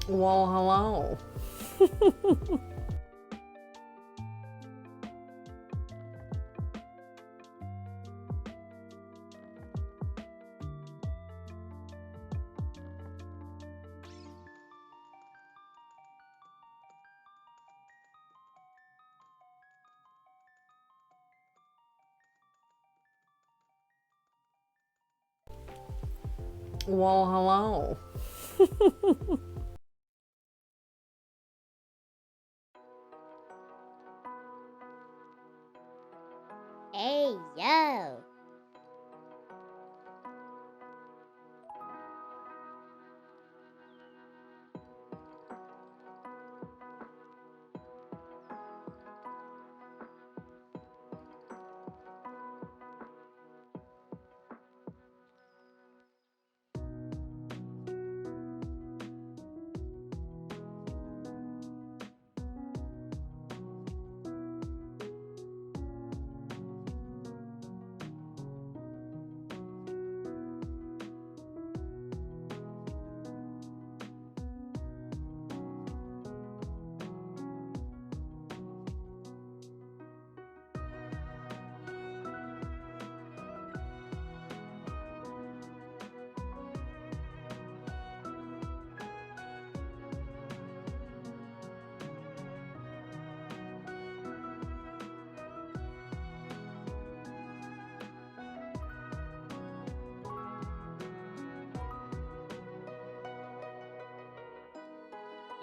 Well, hello. Well, hello. Hey, yo.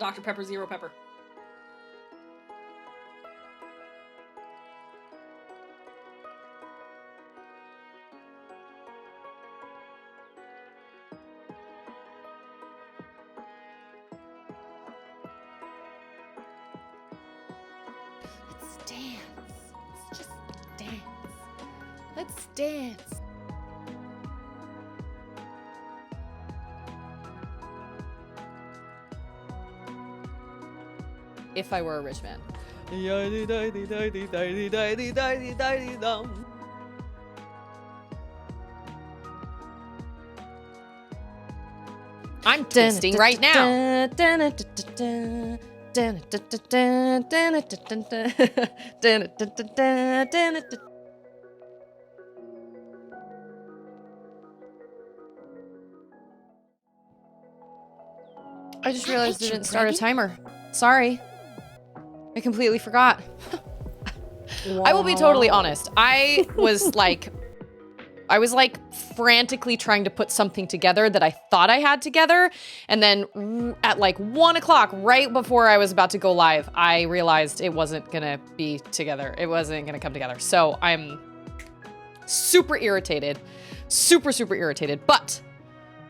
Dr. Pepper, Zero Pepper. Let's dance. Let's just dance. Let's dance. If I were a rich man. I'm twisting right now. I just realized I didn't start a timer. Sorry. I completely forgot. I will be totally honest. I was like frantically trying to put something together that I thought I had together. And then at like 1 o'clock, right before I was about to go live, I realized it wasn't gonna be together. It wasn't gonna come together. So I'm super irritated. Super, super irritated. But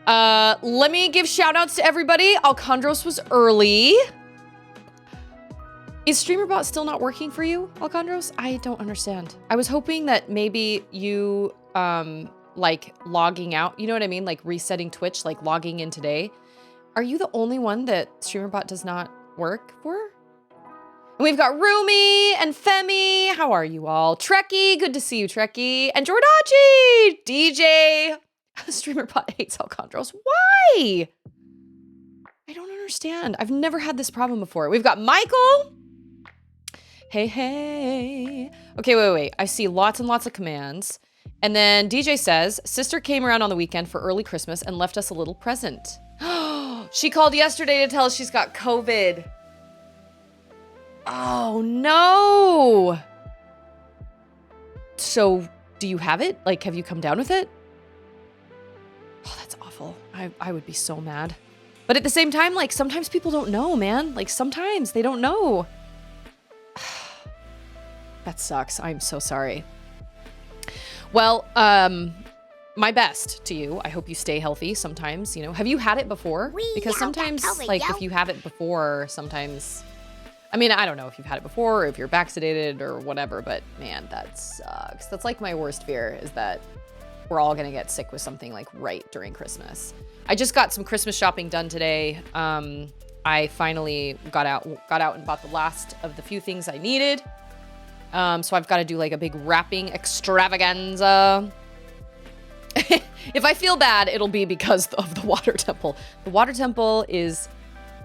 let me give shout outs to everybody. Alcondros was early. Is StreamerBot still not working for you, Alcondros? I don't understand. I was hoping that maybe you, like, logging out, you know what I mean? Like, resetting Twitch, like, logging in today. Are you the only one that StreamerBot does not work for? And we've got Rumi and Femi. How are you all? Trekkie, good to see you, Trekkie. And Jordachi, DJ. StreamerBot hates Alcondros. Why? I don't understand. I've never had this problem before. We've got Michael. Hey, hey. Okay, wait. I see lots and lots of commands. And then DJ says, sister came around on the weekend for early Christmas and left us a little present. She called yesterday to tell us she's got COVID. Oh, no. So, do you have it? Like, have you come down with it? Oh, that's awful. I would be so mad. But at the same time, like, sometimes people don't know, man. Like, sometimes they don't know. That sucks. I'm so sorry. Well, my best to you. I hope you stay healthy sometimes, you know. Have you had it before? Because sometimes, like, if you have it before, sometimes... I mean, I don't know if you've had it before or if you're vaccinated or whatever, but man, that sucks. That's like my worst fear, is that we're all gonna get sick with something like right during Christmas. I just got some Christmas shopping done today. I finally got out and bought the last of the few things I needed. So I've got to do like a big wrapping extravaganza. If I feel bad, it'll be because of the water temple. The water temple is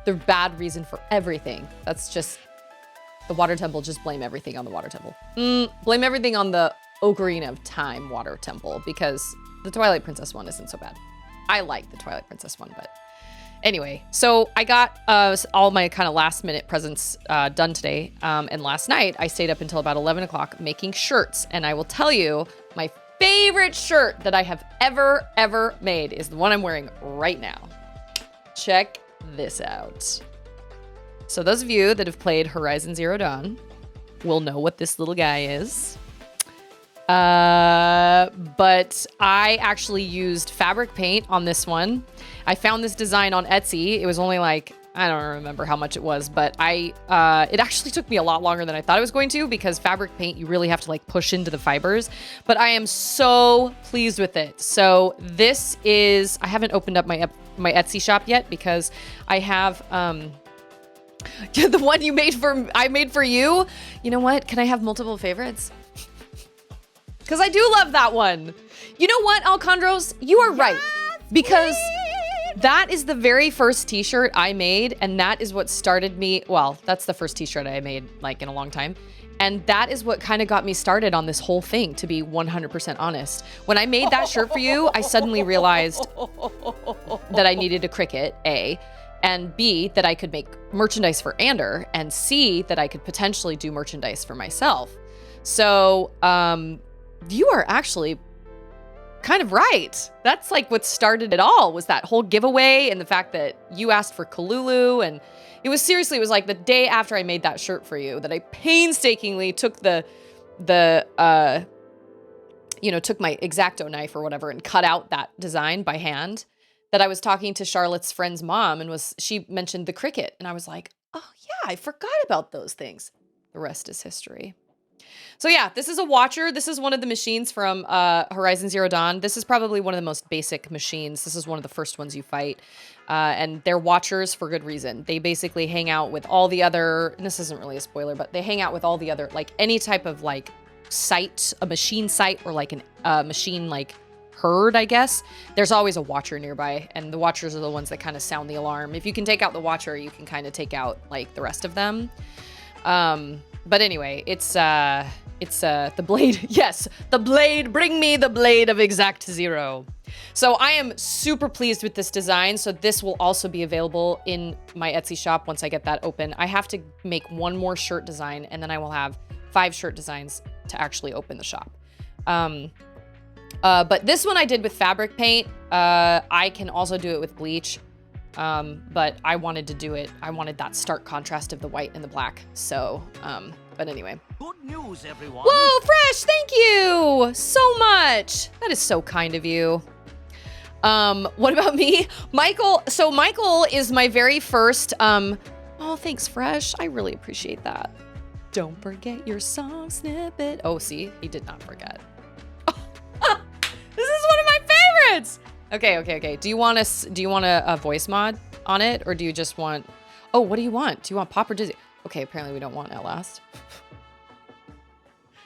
the bad reason for everything. That's just the water temple. Just blame everything on the water temple. Blame everything on the Ocarina of Time water temple, because the Twilight Princess one isn't so bad. I like the Twilight Princess one, but anyway. So I got all my kind of last minute presents done today. And last night I stayed up until about 11 o'clock making shirts. And I will tell you, my favorite shirt that I have ever made is the one I'm wearing right now. Check this out. So those of you that have played Horizon Zero Dawn will know what this little guy is. But I actually used fabric paint on this one. I found this design on Etsy. It was only like, I don't remember how much it was, but it actually took me a lot longer than I thought it was going to, because fabric paint, you really have to like push into the fibers, but I am so pleased with it. So this is, I haven't opened up my Etsy shop yet because I have, the one I made for you. You know what? Can I have multiple favorites? Because I do love that one. You know what, Alcondros? You are right. Because that is the very first t-shirt I made, and that is what started me. Well, that's the first t-shirt I made like in a long time. And that is what kind of got me started on this whole thing, to be 100% honest. When I made that shirt for you, I suddenly realized that I needed a Cricut, A, and B, that I could make merchandise for Ander, and C, that I could potentially do merchandise for myself. So, you are actually kind of right. That's like what started it all, was that whole giveaway and the fact that you asked for Kalulu. And it was like the day after I made that shirt for you that I painstakingly took took my X-Acto knife or whatever and cut out that design by hand. That I was talking to Charlotte's friend's mom, and she mentioned the Cricut, and I was like, oh yeah, I forgot about those things. The rest is history. So yeah, this is a watcher. This is one of the machines from Horizon Zero Dawn. This is probably one of the most basic machines. This is one of the first ones you fight. And they're watchers for good reason. They basically hang out with all the other, and this isn't really a spoiler, but they hang out with all the other, like any type of like site, a machine site, or like a machine like herd, I guess. There's always a watcher nearby, and the watchers are the ones that kind of sound the alarm. If you can take out the watcher, you can kind of take out like the rest of them. But anyway, it's the blade. Yes, the blade. Bring me the blade of Exact Zero. So I am super pleased with this design. So this will also be available in my Etsy shop once I get that open. I have to make one more shirt design, and then I will have 5 shirt designs to actually open the shop. But this one I did with fabric paint. I can also do it with bleach. But I wanted to do it. I wanted that stark contrast of the white and the black. So, but anyway. Good news, everyone. Whoa, Fresh, thank you so much. That is so kind of you. What about me? Michael. So Michael is my very first, oh, thanks, Fresh. I really appreciate that. Don't forget your song snippet. Oh, see, he did not forget. This is one of my favorites. Okay. Do you want a voice mod on it, or do you just want? Oh, what do you want? Do you want Pop or Dizzy? Okay, apparently we don't want Outlast.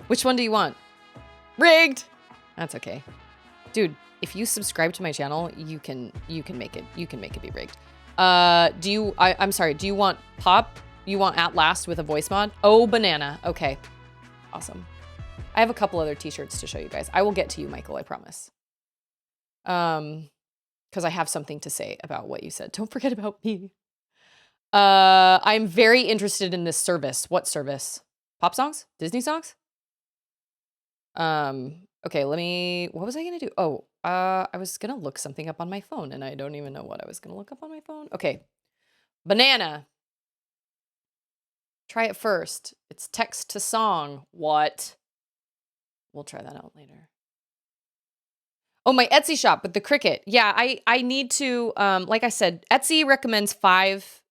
Which one do you want? Rigged. That's okay, dude. If you subscribe to my channel, you can make it. You can make it be rigged. I'm sorry. Do you want Pop? You want Outlast with a voice mod? Oh, banana. Okay, awesome. I have a couple other t-shirts to show you guys. I will get to you, Michael, I promise. Because I have something to say about what you said. Don't forget about me. I'm very interested in this service. What service? Pop songs? Disney songs? Okay, what was I gonna do? Oh, I was gonna look something up on my phone, and I don't even know what I was gonna look up on my phone. Okay. Banana. Try it first. It's text to song. What? We'll try that out later. Oh, my Etsy shop with the Cricut. Yeah, I need to, like I said, Etsy recommends five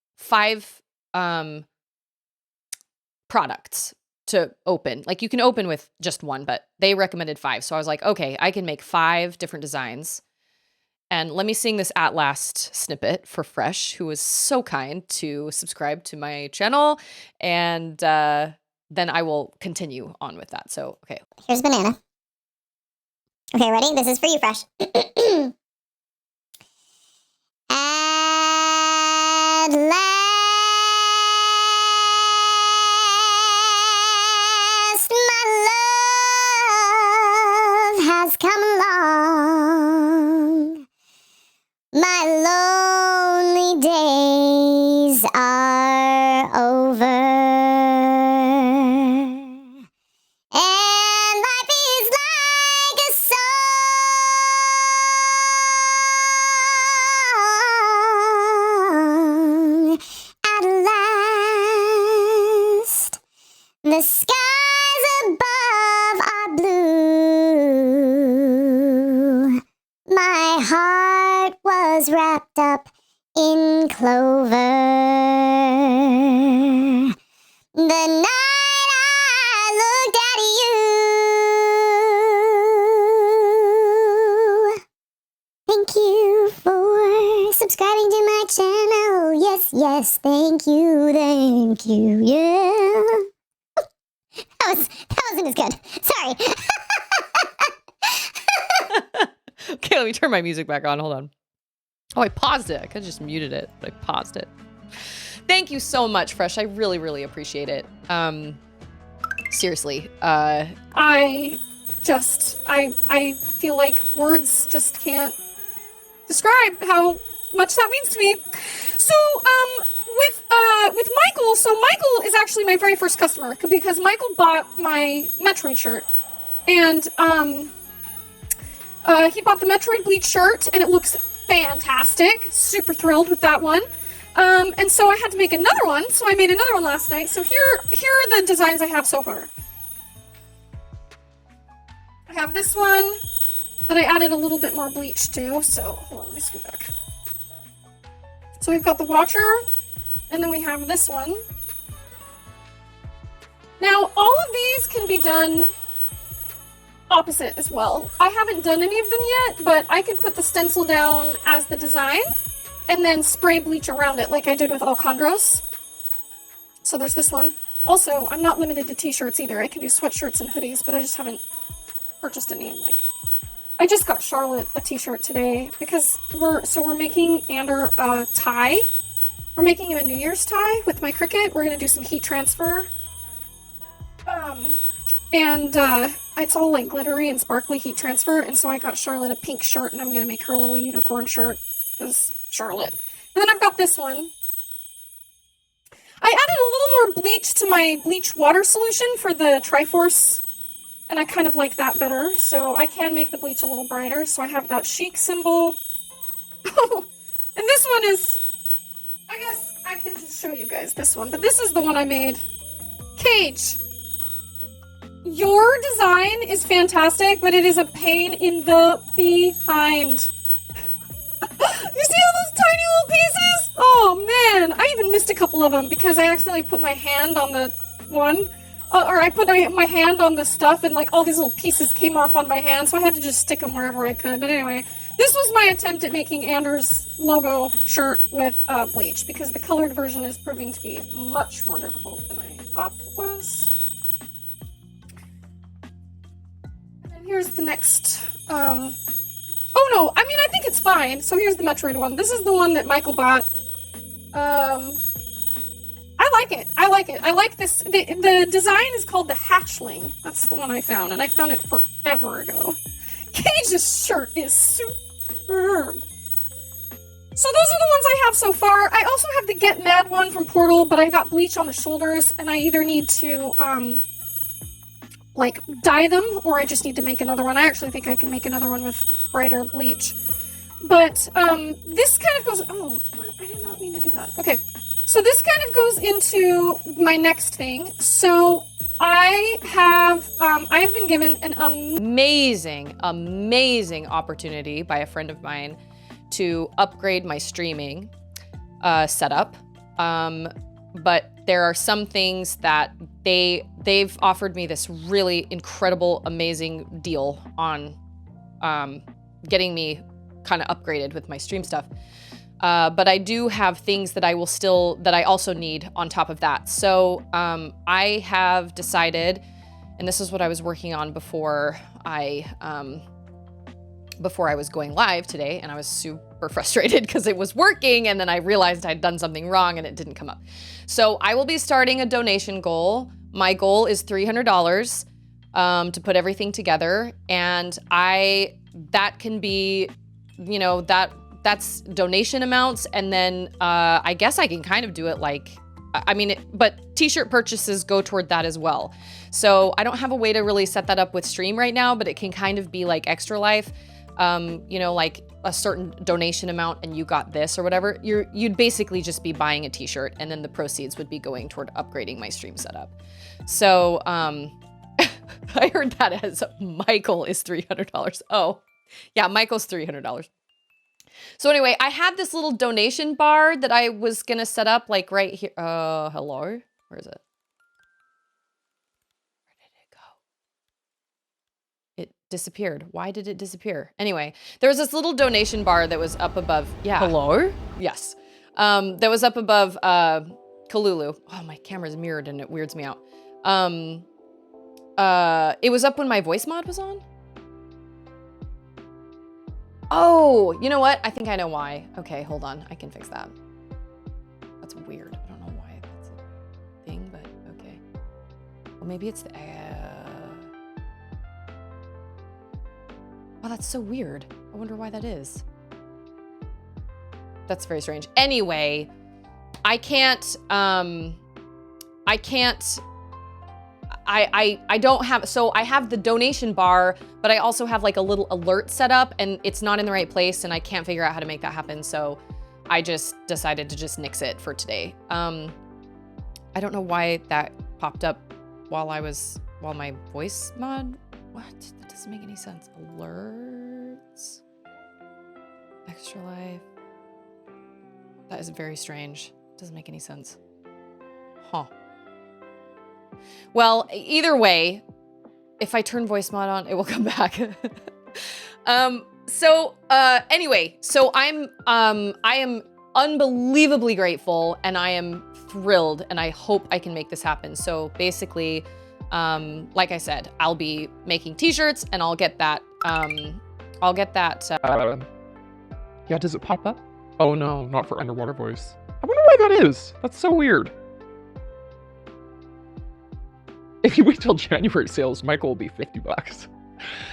products to open. Like you can open with just one, but they recommended 5. So I was like, okay, I can make 5 different designs. And let me sing this At Last snippet for Fresh, who was so kind to subscribe to my channel. And then I will continue on with that. So, okay. Here's banana. Okay, ready? This is for you, Fresh. At last. last. The skies above are blue. My heart was wrapped up in clover. The night I looked at you. Thank you for subscribing to my channel. Yes, yes, thank you, yeah. That wasn't as good. Sorry. Okay, let me turn my music back on. Hold on. Oh, I paused it. I could have just muted it, but I paused it. Thank you so much, Fresh. I really, really appreciate it. Seriously. I feel like words just can't describe how much that means to me. So, with Michael, so Michael is actually my very first customer because Michael bought my Metroid shirt. And, he bought the Metroid Bleach shirt and it looks fantastic. Super thrilled with that one. And so I had to make another one, so I made another one last night. So here are the designs I have so far. I have this one that I added a little bit more bleach to, so hold on, let me scoot back. So we've got the Watcher, and then we have this one. Now, all of these can be done opposite as well. I haven't done any of them yet, but I could put the stencil down as the design, and then spray bleach around it like I did with Alcondros. So there's this one. Also, I'm not limited to t-shirts either. I can do sweatshirts and hoodies, but I just haven't purchased any. Like, I just got Charlotte a t-shirt today because we're making Ander a tie. We're making him a New Year's tie with my Cricut. We're gonna do some heat transfer. It's all like glittery and sparkly heat transfer, and so I got Charlotte a pink shirt, and I'm gonna make her a little unicorn shirt because Charlotte. And then I've got this one. I added a little more bleach to my bleach water solution for the Triforce, and I kind of like that better, so I can make the bleach a little brighter. So I have that chic symbol. Oh, and this one is, I guess I can just show you guys this one, but this is the one I made. Cage. Your design is fantastic, but it is a pain in the behind. You see all those tiny little pieces? Oh man, I even missed a couple of them because I accidentally put my hand on the one. Or I put my hand on the stuff and like all these little pieces came off on my hand, so I had to just stick them wherever I could. But anyway, this was my attempt at making Anders' logo shirt with bleach because the colored version is proving to be much more difficult than I thought it was. And here's the next. Oh no, I mean I think it's fine. So here's the Metroid one. This is the one that Michael bought. I like it. I like it. I like this. The design is called the Hatchling. That's the one I found, and I found it forever ago. Cage's shirt is superb. So those are the ones I have so far. I also have the Get Mad one from Portal, but I got bleach on the shoulders, and I either need to, like, dye them, or I just need to make another one. I actually think I can make another one with brighter bleach. But, this kind of goes... Oh, I did not mean to do that. Okay. So this kind of goes into my next thing. So I have been given an amazing opportunity by a friend of mine to upgrade my streaming setup. But there are some things that they've offered me this really incredible, amazing deal on getting me kind of upgraded with my stream stuff. But I do have things that I also need on top of that. So I have decided, and this is what I was working on before I was going live today, and I was super frustrated because it was working, and then I realized I'd done something wrong and it didn't come up. So I will be starting a donation goal. My goal is $300 to put everything together, and that can be, you know, that's donation amounts, and then I guess I can kind of do it like, but t-shirt purchases go toward that as well. So I don't have a way to really set that up with stream right now, but it can kind of be like Extra Life. you know, like a certain donation amount and you got this or whatever, you'd basically just be buying a t-shirt and then the proceeds would be going toward upgrading my stream setup. So, I heard that as Michael is $300. Oh, yeah, Michael's $300. So anyway, I had this little donation bar that I was gonna set up like right here. Hello? Where is it? Where did it go? It disappeared. Why did it disappear? Anyway, there was this little donation bar that was up above. Yeah. Hello? Yes. That was up above Kalulu. Oh, my camera's mirrored and it weirds me out. It was up when my voice mod was on. Oh, you know what? I think I know why. Okay, hold on. I can fix that. That's weird. I don't know why that's a thing, but okay. Well, maybe it's the... Oh, that's so weird. I wonder why that is. That's very strange. Anyway, I don't have, so I have the donation bar, but I also have like a little alert set up and it's not in the right place and I can't figure out how to make that happen. So I just decided to just nix it for today. I don't know why that popped up while my voice mod, what? That doesn't make any sense. Alerts, extra life. That is very strange. Doesn't make any sense. Huh. Well, either way, if I turn voice mod on, it will come back. Anyway, so I am unbelievably grateful and I am thrilled and I hope I can make this happen. So basically, like I said, I'll be making t-shirts and I'll get that, yeah, does it pop up? Oh no, not for underwater voice. I wonder why that is. That's so weird. If you wait till January sales, Michael will be $50.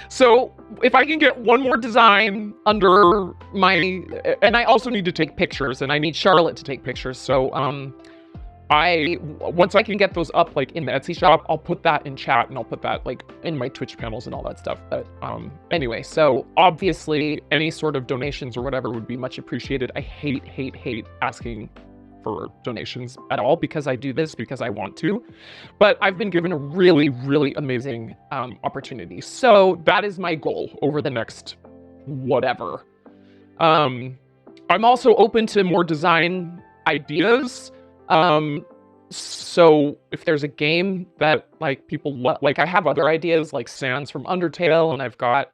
So if I can get one more design under my, and I also need to take pictures and I need Charlotte to take pictures. So, once I can get those up like in the Etsy shop, I'll put that in chat and I'll put that like in my Twitch panels and all that stuff. But anyway, so obviously any sort of donations or whatever would be much appreciated. I hate asking for donations at all because I do this because I want to, but I've been given a really amazing opportunity. So that is my goal over the next whatever. I'm also open to more design ideas. So if there's a game that like people like, I have other ideas like Sans from Undertale, and I've got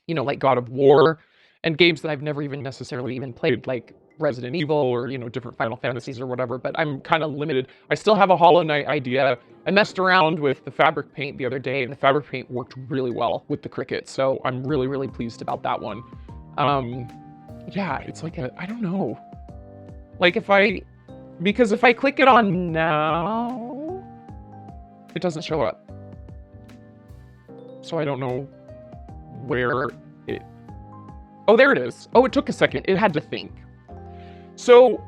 you know, like God of War and games that I've never even necessarily even played, like Resident Evil or, you know, different Final Fantasies or whatever, but I'm kind of limited. I still have a Hollow Knight idea. I messed around with the fabric paint the other day and the fabric paint worked really well with the Cricut. So I'm really pleased about that one. Yeah, it's like I don't know. Like because if I click it on now, it doesn't show up. So I don't know where it, oh, there it is. Oh, it took a second. It had to think. So,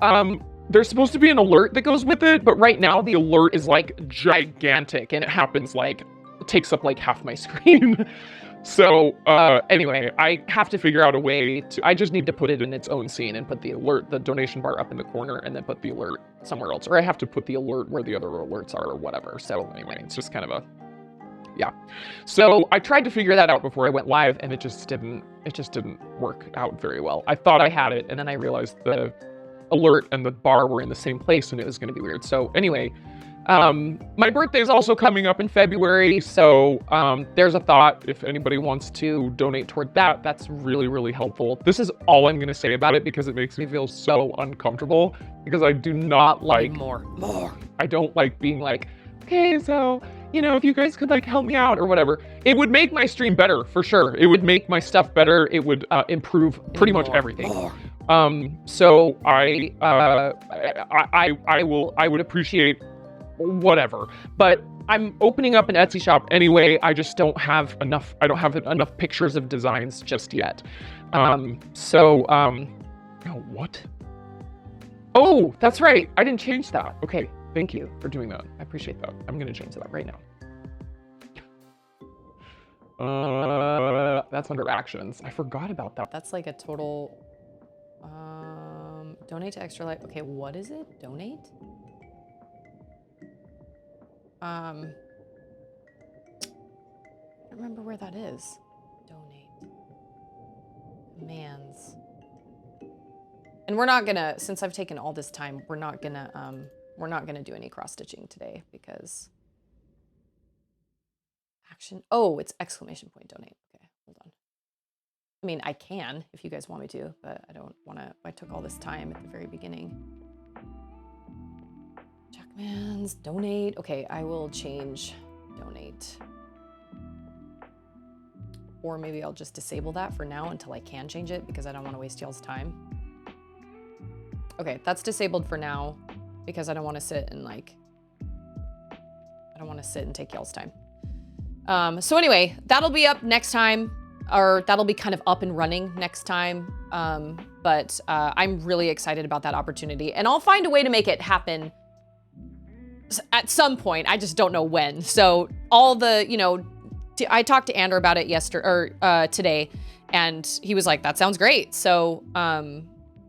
there's supposed to be an alert that goes with it, but right now the alert is like gigantic and it happens like, it takes up like half my screen. So, anyway, I have to figure out a way to, I just need to put it in its own scene and put the alert, the donation bar up in the corner and then put the alert somewhere else. Or I have to put the alert where the other alerts are or whatever. So anyway, it's just kind of a, yeah. So I tried to figure that out before I went live and it just didn't work out very well. I thought I had it and then I realized the alert and the bar were in the same place and it was going to be weird. So anyway, my birthday is also coming up in February. So there's a thought if anybody wants to donate toward that, that's really helpful. This is all I'm going to say about it because it makes me feel so uncomfortable because I do not like more. I don't like being like, okay, so, you know, if you guys could like help me out or whatever, it would make my stream better for sure. It would make my stuff better. It would improve pretty much everything. So I would appreciate whatever, but I'm opening up an Etsy shop anyway. I just don't have enough. I don't have enough pictures of designs just yet. Oh, what? Oh, that's right. I didn't change that. Okay. Thank you for doing that. I appreciate that. I'm going to change that right now. That's under actions. I forgot about that. That's like a total, donate to Extra Life. Okay, what is it? Donate? I don't remember where that is. Donate. Commands. And we're not gonna, since I've taken all this time, we're not gonna do any cross-stitching today because action. Oh, it's exclamation point donate. Okay, hold on. I mean, I can if you guys want me to, but I don't want to. I took all this time at the very beginning. Jackman's donate. Okay, I will change donate. Or maybe I'll just disable that for now until I can change it because I don't want to waste y'all's time. Okay, that's disabled for now because I don't want to sit and like, I don't want to sit and take y'all's time. So anyway, that'll be up next time, or that'll be kind of up and running next time. But I'm really excited about that opportunity, and I'll find a way to make it happen at some point. I just don't know when. So all the, you know, I talked to Andrew about it today, and he was like, "That sounds great." So,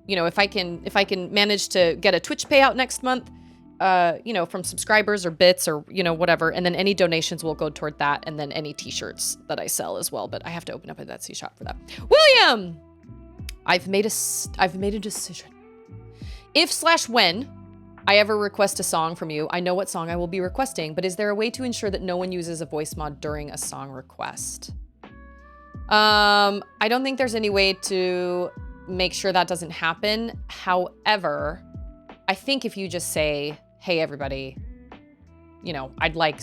you know, if I can manage to get a Twitch payout next month, you know, from subscribers or bits or, you know, whatever. And then any donations will go toward that. And then any t-shirts that I sell as well. But I have to open up a Etsy shop for that. William, I've made a decision. If/when I ever request a song from you, I know what song I will be requesting, but is there a way to ensure that no one uses a voice mod during a song request? I don't think there's any way to make sure that doesn't happen. However, I think if you just say, hey, everybody, you know, I'd like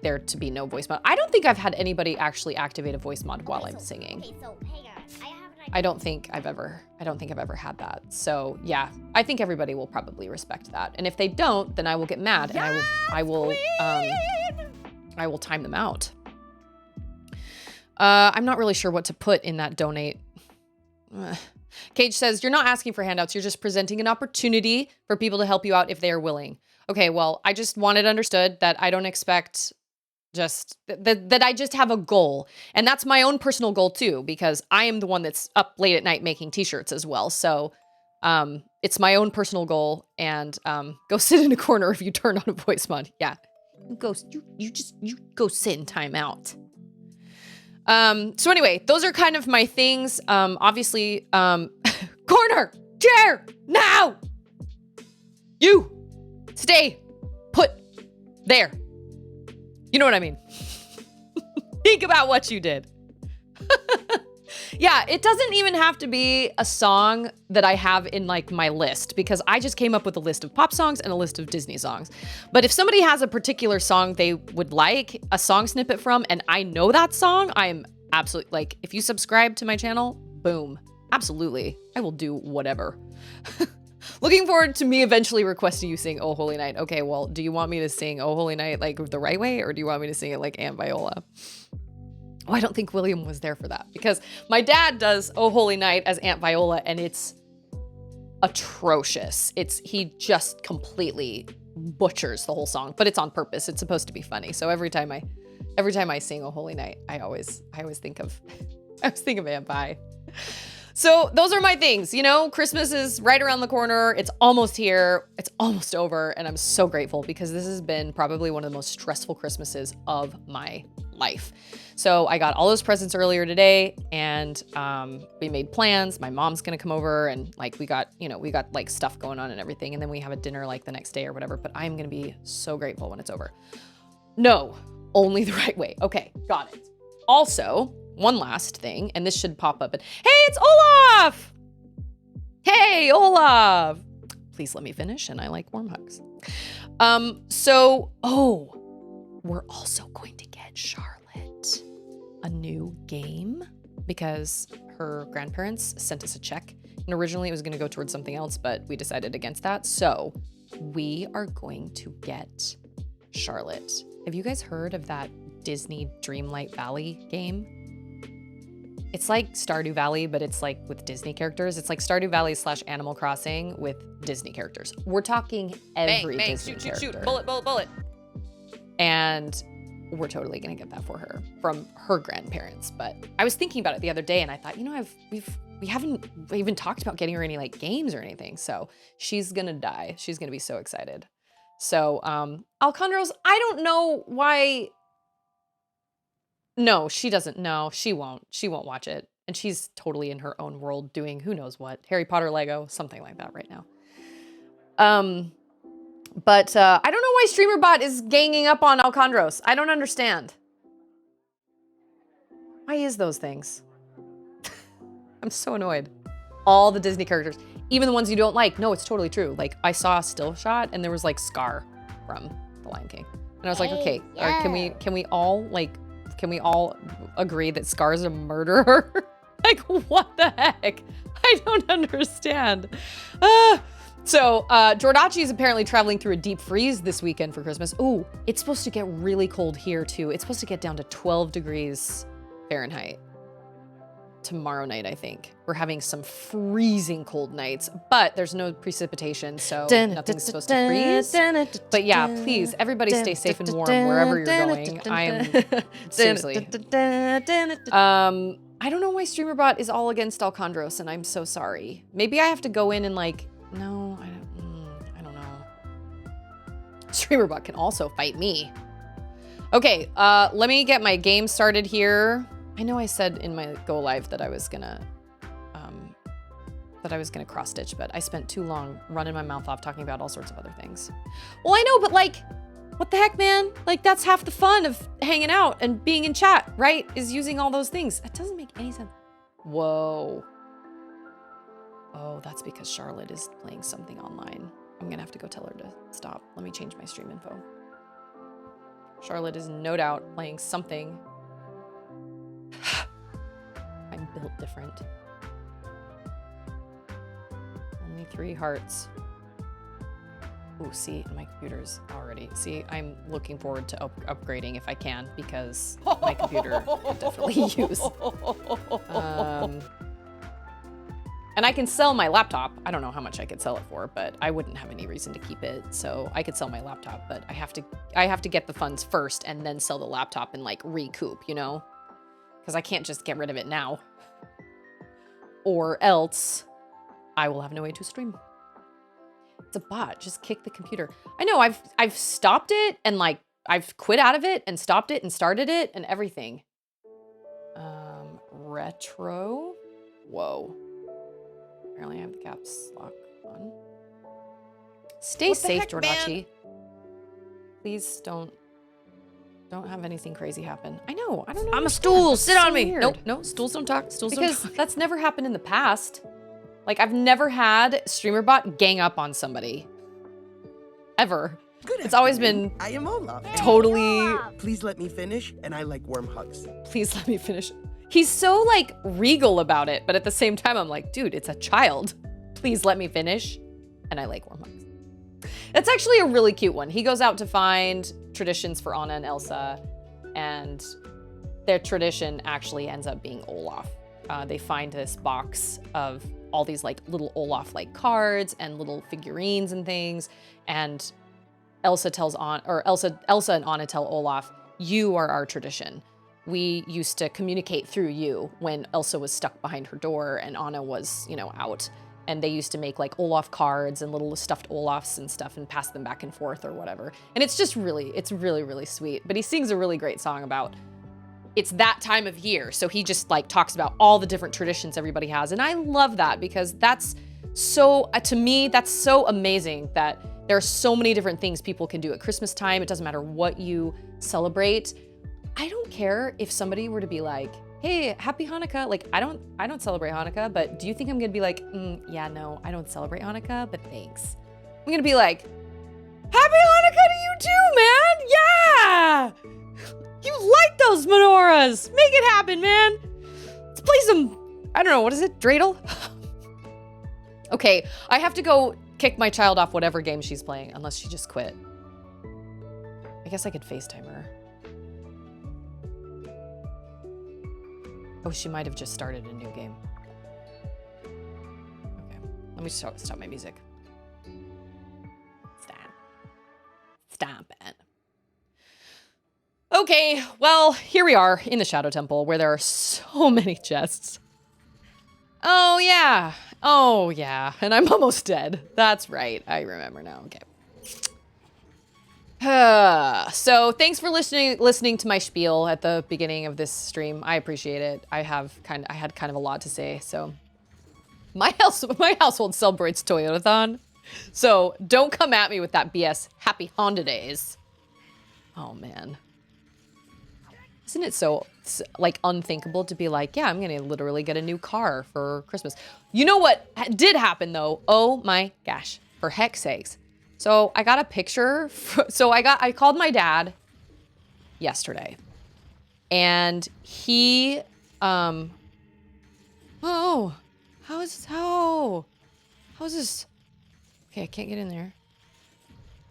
there to be no voice mod. I don't think I've had anybody actually activate a voice mod while I'm singing. Okay, so hey guys, I have an idea. I don't think I've ever had that. So yeah, I think everybody will probably respect that. And if they don't, then I will get mad and I will time them out. I'm not really sure what to put in that donate. Cage says, you're not asking for handouts. You're just presenting an opportunity for people to help you out if they are willing. Okay, well, I just want it understood that I don't expect that I just have a goal. And that's my own personal goal too, because I am the one that's up late at night making t-shirts as well. So it's my own personal goal. And go sit in a corner if you turn on a voice mod. Yeah, you go sit in timeout. So anyway, those are kind of my things. Obviously, corner, chair, now! You, stay put there. You know what I mean? Think about what you did. Yeah, it doesn't even have to be a song that I have in like my list, because I just came up with a list of pop songs and a list of Disney songs. But if somebody has a particular song they would like a song snippet from, and I know that song, I'm absolutely like, if you subscribe to my channel, boom, absolutely, I will do whatever. Looking forward to me eventually requesting you sing Oh Holy Night. Okay, well, do you want me to sing Oh Holy Night like the right way, or do you want me to sing it like Aunt Viola? Oh, I don't think William was there for that, because my dad does Oh Holy Night as Aunt Viola, and it's atrocious. He just completely butchers the whole song, but it's on purpose. It's supposed to be funny. So every time I sing Oh Holy Night, I always think of Aunt Vi. So those are my things. You know, Christmas is right around the corner. It's almost here. It's almost over. And I'm so grateful, because this has been probably one of the most stressful Christmases of my life. So I got all those presents earlier today, and we made plans. My mom's gonna come over, and like we got like stuff going on and everything. And then we have a dinner like the next day or whatever, but I'm gonna be so grateful when it's over. No, only the right way. Okay, got it. Also, one last thing, and this should pop up, but hey, it's Olaf! Hey, Olaf! Please let me finish, and I like warm hugs. We're also going to get Charlotte a new game, because her grandparents sent us a check, and originally it was gonna go towards something else, but we decided against that. So we are going to get Charlotte. Have you guys heard of that Disney Dreamlight Valley game? It's like Stardew Valley, but it's like with Disney characters. It's like Stardew Valley / Animal Crossing with Disney characters. We're talking every Disney character. Shoot, bullet. And we're totally gonna get that for her from her grandparents. But I was thinking about it the other day, and I thought, you know, we haven't even talked about getting her any like games or anything. So she's gonna die. She's gonna be so excited. So Alcondros, I don't know why. No, she doesn't. No, she won't. She won't watch it. And she's totally in her own world doing who knows what. Harry Potter, Lego, something like that right now. But I don't know why StreamerBot is ganging up on Alcondros. I don't understand. Why is those things? I'm so annoyed. All the Disney characters, even the ones you don't like. No, it's totally true. Like I saw a still shot and there was like Scar from The Lion King. And I was like, okay, can we all agree that Scar's a murderer? Like, what the heck? I don't understand. So Jordachi is apparently traveling through a deep freeze this weekend for Christmas. Ooh, it's supposed to get really cold here too. It's supposed to get down to 12 degrees Fahrenheit tomorrow night, I think. We're having some freezing cold nights, but there's no precipitation, so nothing's supposed to freeze. But yeah, please, everybody stay safe and warm wherever you're going. I'm seriously. I don't know why StreamerBot is all against Alcondros, and I'm so sorry. Maybe I have to go in and like, no, I don't know. StreamerBot can also fight me. Okay, let me get my game started here. I know I said in my go live that I was gonna cross stitch, but I spent too long running my mouth off talking about all sorts of other things. Well, I know, but like, what the heck, man? Like, that's half the fun of hanging out and being in chat, right? Is using all those things. That doesn't make any sense. Whoa. Oh, that's because Charlotte is playing something online. I'm gonna have to go tell her to stop. Let me change my stream info. Charlotte is no doubt playing something. I'm built different. Only 3 hearts. Ooh, see, my computer's already. See, I'm looking forward to upgrading if I can, because my computer could definitely use. And I can sell my laptop. I don't know how much I could sell it for, but I wouldn't have any reason to keep it. So I could sell my laptop, but I have to get the funds first and then sell the laptop and like recoup, you know? Because I can't just get rid of it now. Or else I will have no way to stream. It's a bot. Just kick the computer. I know. I've stopped it and like I've quit out of it and stopped it and started it and everything. Retro. Whoa. Apparently I have the caps lock on. Stay safe, Jordachi. Please don't have anything crazy happen. I know. I don't know. I'm a stool. Sit on me. Weird. Nope. No, stools don't talk. Stools don't Because talk. that's never happened in the past. Like, I've never had StreamerBot gang up on somebody. Ever. Good It's always afternoon. been I am Olaf. totally... Please let me finish, and I like warm hugs. Please let me finish. He's so, like, regal about it, but at the same time, I'm like, dude, it's a child. Please let me finish. And I like warm hugs. It's actually a really cute one. He goes out to find traditions for Anna and Elsa, and their tradition actually ends up being Olaf. They find this box of all these like little Olaf like cards and little figurines and things, and Elsa and Anna tell Olaf, "You are our tradition. We used to communicate through you when Elsa was stuck behind her door and Anna was, you know, out." And they used to make like Olaf cards and little stuffed Olafs and stuff and pass them back and forth or whatever. And it's just really, really sweet. But he sings a really great song about it's that time of year. So he just like talks about all the different traditions everybody has. And I love that because that's so, to me, that's so amazing that there are so many different things people can do at Christmas time. It doesn't matter what you celebrate. I don't care if somebody were to be like, hey, happy Hanukkah. Like, I don't celebrate Hanukkah, but do you think I'm gonna be like, yeah, no, I don't celebrate Hanukkah, but thanks. I'm gonna be like, happy Hanukkah to you too, man. Yeah. You like those menorahs. Make it happen, man. Let's play some, I don't know, what is it? Dreidel? Okay, I have to go kick my child off whatever game she's playing, unless she just quit. I guess I could FaceTime her. Oh, she might have just started a new game. Okay, let me stop my music. Stop it. Okay, well, here we are in the Shadow Temple where there are so many chests. Oh, yeah. Oh, yeah. And I'm almost dead. That's right. I remember now. Okay. So thanks for listening to my spiel at the beginning of this stream. I appreciate it. I had kind of a lot to say. So my household celebrates Toyotathon. So don't come at me with that BS. Happy Honda Days. Oh man. Isn't it so like unthinkable to be like, yeah, I'm gonna literally get a new car for Christmas. You know what did happen though? Oh my gosh, for heck's sakes. So I got a picture. I called my dad yesterday, and he, oh, how is this? Okay, I can't get in there.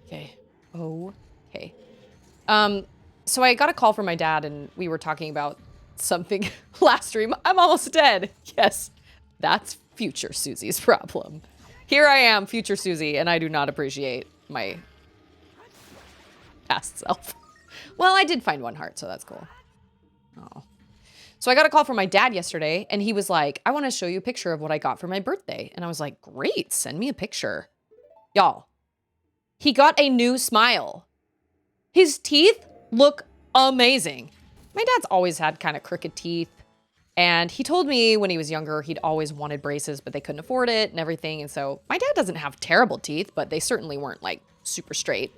Okay. Oh, okay. So I got a call from my dad, and we were talking about something last stream. I'm almost dead. Yes, that's future Susie's problem. Here I am, future Susie, and I do not appreciate my past self. Well, I did find one heart, so that's cool. Oh. So I got a call from my dad yesterday, and he was like, I want to show you a picture of what I got for my birthday. And I was like, great, send me a picture. Y'all, he got a new smile. His teeth look amazing. My dad's always had kind of crooked teeth. And he told me when he was younger, he'd always wanted braces, but they couldn't afford it and everything. And so my dad doesn't have terrible teeth, but they certainly weren't like super straight.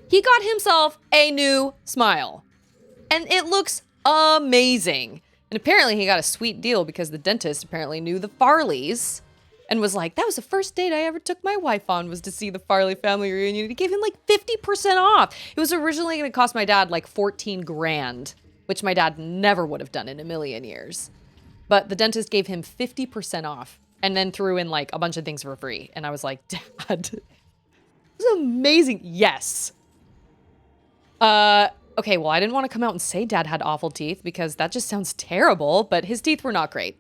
He got himself a new smile, and it looks amazing. And apparently he got a sweet deal because the dentist apparently knew the Farleys and was like, that was the first date I ever took my wife on, was to see the Farley family reunion. He gave him like 50% off. It was originally going to cost my dad like 14 grand. Which my dad never would have done in a million years. But the dentist gave him 50% off and then threw in like a bunch of things for free. And I was like, Dad, this is amazing. Yes. Okay, well, I didn't want to come out and say Dad had awful teeth because that just sounds terrible, but his teeth were not great.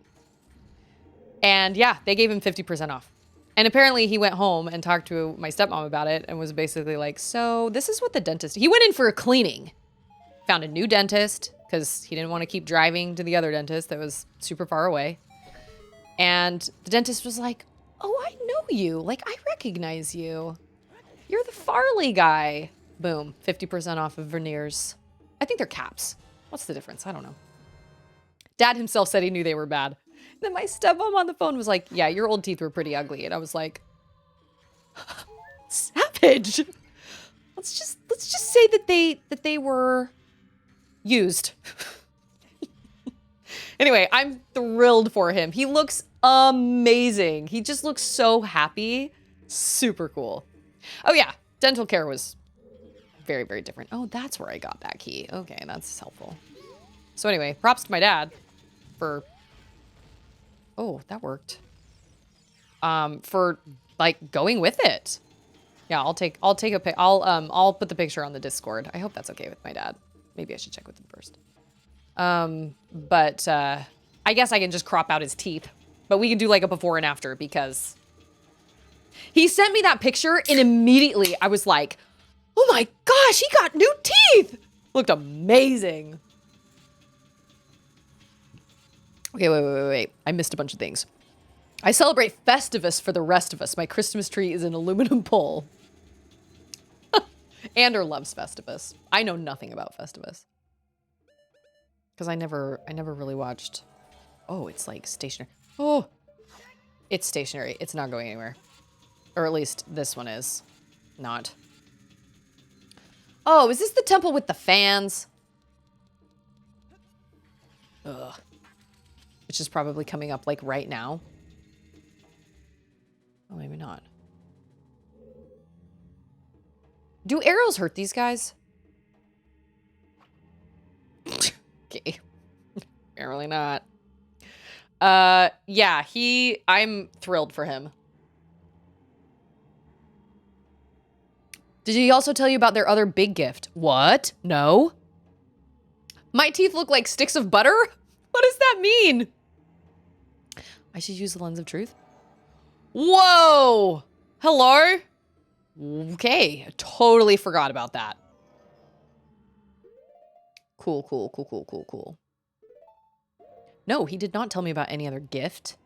And yeah, they gave him 50% off. And apparently he went home and talked to my stepmom about it and was basically like, so this is what the dentist, he went in for a cleaning. Found a new dentist because he didn't want to keep driving to the other dentist that was super far away. And the dentist was like, oh, I know you. Like, I recognize you. You're the Farley guy. Boom, 50% off of veneers. I think they're caps. What's the difference? I don't know. Dad himself said he knew they were bad. And then my stepmom on the phone was like, yeah, your old teeth were pretty ugly. And I was like, savage. Let's just say that they were used. Anyway, I'm thrilled for him. He looks amazing. He just looks so happy. Super cool. Oh yeah, dental care was very, very different. Oh, that's where I got that key. Okay, that's helpful. So anyway, props to my dad for, oh, that worked. For like going with it. Yeah, I'll take a pic. I'll put the picture on the Discord. I hope that's okay with my dad. Maybe I should check with him first. But I guess I can just crop out his teeth. But we can do like a before and after because he sent me that picture and immediately I was like, oh my gosh, he got new teeth. Looked amazing. Okay, wait. I missed a bunch of things. I celebrate Festivus for the rest of us. My Christmas tree is an aluminum pole. Ander loves Festivus. I know nothing about Festivus. Because I never really watched. Oh, it's like stationary. Oh, it's stationary. It's not going anywhere. Or at least this one is not. Oh, is this the temple with the fans? Ugh. Which is probably coming up like right now. Oh, maybe not. Do arrows hurt these guys? Okay. Apparently not. Yeah, I'm thrilled for him. Did he also tell you about their other big gift? What? No? My teeth look like sticks of butter? What does that mean? I should use the lens of truth. Whoa! Hello? Okay, I totally forgot about that. Cool, cool, cool, cool, cool, cool. No, he did not tell me about any other gift.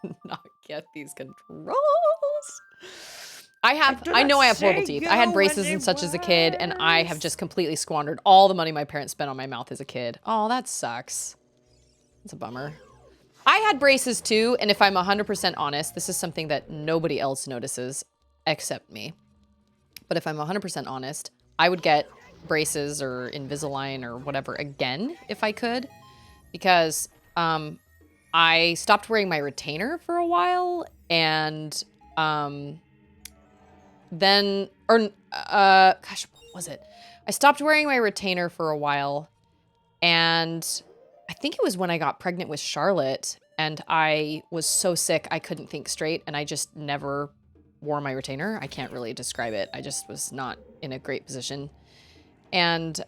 Cannot get these controls. I know I have horrible teeth. I had braces and such as a kid, and I have just completely squandered all the money my parents spent on my mouth as a kid. Oh, that sucks. It's a bummer. I had braces too, and if I'm 100% honest, this is something that nobody else notices except me. But if I'm 100% honest, I would get braces or Invisalign or whatever again if I could, because I stopped wearing my retainer for a while, and then, gosh, what was it? I stopped wearing my retainer for a while, and I think it was when I got pregnant with Charlotte, and I was so sick I couldn't think straight, and I just never wore my retainer. I can't really describe it. I just was not in a great position. And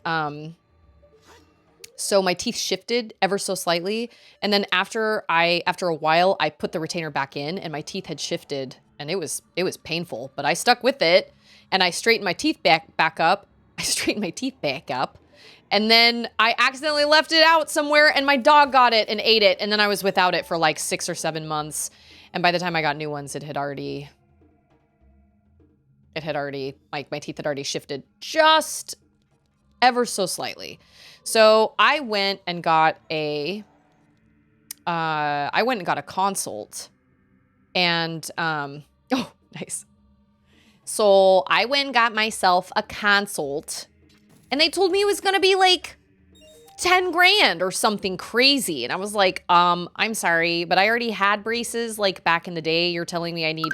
so my teeth shifted ever so slightly, and then after a while, I put the retainer back in, and my teeth had shifted, and it was painful, but I stuck with it, and I straightened my teeth back up. I straightened my teeth back up, and then I accidentally left it out somewhere, and my dog got it and ate it, and then I was without it for like 6 or 7 months, and by the time I got new ones, my teeth had already shifted just ever so slightly. So I went and got a consult, and oh, nice. So I went and got myself a consult, and they told me it was gonna be like 10 grand or something crazy. And I was like, I'm sorry, but I already had braces like back in the day. You're telling me I need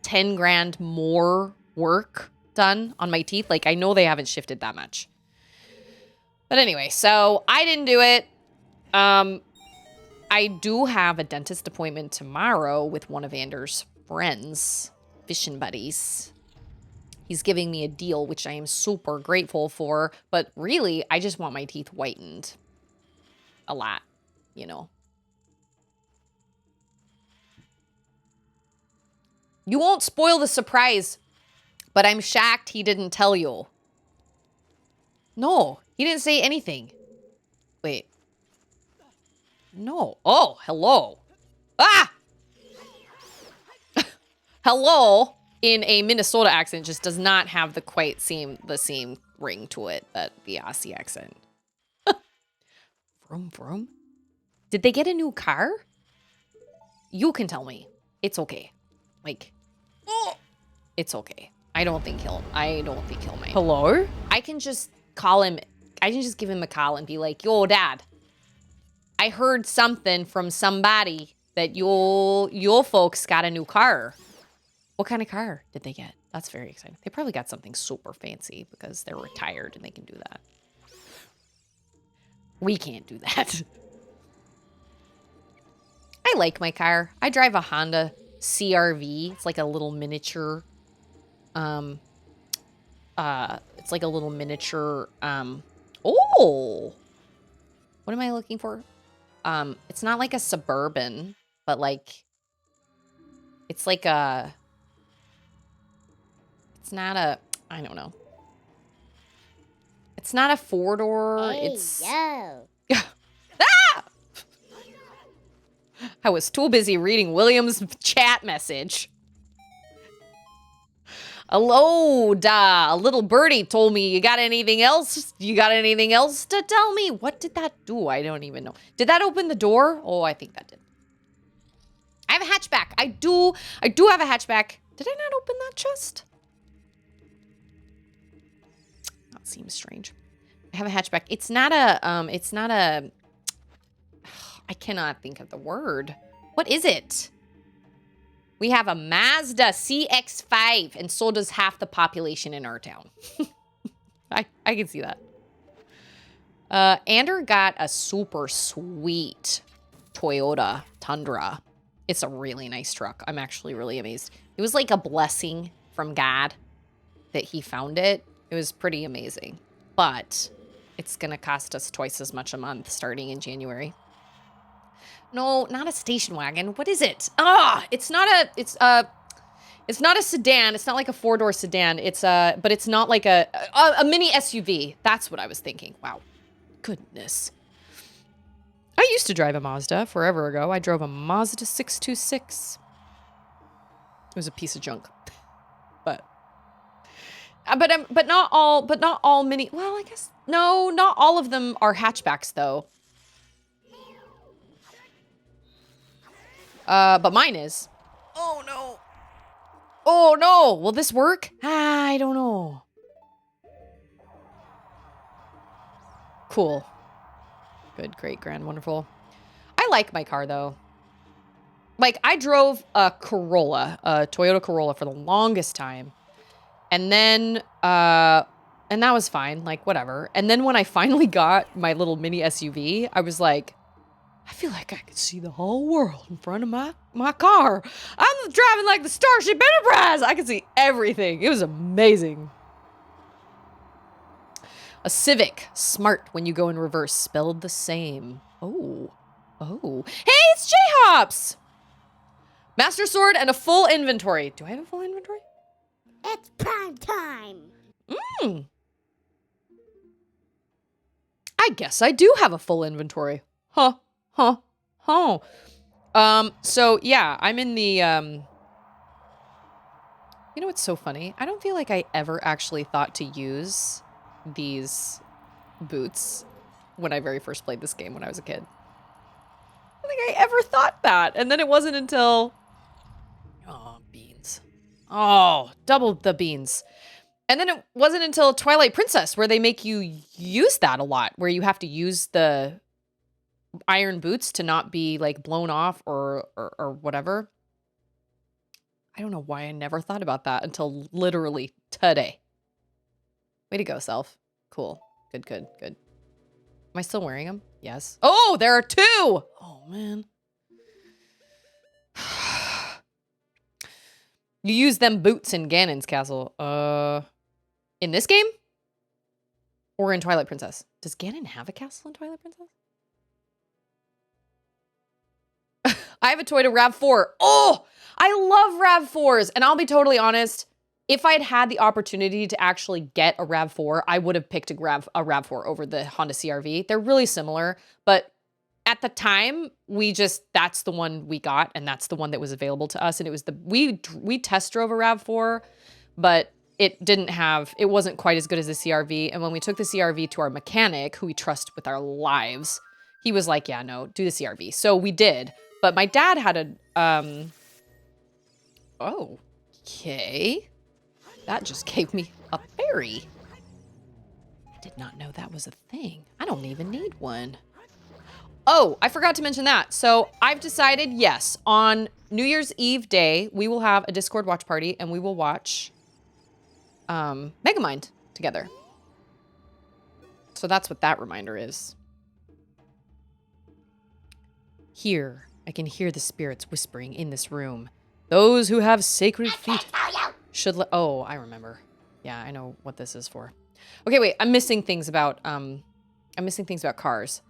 10 grand more work done on my teeth? Like, I know they haven't shifted that much. But anyway, so I didn't do it. I do have a dentist appointment tomorrow with one of Anders' friends, fishing buddies. He's giving me a deal, which I am super grateful for. But really, I just want my teeth whitened. A lot, you know. You won't spoil the surprise, but I'm shocked he didn't tell you. No, he didn't say anything. Wait. No. Oh, hello. Ah! Hello in a Minnesota accent just does not have the same ring to it that the Aussie accent. Vroom, vroom. Did they get a new car? You can tell me. It's okay. Like, it's okay. I don't think he'll mind. Hello? I can just call him. I can just give him a call and be like, yo, Dad, I heard something from somebody that your folks got a new car. What kind of car did they get? That's very exciting. They probably got something super fancy because they're retired and they can do that. We can't do that. I like my car. I drive a Honda CR-V. It's like a little miniature. It's like a little miniature. Oh, what am I looking for? It's not like a Suburban, but like, it's like a. It's not a. I don't know. It's not a 4-door. Hey, it's. yo. Ah! I was too busy reading William's chat message. Hello, a little birdie told me, you got anything else? You got anything else to tell me? What did that do? I don't even know. Did that open the door? Oh, I think that did. I have a hatchback. I do have a hatchback. Did I not open that chest? That seems strange. I have a hatchback. It's not a, I cannot think of the word. What is it? We have a Mazda CX-5, and so does half the population in our town. I can see that. Ander got a super sweet Toyota Tundra. It's a really nice truck. I'm actually really amazed. It was like a blessing from God that he found it. It was pretty amazing. But it's going to cost us twice as much a month starting in January. No, not a station wagon. What is it? It's It's not a sedan. It's not like a 4-door sedan. It's but it's not like a mini SUV. That's what I was thinking. Wow. Goodness. I used to drive a Mazda forever ago. I drove a Mazda 626. It was a piece of junk. But not all mini. Well, I guess no, not all of them are hatchbacks though. But mine is. Oh no. Oh no. Will this work? I don't know. Cool. Good, great, grand, wonderful. I like my car though. Like I drove a Corolla, a Toyota Corolla for the longest time. And then, and that was fine, like whatever. And then when I finally got my little mini SUV, I was like, I feel like I could see the whole world in front of my car. I'm driving like the Starship Enterprise. I could see everything. It was amazing. A Civic, smart when you go in reverse, spelled the same. Oh, oh. Hey, it's J-Hops! Master Sword and a full inventory. Do I have a full inventory? It's prime time. I guess I do have a full inventory. Huh. So yeah, I'm in the, you know what's so funny? I don't feel like I ever actually thought to use these boots when I very first played this game when I was a kid. I don't think I ever thought that. And then it wasn't until, oh, beans. Oh, double the beans. And then it wasn't until Twilight Princess where they make you use that a lot, where you have to use the iron boots to not be like blown off or whatever. I don't know why I never thought about that until literally today. Way to go, self. Cool. Good. Am I still wearing them? Yes. Oh, there are 2! Oh, man. You use them boots in Ganon's castle. In this game? Or in Twilight Princess? Does Ganon have a castle in Twilight Princess? I have a Toyota RAV4. Oh, I love RAV4s. And I'll be totally honest, if I'd had the opportunity to actually get a RAV4, I would have picked a RAV4 over the Honda CR-V. They're really similar, but at the time, that's the one we got, and that's the one that was available to us. And it was we test drove a RAV4, but it wasn't quite as good as the CR-V. And when we took the CR-V to our mechanic, who we trust with our lives, he was like, yeah, no, do the CR-V. So we did. But my dad had a, oh, okay. That just gave me a fairy. I did not know that was a thing. I don't even need one. Oh, I forgot to mention that. So I've decided, yes, on New Year's Eve day, we will have a Discord watch party and we will watch Megamind together. So that's what that reminder is. Here, I can hear the spirits whispering in this room. Those who have sacred feet should oh, I remember. Yeah, I know what this is for. Okay, wait, I'm missing things about cars.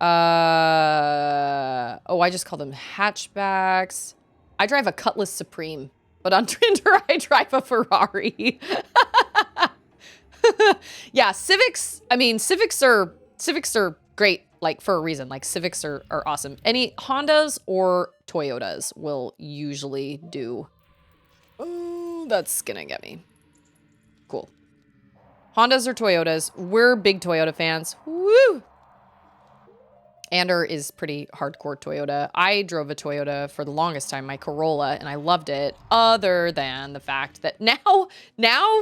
Oh, I just call them hatchbacks. I drive a Cutlass Supreme, but on Tinder I drive a Ferrari. Yeah, Civics are great, like for a reason. Like Civics are awesome. Any Hondas or Toyotas will usually do. Oh, that's gonna get me. Cool. Hondas or Toyotas. We're big Toyota fans. Woo! Ander is pretty hardcore Toyota. I drove a Toyota for the longest time, my Corolla, and I loved it, other than the fact that now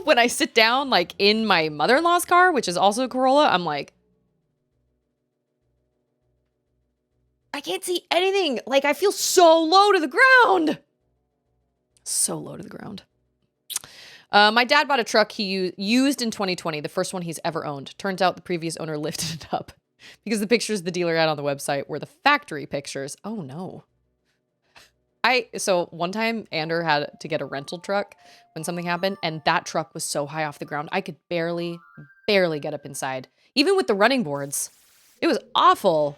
when I sit down like in my mother-in-law's car, which is also a Corolla, I'm like, I can't see anything. Like I feel so low to the ground. So low to the ground. My dad bought a truck he used in 2020, the first one he's ever owned. Turns out the previous owner lifted it up. Because the pictures the dealer had on the website were the factory pictures. Oh no. So one time Ander had to get a rental truck when something happened, and that truck was so high off the ground, I could barely get up inside. Even with the running boards. It was awful.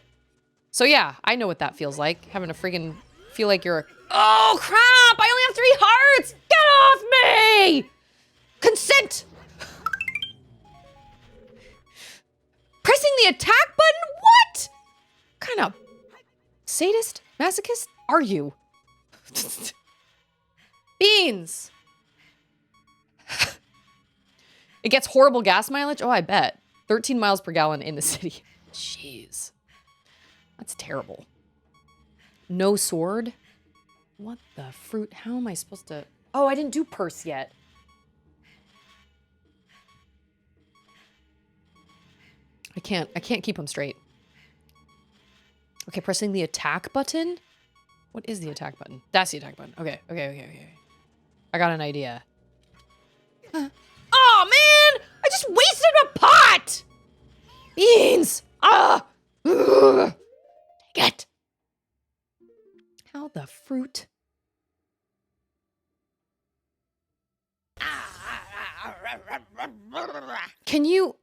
So yeah, I know what that feels like. Having to friggin' feel like you're oh crap! I only have 3 hearts! Get attack button? What? Kind of sadist, masochist are you? Beans. It gets horrible gas mileage? Oh, I bet. 13 miles per gallon in the city. Jeez. That's terrible. No sword? What the fruit? How am I supposed to... Oh, I didn't do purse yet. I can't keep them straight. Okay, pressing the attack button. What is the attack button? That's the attack button. Okay. I got an idea. Oh, man! I just wasted a pot! Beans! Ah! Ugh. Dang it. How the fruit... Can you...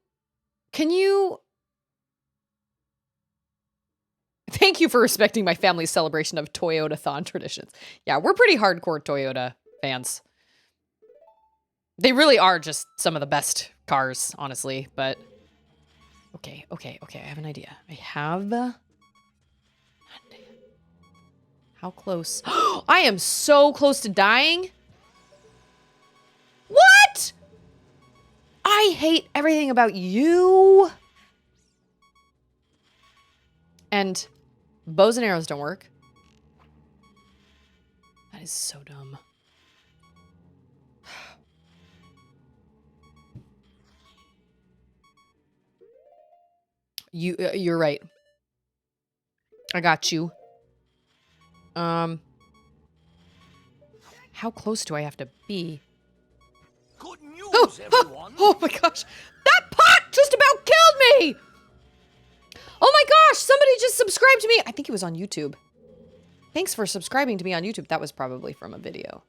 Thank you for respecting my family's celebration of Toyota-thon traditions. Yeah, we're pretty hardcore Toyota fans. They really are just some of the best cars, honestly, but... Okay, I have an idea. I have... How close? I am so close to dying. What? I hate everything about you. And bows and arrows don't work. That is so dumb. You're right. I got you. How close do I have to be? Good news, everyone. Oh my gosh. That pot just about killed me. Oh my gosh, somebody just subscribed to me. I think it was on YouTube. Thanks for subscribing to me on YouTube. That was probably from a video.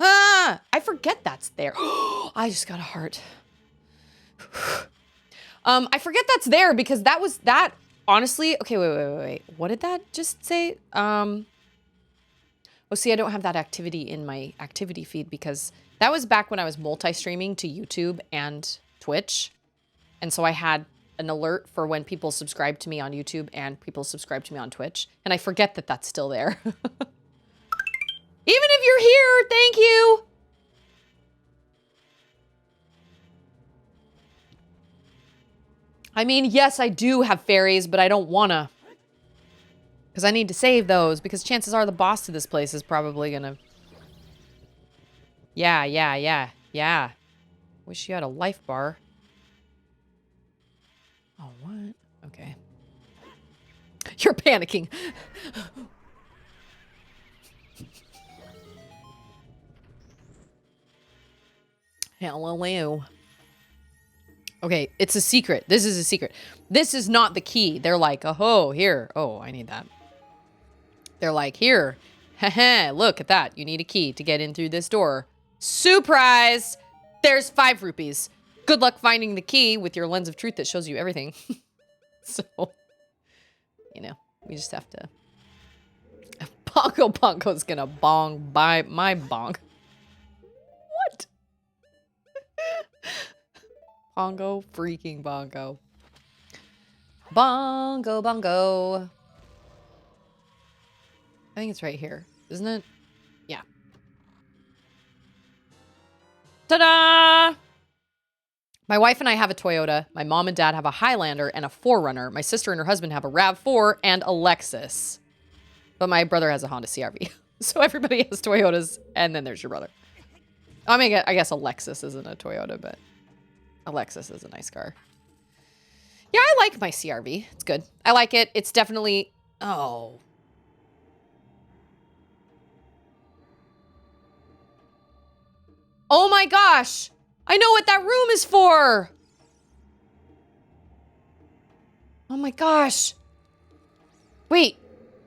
Ah, I forget that's there. I just got a heart. I forget that's there because that was that. Honestly, okay, wait. What did that just say? Oh, see, I don't have that activity in my activity feed because that was back when I was multi-streaming to YouTube and Twitch. And so I had an alert for when people subscribe to me on YouTube and people subscribe to me on Twitch. And I forget that that's still there. Even if you're here, thank you. I mean, yes, I do have fairies, but I don't wanna. Because I need to save those, because chances are the boss to this place is probably gonna... Yeah. Wish you had a life bar. Oh, what? Okay. You're panicking. Hello. Okay, it's a secret. This is a secret. This is not the key. They're like, oh, here. Oh, I need that. They're like, here. Haha, look at that. You need a key to get in through this door. Surprise! There's 5 rupees. Good luck finding the key with your lens of truth that shows you everything. So, you know, we just have to... Bongo's gonna bong by my bong. What? Bongo, freaking bongo. Bongo. I think it's right here, isn't it? Yeah. Ta-da! My wife and I have a Toyota. My mom and dad have a Highlander and a 4Runner. My sister and her husband have a RAV4 and a Lexus. But my brother has a Honda CR-V. So everybody has Toyotas, and then there's your brother. I mean, I guess a Lexus isn't a Toyota, but a Lexus is a nice car. Yeah, I like my CR-V. It's good. I like it. It's definitely... Oh. Oh my gosh! I know what that room is for! Oh my gosh. Wait,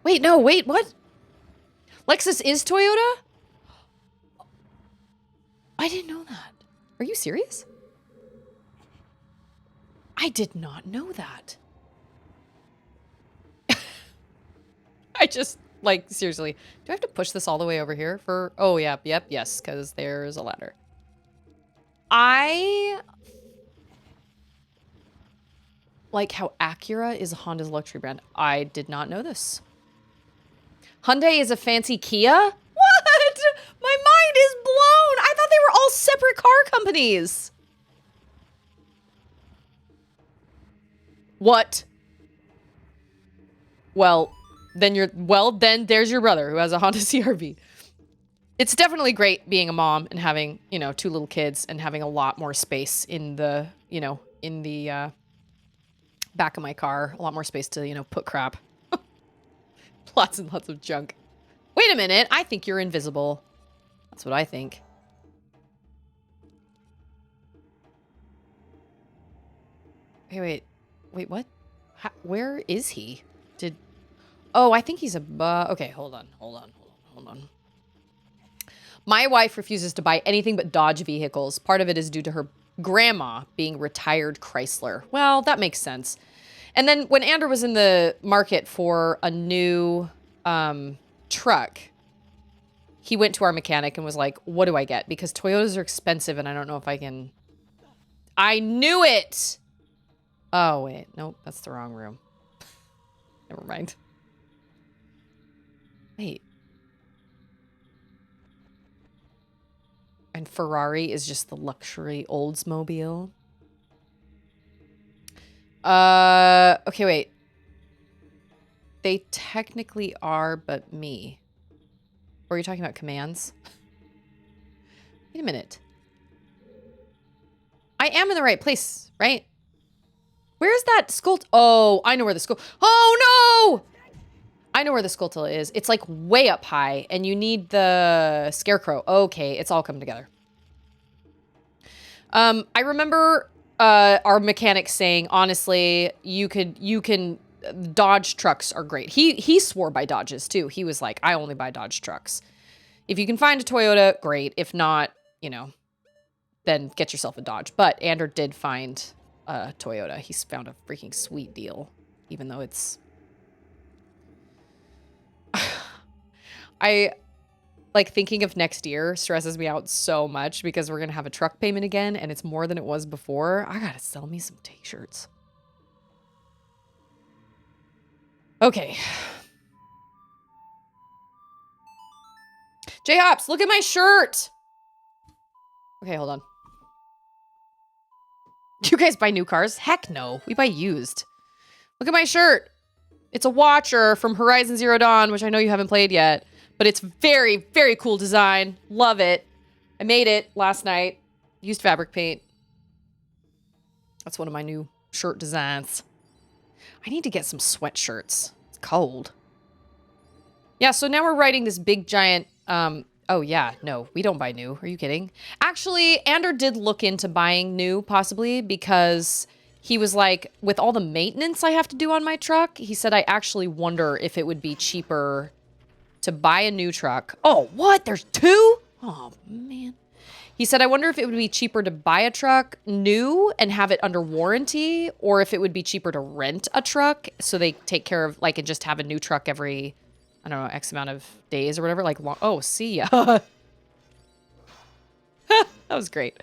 what? Lexus is Toyota? I didn't know that. Are you serious? I did not know that. I just, like, seriously. Do I have to push this all the way over here for... Oh, yep, yes, because there's a ladder. like how Acura is Honda's luxury brand. I did not know this. Hyundai is a fancy Kia? What? My mind is blown. I thought they were all separate car companies. What? Well, then there's your brother who has a Honda CR-V. It's definitely great being a mom and having, you know, 2 little kids and having a lot more space in the, you know, in the back of my car. A lot more space to, you know, put crap. Lots and lots of junk. Wait a minute. I think you're invisible. That's what I think. Hey, wait, what? Where is he? Oh, I think he's okay, hold on. My wife refuses to buy anything but Dodge vehicles. Part of it is due to her grandma being retired Chrysler. Well, that makes sense. And then when Andrew was in the market for a new truck, he went to our mechanic and was like, what do I get? Because Toyotas are expensive and I don't know if I can... I knew it! Oh, wait. Nope, that's the wrong room. Never mind. Wait. And Ferrari is just the luxury Oldsmobile. Okay, wait. They technically are, but me. Or are you talking about commands? Wait a minute. I am in the right place, right? Where's that skull? Oh, I know where the skull... Oh, no! I know where the Skulltula is. It's like way up high and you need the scarecrow. Okay, it's all come together. I remember our mechanic saying, honestly, you can Dodge trucks are great. He swore by Dodges too. He was like, I only buy Dodge trucks. If you can find a Toyota, great. If not, you know, then get yourself a Dodge. But Andrew did find a Toyota. He's found a freaking sweet deal, even though it's... I like thinking of next year stresses me out so much because we're going to have a truck payment again and it's more than it was before. I got to sell me some t-shirts. Okay. J-Hops, look at my shirt. Okay, hold on. You guys buy new cars? Heck no. We buy used. Look at my shirt. It's a Watcher from Horizon Zero Dawn, which I know you haven't played yet. But it's very, very cool design. Love it. I made it last night. Used fabric paint. That's one of my new shirt designs. I need to get some sweatshirts. It's cold. Yeah, so now we're writing this big giant... oh, yeah. No, we don't buy new. Are you kidding? Actually, Andrew did look into buying new, possibly, because he was like, with all the maintenance I have to do on my truck, he said, I actually wonder if it would be cheaper... to buy a new truck. Oh, what? There's 2? Oh, man. He said, I wonder if it would be cheaper to buy a truck new and have it under warranty, or if it would be cheaper to rent a truck so they take care of, like, and just have a new truck every, I don't know, X amount of days or whatever. Like, oh, see ya. That was great.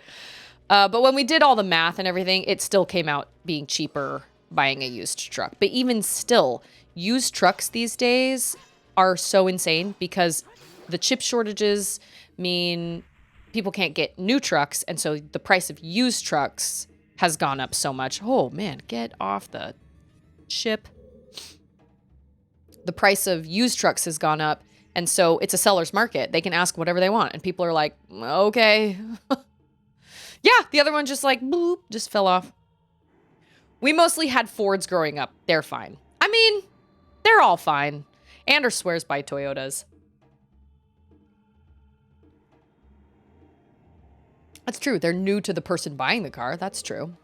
But when we did all the math and everything, it still came out being cheaper buying a used truck. But even still, used trucks these days are so insane because the chip shortages mean people can't get new trucks, and so the price of used trucks has gone up so much. Oh man, get off the ship. The price of used trucks has gone up, and so it's a seller's market. They can ask whatever they want, and people are like, okay. Yeah, the other one just like, boop, just fell off. We mostly had Fords growing up. They're fine. I mean, they're all fine. Anders swears by Toyotas. That's true. They're new to the person buying the car. That's true.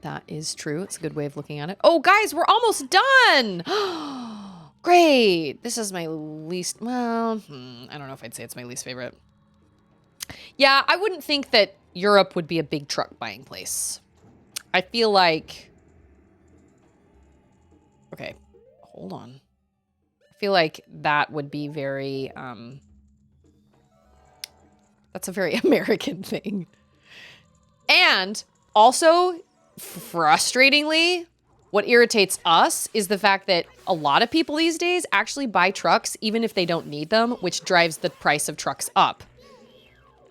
That is true. It's a good way of looking at it. Oh, guys, we're almost done. Great. This is my least... Well, I don't know if I'd say it's my least favorite. Yeah, I wouldn't think that Europe would be a big truck buying place. I feel like... Okay, hold on. I feel like that would be very, that's a very American thing. And also, frustratingly, what irritates us is the fact that a lot of people these days actually buy trucks even if they don't need them, which drives the price of trucks up.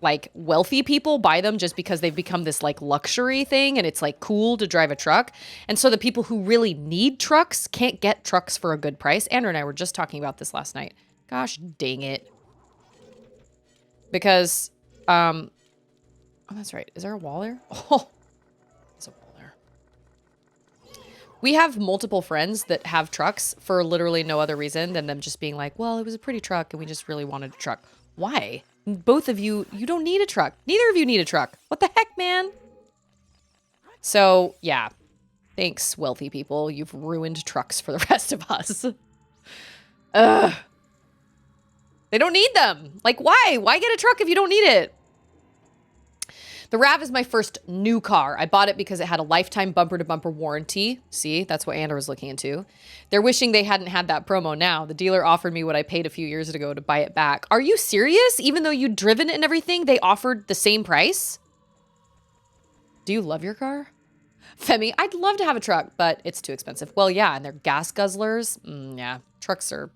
Like, wealthy people buy them just because they've become this, like, luxury thing, and it's, like, cool to drive a truck. And so the people who really need trucks can't get trucks for a good price. Andrew and I were just talking about this last night. Gosh dang it. Because, oh, that's right. Is there a wall there? Oh, there's a wall there. We have multiple friends that have trucks for literally no other reason than them just being like, well, it was a pretty truck, and we just really wanted a truck. Why? Both of you, you don't need a truck. Neither of you need a truck. What the heck, man? So, yeah. Thanks, wealthy people. You've ruined trucks for the rest of us. Ugh. They don't need them. Like, why? Why get a truck if you don't need it? The RAV is my first new car. I bought it because it had a lifetime bumper-to-bumper warranty. See, that's what Andrew was looking into. They're wishing they hadn't had that promo now. The dealer offered me what I paid a few years ago to buy it back. Are you serious? Even though you'd driven it and everything, they offered the same price? Do you love your car? Femi, I'd love to have a truck, but it's too expensive. Well, yeah, and they're gas guzzlers. Yeah, trucks are...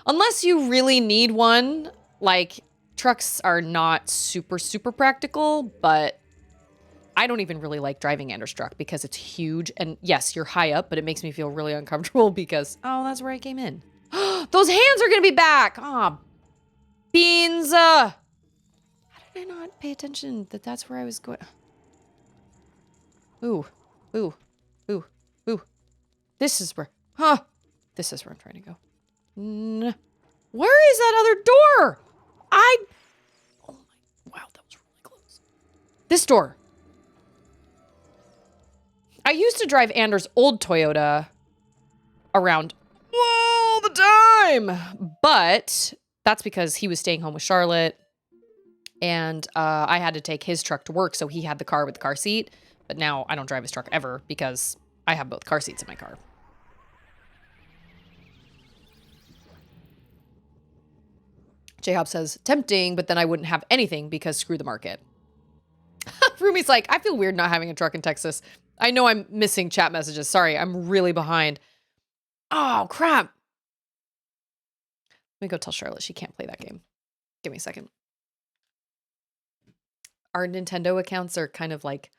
Unless you really need one, like... Trucks are not super, super practical, but I don't even really like driving Anders' truck because it's huge. And yes, you're high up, but it makes me feel really uncomfortable because, oh, that's where I came in. Those hands are going to be back. Ah, beans. How did I not pay attention that that's where I was going? Ooh, ooh, ooh, ooh. This is where, this is where I'm trying to go. Where is that other door? Oh my, wow, that was really close. This door. I used to drive Anders' old Toyota around all the time, but that's because he was staying home with Charlotte, and I had to take his truck to work, so he had the car with the car seat, but now I don't drive his truck ever because I have both car seats in my car. J-Hop says, tempting, but then I wouldn't have anything because screw the market. Rumi's like, I feel weird not having a truck in Texas. I know I'm missing chat messages. Sorry, I'm really behind. Oh, crap. Let me go tell Charlotte she can't play that game. Give me a second. Our Nintendo accounts are kind of like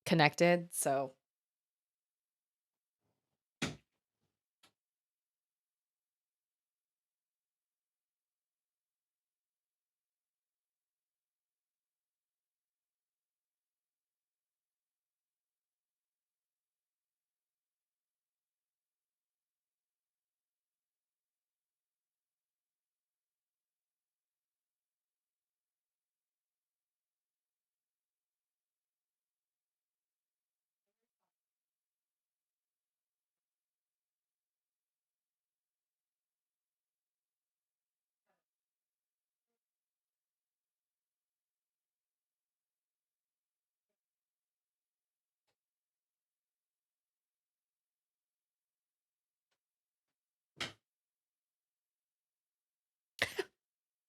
connected, so...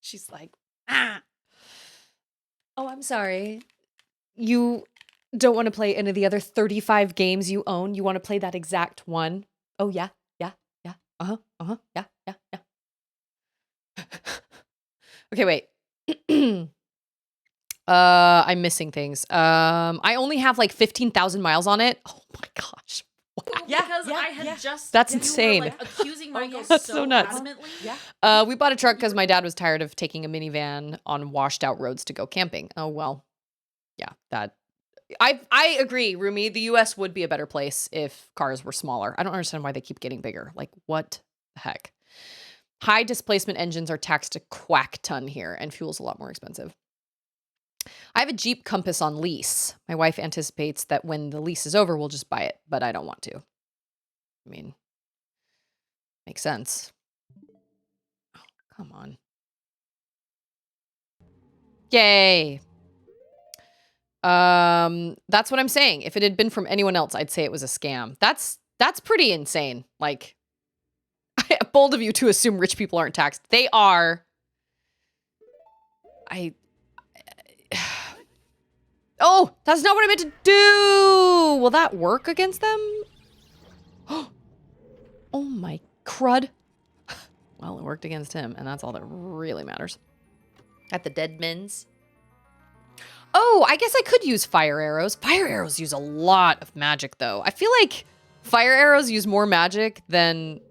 She's like, ah. Oh, I'm sorry. You don't want to play any of the other 35 games you own? You want to play that exact one? Oh, yeah, yeah, yeah. Yeah, yeah, yeah. Okay, wait. I'm missing things. I only have like 15,000 miles on it. Oh my gosh. Wow. Because I had just... That's you were, insane. like, accusing Michael That's so nuts. adamantly. We bought a truck because my dad was tired of taking a minivan on washed out roads to go camping. Oh, well. Yeah, that... I agree, Rumi. The US would be a better place if cars were smaller. I don't understand why they keep getting bigger. Like, what the heck? High displacement engines are taxed a quack ton here, and fuel's a lot more expensive. I have a Jeep Compass on lease. My wife anticipates that when the lease is over, we'll just buy it, but I don't want to. I mean, makes sense. Oh, come on. Yay. That's what I'm saying. If it had been from anyone else, I'd say it was a scam. That's pretty insane. Like, bold of you to assume rich people aren't taxed. They are. Oh, that's not what I meant to do. Will that work against them? Oh my crud. Well, it worked against him, and that's all that really matters. At the dead men's. Oh, I guess I could use fire arrows. Fire arrows use a lot of magic, though. I feel like fire arrows use more magic than...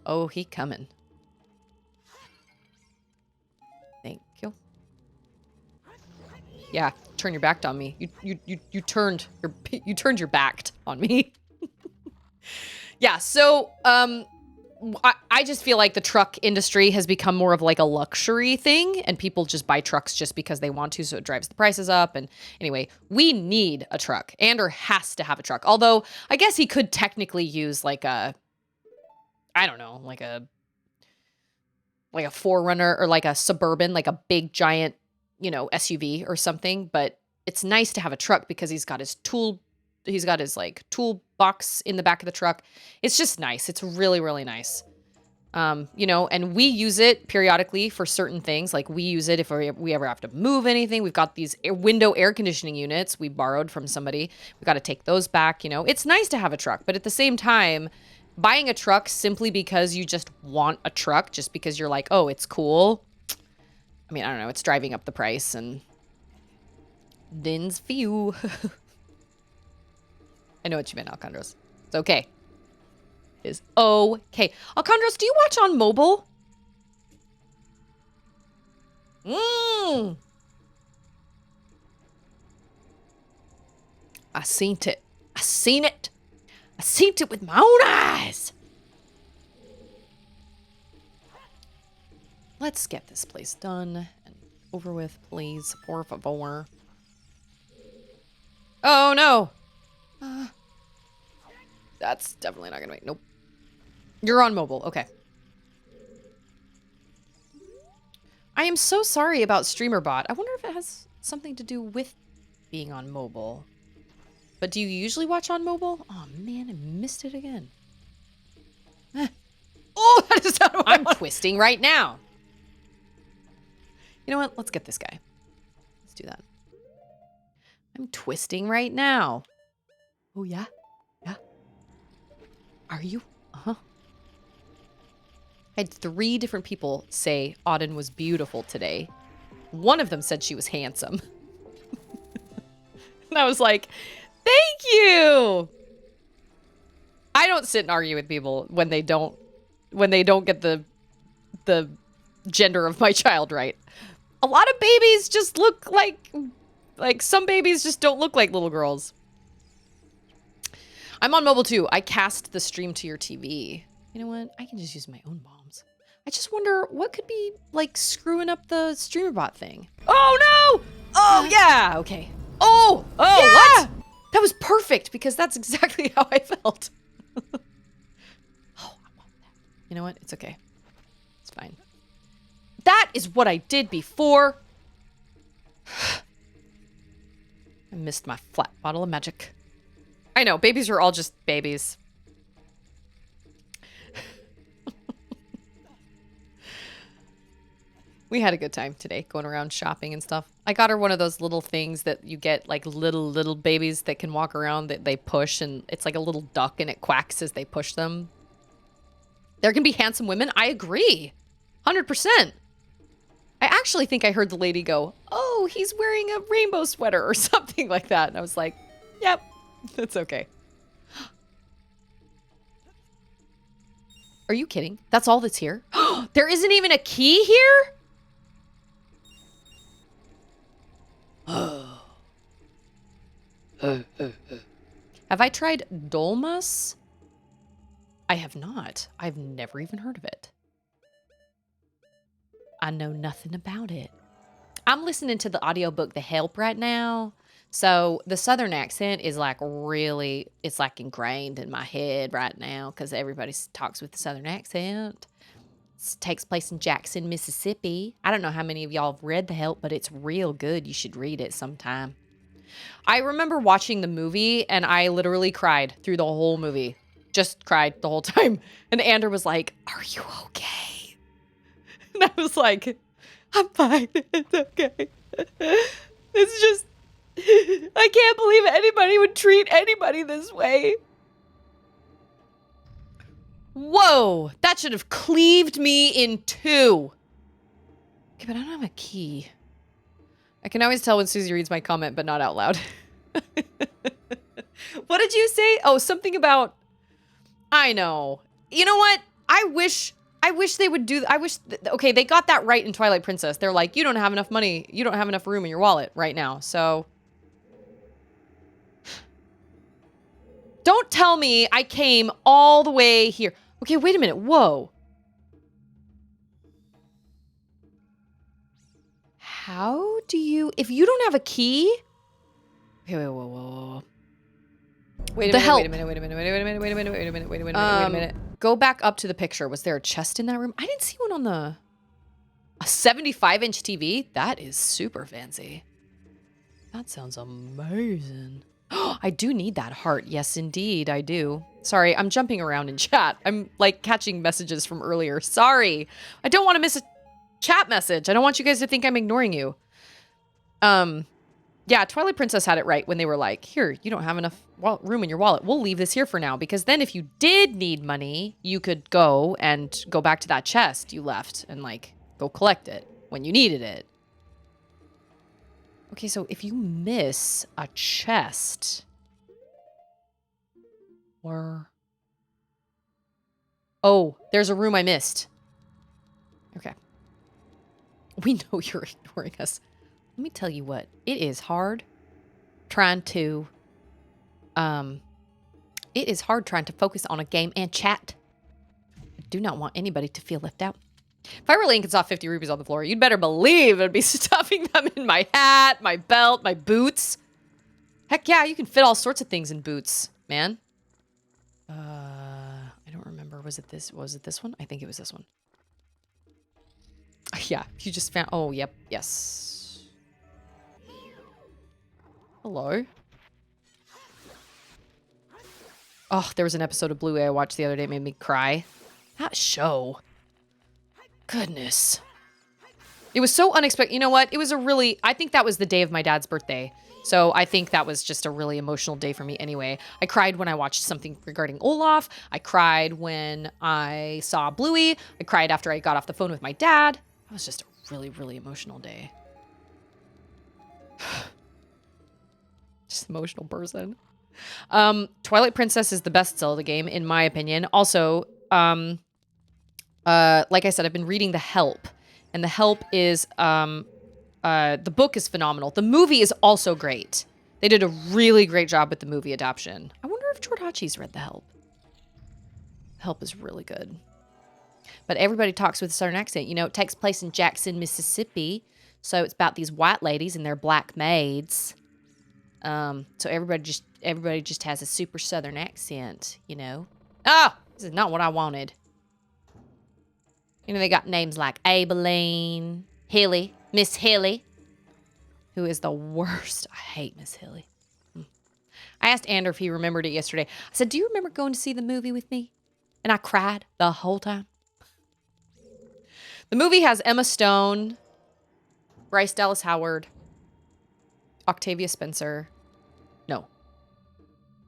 Oh, he coming. Thank you. Yeah, turn your back on me. You turned your back on me. Yeah, so I just feel like the truck industry has become more of like a luxury thing, and people just buy trucks just because they want to, so it drives the prices up. And anyway, we need a truck. Ander has to have a truck. Although, I guess he could technically use like a, I don't know, like a 4Runner or like a Suburban, like a big giant, you know, SUV or something. But it's nice to have a truck because he's got his like toolbox in the back of the truck. It's just nice. It's really, really nice. You know, and we use it periodically for certain things. Like we use it if we ever have to move anything. We've got these window air conditioning units we borrowed from somebody. We've got to take those back. You know, it's nice to have a truck, but at the same time, buying a truck simply because you just want a truck, just because you're like, oh, it's cool. I mean, I don't know. It's driving up the price and dins few. I know what you meant, Alcondros. It's okay. It's okay. Alcondros, do you watch on mobile? I seen it. I seen it. I seen it with my own eyes. Let's get this place done and over with, please. Por favor. Oh, no. That's definitely not gonna make. Nope. You're on mobile. Okay. I am so sorry about StreamerBot. I wonder if it has something to do with being on mobile. But do you usually watch on mobile? Oh man, I missed it again. Oh, that is not what I'm twisting right now. You know what? Let's get this guy. Let's do that. I'm twisting right now. Oh yeah? Yeah. Are you? Uh-huh. I had 3 different people say Auden was beautiful today. One of them said she was handsome. And I was like, thank you. I don't sit and argue with people when they don't get the gender of my child right. A lot of babies just look like some babies just don't look like little girls. I'm on mobile too. I cast the stream to your TV. You know what? I can just use my own bombs. I just wonder what could be like screwing up the StreamerBot thing. Oh no! Oh yeah! Okay. Oh! Oh, yeah! What? That was perfect because that's exactly how I felt. Oh, I want that. You know what? It's okay. It's fine. That is what I did before. I missed my flat bottle of magic. I know, babies are all just babies. We had a good time today going around shopping and stuff. I got her one of those little things that you get, like little babies that can walk around that they push, and it's like a little duck and it quacks as they push them. There can be handsome women. I agree. 100%. I actually think I heard the lady go, oh, he's wearing a rainbow sweater or something like that. And I was like, yep, that's okay. Are you kidding? That's all that's here? There isn't even a key here? Have I tried Dolmas? I have not. I've never even heard of it. I know nothing about it. I'm listening to the audiobook The Help right now. So the Southern accent is like really, it's like ingrained in my head right now because everybody talks with the Southern accent. It takes place in Jackson, Mississippi. I don't know how many of y'all have read The Help, but it's real good. You should read it sometime. I remember watching the movie and I literally cried through the whole movie. Just cried the whole time. And Ander was like, are you okay? And I was like, I'm fine. It's okay. It's just, I can't believe anybody would treat anybody this way. Whoa, that should have cleaved me in two. Okay, but I don't have a key. I can always tell when Susie reads my comment, but not out loud. What did you say? Oh, something about... I know. You know what? I wish they would do... Okay, they got that right in Twilight Princess. They're like, you don't have enough money. You don't have enough room in your wallet right now. So... Don't tell me I came all the way here. Okay, wait a minute. Whoa. How do you... If you don't have a key... Okay, whoa. Wait a minute. Go back up to the picture. Was there a chest in that room? I didn't see one on the... A 75-inch TV? That is super fancy. That sounds amazing. I do need that heart. Yes, indeed, I do. Sorry, I'm jumping around in chat. I'm, like, catching messages from earlier. Sorry. I don't want to miss a chat message. I don't want you guys to think I'm ignoring you. Yeah, Twilight Princess had it right when they were like, here, you don't have enough room in your wallet. We'll leave this here for now. Because then if you did need money, you could go back to that chest you left and, like, go collect it when you needed it. Okay, so if you miss a chest... Oh, there's a room I missed. Okay. We know you're ignoring us. Let me tell you what. It is hard trying to... It is hard trying to focus on a game and chat. I do not want anybody to feel left out. If I were laying and saw 50 rupees on the floor, you'd better believe I'd be stuffing them in my hat, my belt, my boots. Heck yeah, you can fit all sorts of things in boots, man. I don't remember. Was it this one? I think it was this one. Yeah, you just found... Oh, yep. Yes. Hello. Oh, there was an episode of Bluey I watched the other day. It made me cry. That show. Goodness. It was so unexpected. You know what? It was a really... I think that was the day of my dad's birthday. So I think that was just a really emotional day for me anyway. I cried when I watched something regarding Olaf. I cried when I saw Bluey. I cried after I got off the phone with my dad. That was just a really, really emotional day. Just an emotional person. Twilight Princess is the best Zelda game, in my opinion. Also, like I said, I've been reading The Help. And The Help is... the book is phenomenal. The movie is also great. They did a really great job with the movie adaptation. I wonder if Jordachi's read The Help. The Help is really good. But everybody talks with a southern accent. You know, it takes place in Jackson, Mississippi. So it's about these white ladies and their black maids. So everybody just has a super southern accent, you know. Oh, this is not what I wanted. You know, they got names like Abilene, Hilly, Miss Hilly, who is the worst. I hate Miss Hilly. I asked Andrew if he remembered it yesterday. I said, do you remember going to see the movie with me? And I cried the whole time. The movie has Emma Stone, Bryce Dallas Howard, Octavia Spencer. No.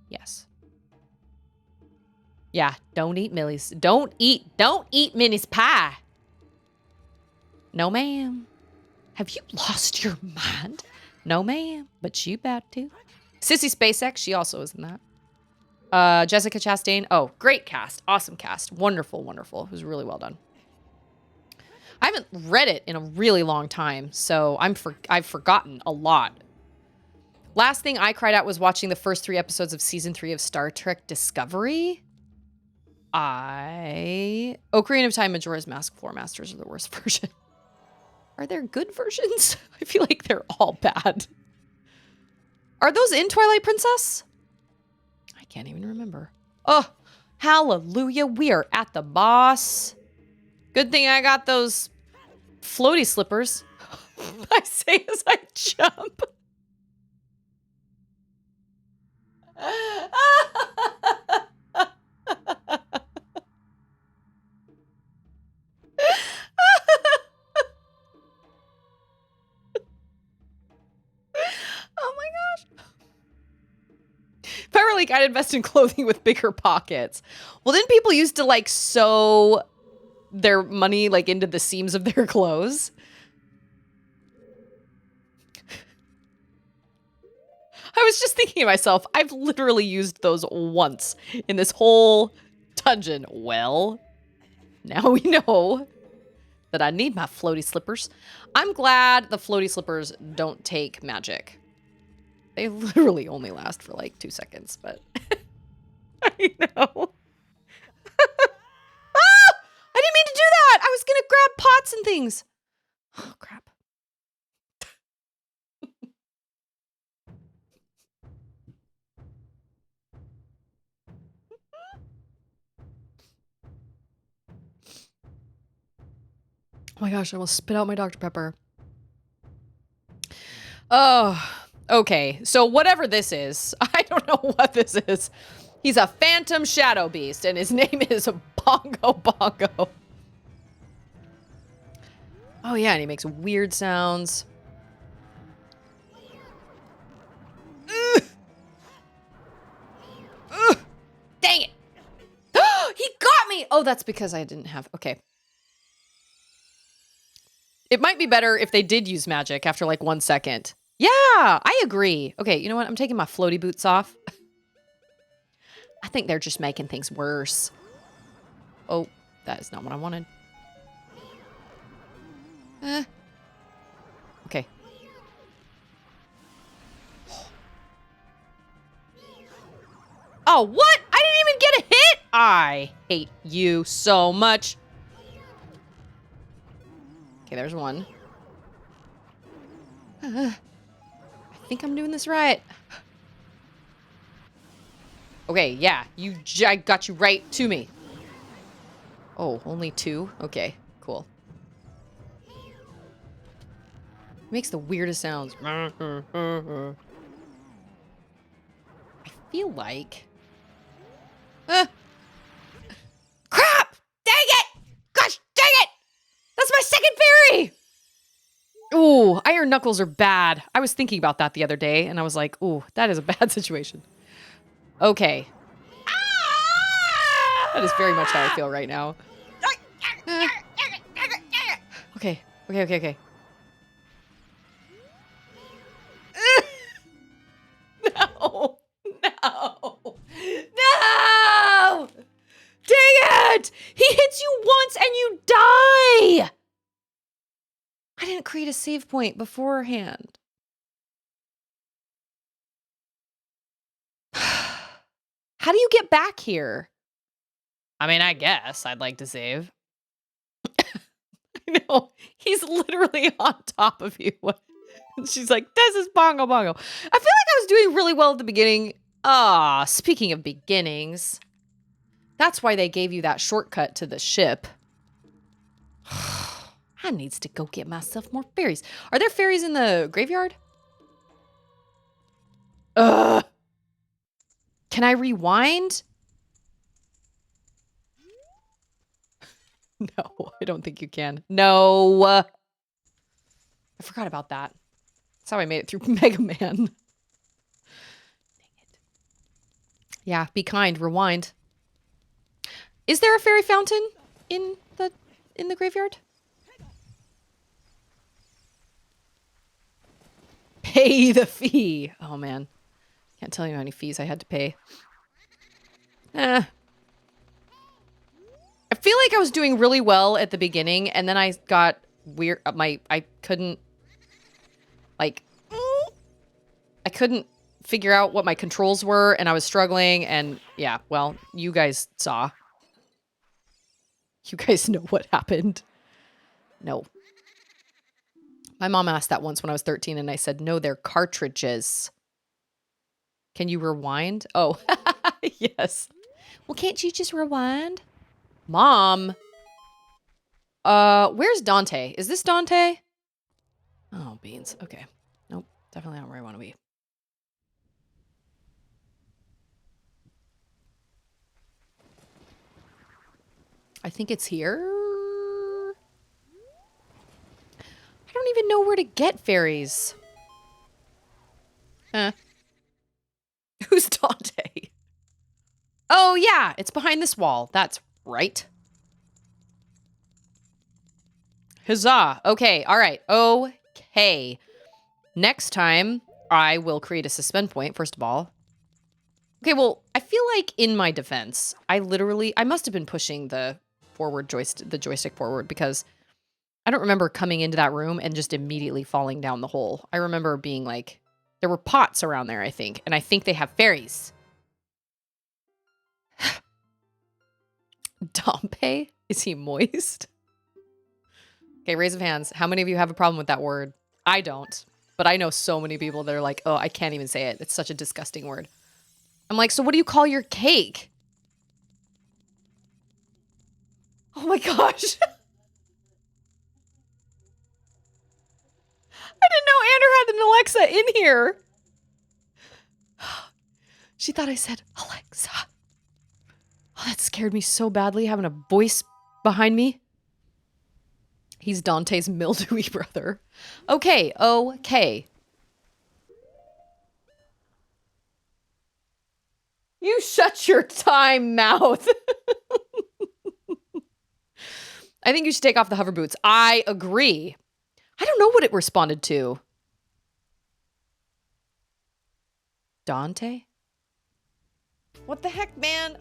Yes. Yeah, don't eat Millie's. Don't eat Minnie's pie. No, ma'am. Have you lost your mind? No, ma'am. But you about to. Sissy SpaceX, she also is in that. Jessica Chastain. Oh, great cast. Awesome cast. Wonderful, wonderful. It was really well done. I haven't read it in a really long time, so I've forgotten a lot. Last thing I cried at was watching the first 3 episodes of season 3 of Star Trek Discovery. Ocarina of Time, Majora's Mask, Floor Masters are the worst version. Are there good versions? I feel like they're all bad. Are those in Twilight Princess? I can't even remember. Oh, hallelujah. We are at the boss. Good thing I got those floaty slippers. I say as I jump. Oh my like I'd invest in clothing with bigger pockets. Well, didn't people used to like sew their money like into the seams of their clothes? I was just thinking to myself, I've literally used those once in this whole dungeon. Well, now we know that I need my floaty slippers. I'm glad the floaty slippers don't take magic. They literally only last for like 2 seconds, but I know. Ah! I didn't mean to do that. I was gonna grab pots and things. Oh, crap. Oh my gosh, I almost spit out my Dr. Pepper. Oh, okay. So whatever this is, I don't know what this is. He's a phantom shadow beast, and his name is Bongo Bongo. Oh yeah, and he makes weird sounds. Ugh. Ugh. Dang it. He got me! Oh, that's because I didn't have... Okay. It might be better if they did use magic after like 1 second. Yeah, I agree. Okay, you know what? I'm taking my floaty boots off. I think they're just making things worse. Oh, that is not what I wanted. Okay. Oh, what? I didn't even get a hit? I hate you so much. Okay, there's one. I think I'm doing this right. Okay, yeah, I got you right to me. Oh, only 2? Okay, cool. Makes the weirdest sounds. I feel like... Crap! Dang it! Gosh, dang it! That's my second fairy! Ooh, iron knuckles are bad. I was thinking about that the other day, and I was like, ooh, that is a bad situation. Okay. That is very much how I feel right now. Okay, okay, okay, okay. No! No! No! Dang it! He hits you once and you die! I didn't create a save point beforehand. How do you get back here? I mean, I guess I'd like to save. I know. He's literally on top of you. She's like, this is Bongo Bongo. I feel like I was doing really well at the beginning. Ah, speaking of beginnings. That's why they gave you that shortcut to the ship. I needs to go get myself more fairies. Are there fairies in the graveyard? Ugh. Can I rewind? No, I don't think you can. No. I forgot about that. That's how I made it through Mega Man. Dang it. Yeah, be kind. Rewind. Is there a fairy fountain in the graveyard? Pay the fee. Oh man. Can't tell you how many fees I had to pay. I feel like I was doing really well at the beginning, and then I got weird. I couldn't, like, I couldn't figure out what my controls were, and I was struggling, and yeah, well, you guys saw. You guys know what happened. No. My mom asked that once when I was 13, and I said, no, they're cartridges. Can you rewind? Oh, yes. Well, can't you just rewind? Mom. Where's Dante? Is this Dante? Oh, beans. Okay. Nope. Definitely not where I want to be. I think it's here. I don't even know where to get fairies. Who's Dante? Oh, yeah, it's behind this wall. That's right. Huzzah. Okay, all right. Okay. Next time, I will create a suspend point, first of all. Okay, well, I feel like in my defense, I must have been pushing the joystick forward because I don't remember coming into that room and just immediately falling down the hole. I remember being like, there were pots around there, I think, and I think they have fairies. Dompe? Is he moist? Okay, raise of hands. How many of you have a problem with that word? I don't, but I know so many people that are like, oh, I can't even say it. It's such a disgusting word. I'm like, so what do you call your cake? Oh my gosh. I didn't know Andrew had an Alexa in here. She thought I said Alexa. Oh, that scared me so badly, having a voice behind me. He's Dante's mildewy brother. Okay, okay. You shut your time mouth. I think you should take off the hover boots. I agree. I don't know what it responded to. Dante? What the heck, man?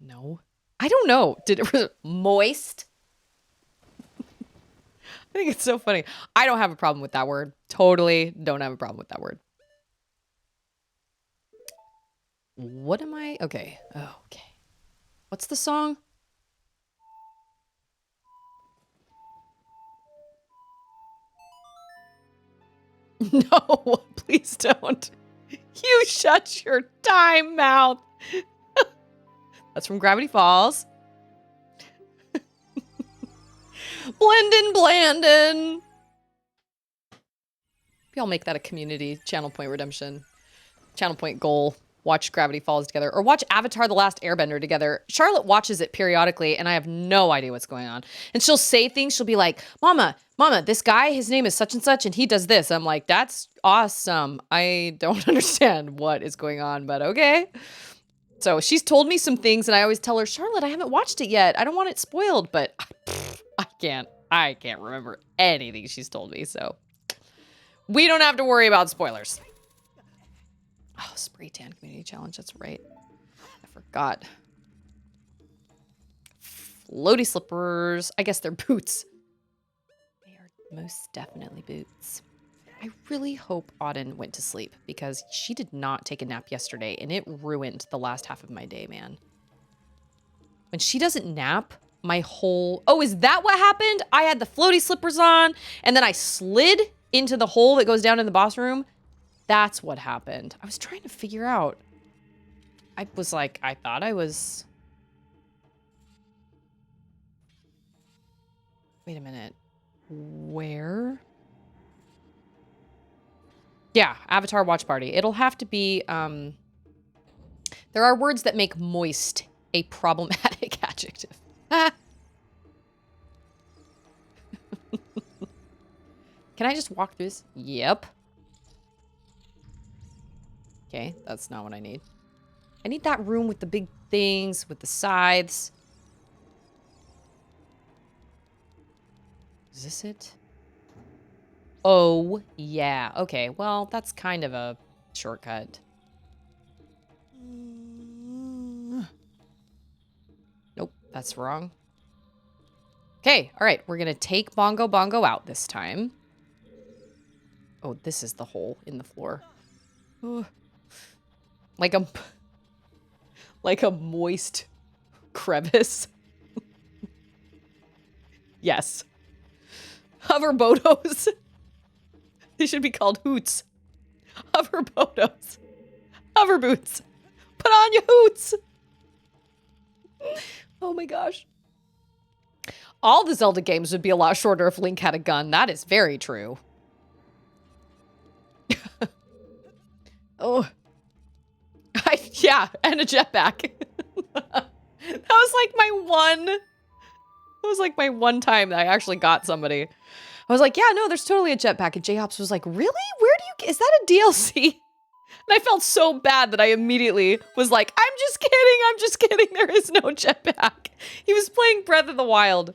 No. I don't know. Did it moist? I think it's so funny. I don't have a problem with that word. Totally don't have a problem with that word. What am I? Okay. Oh, okay. What's the song? No, please don't. You shut your time mouth. That's from Gravity Falls. Blendin' Blandin'. Maybe I'll make that a community channel point redemption. Channel point goal. Watch Gravity Falls together. Or watch Avatar The Last Airbender together. Charlotte watches it periodically, and I have no idea what's going on. And she'll say things. She'll be like, Mama, this guy, his name is such and such, and he does this. I'm like, that's awesome. I don't understand what is going on, but okay. So she's told me some things, and I always tell her, Charlotte, I haven't watched it yet. I don't want it spoiled, but I can't remember anything she's told me, so we don't have to worry about spoilers. Oh, spray tan community challenge, that's right. I forgot. Floaty slippers. I guess they're boots. They are most definitely boots. I really hope Auden went to sleep because she did not take a nap yesterday and it ruined the last half of my day, man. When she doesn't nap, my whole... Oh, is that what happened? I had the floaty slippers on and then I slid into the hole that goes down in the boss room. That's what happened. I was trying to figure out. I was like, I thought I was... Wait a minute. Where? Yeah, Avatar Watch Party. It'll have to be, there are words that make moist a problematic adjective. Can I just walk through this? Yep. Okay, that's not what I need. I need that room with the big things, with the scythes. Is this it? Oh, yeah. Okay, well, that's kind of a shortcut. Nope, that's wrong. Okay, all right. We're going to take Bongo Bongo out this time. Oh, this is the hole in the floor. Ugh. Like a moist crevice. Yes. Hoverbotos. They should be called hoots. Hoverbotos. Hover boots. Put on your hoots. Oh my gosh. All the Zelda games would be a lot shorter if Link had a gun. That is very true. Oh. Yeah, and a jetpack. That was like my one time that I actually got somebody. I was like, yeah, no, there's totally a jetpack. And J-Hops was like, really? Where do you get, is that a DLC? And I felt so bad that I immediately was like, I'm just kidding, there is no jetpack. He was playing Breath of the Wild.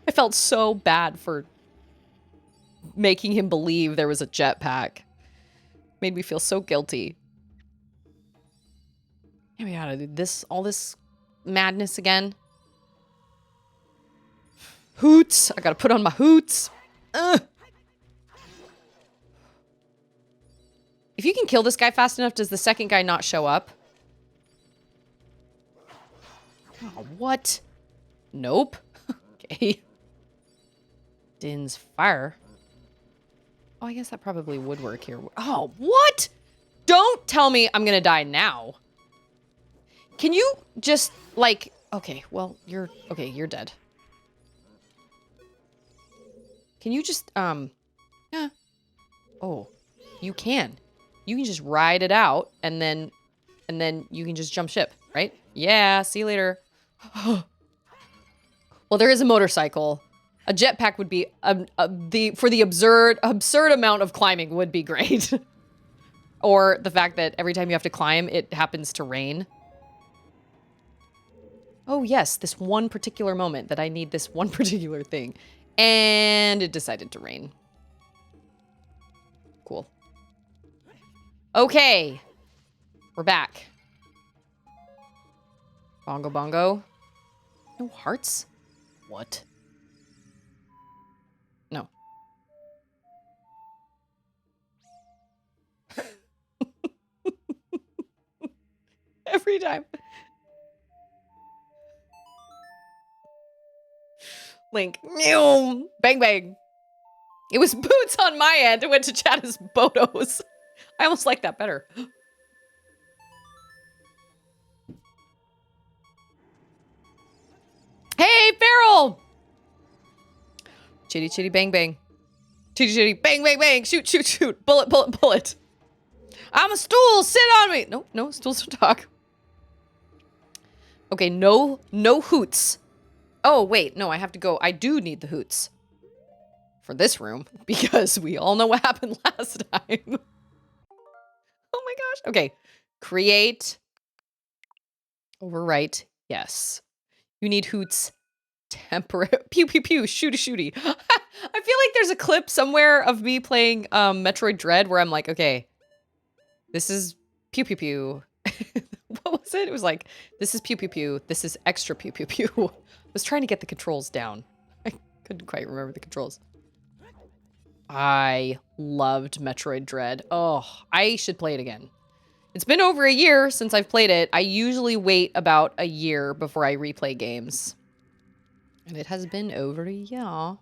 I felt so bad for making him believe there was a jetpack. Made me feel so guilty. Yeah, we gotta do this, all this madness again. Hoots, I gotta put on my hoots. Ugh. If you can kill this guy fast enough, does the second guy not show up? Oh, what? Nope. Okay. Din's fire. Oh, I guess that probably would work here. Oh, what? Don't tell me I'm gonna die now. Can you just, like... Okay, well, you're dead. Can you just, yeah. Oh, you can. You can just ride it out, and then you can just jump ship, right? Yeah, see you later. Well, there is a motorcycle. A jetpack would be, for the absurd amount of climbing would be great. Or the fact that every time you have to climb, it happens to rain. Oh yes, this one particular moment that I need this one particular thing. And it decided to rain. Cool. Okay. We're back. Bongo bongo. No hearts? What? No. Every time. Link. Bang bang. It was boots on my end. It went to chat as Bodos. I almost like that better. Hey, Farrell! Chitty chitty bang bang. Chitty chitty bang bang bang. Shoot shoot shoot. Bullet bullet bullet. I'm a stool. Sit on me. No, no, stools don't talk. Okay, no hoots. Oh, wait, no, I have to go. I do need the hoots. For this room, because we all know what happened last time. Oh my gosh. Okay, create. Overwrite, yes. You need hoots. Temporary. Pew pew pew. Shooty shooty. I feel like there's a clip somewhere of me playing Metroid Dread where I'm like, okay, this is pew pew pew. What was it? It was like, this is pew pew pew. This is extra pew pew pew. I was trying to get the controls down. I couldn't quite remember the controls. I loved Metroid Dread. Oh, I should play it again. It's been over a year since I've played it. I usually wait about a year before I replay games. And it has been over a year. Oh,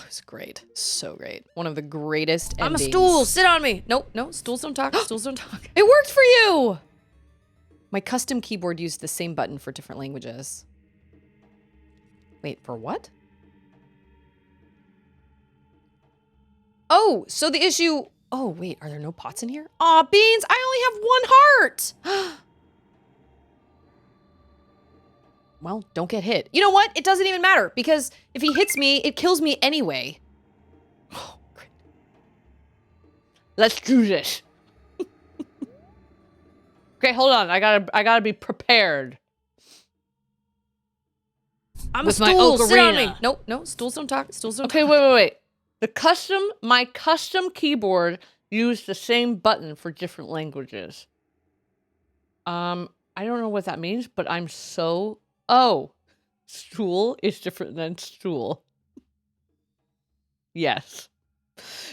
it was great. So great. One of the greatest endings. I'm a stool. Sit on me. Nope. No, stools don't talk. Stools don't talk. It worked for you! My custom keyboard used the same button for different languages. Wait, for what? Oh, so the issue... Oh, wait, are there no pots in here? Aw, Beans, I only have one heart! Well, don't get hit. You know what? It doesn't even matter, because if he hits me, it kills me anyway. Oh, great. Let's do this. Okay, hold on. I gotta be prepared. I'm With a my stool. Sit on me. ocarina. Nope. No, stools don't talk. Stools don't Okay, talk. wait. My custom keyboard used the same button for different languages. I don't know what that means, but I'm so... Oh, stool is different than stool. Yes.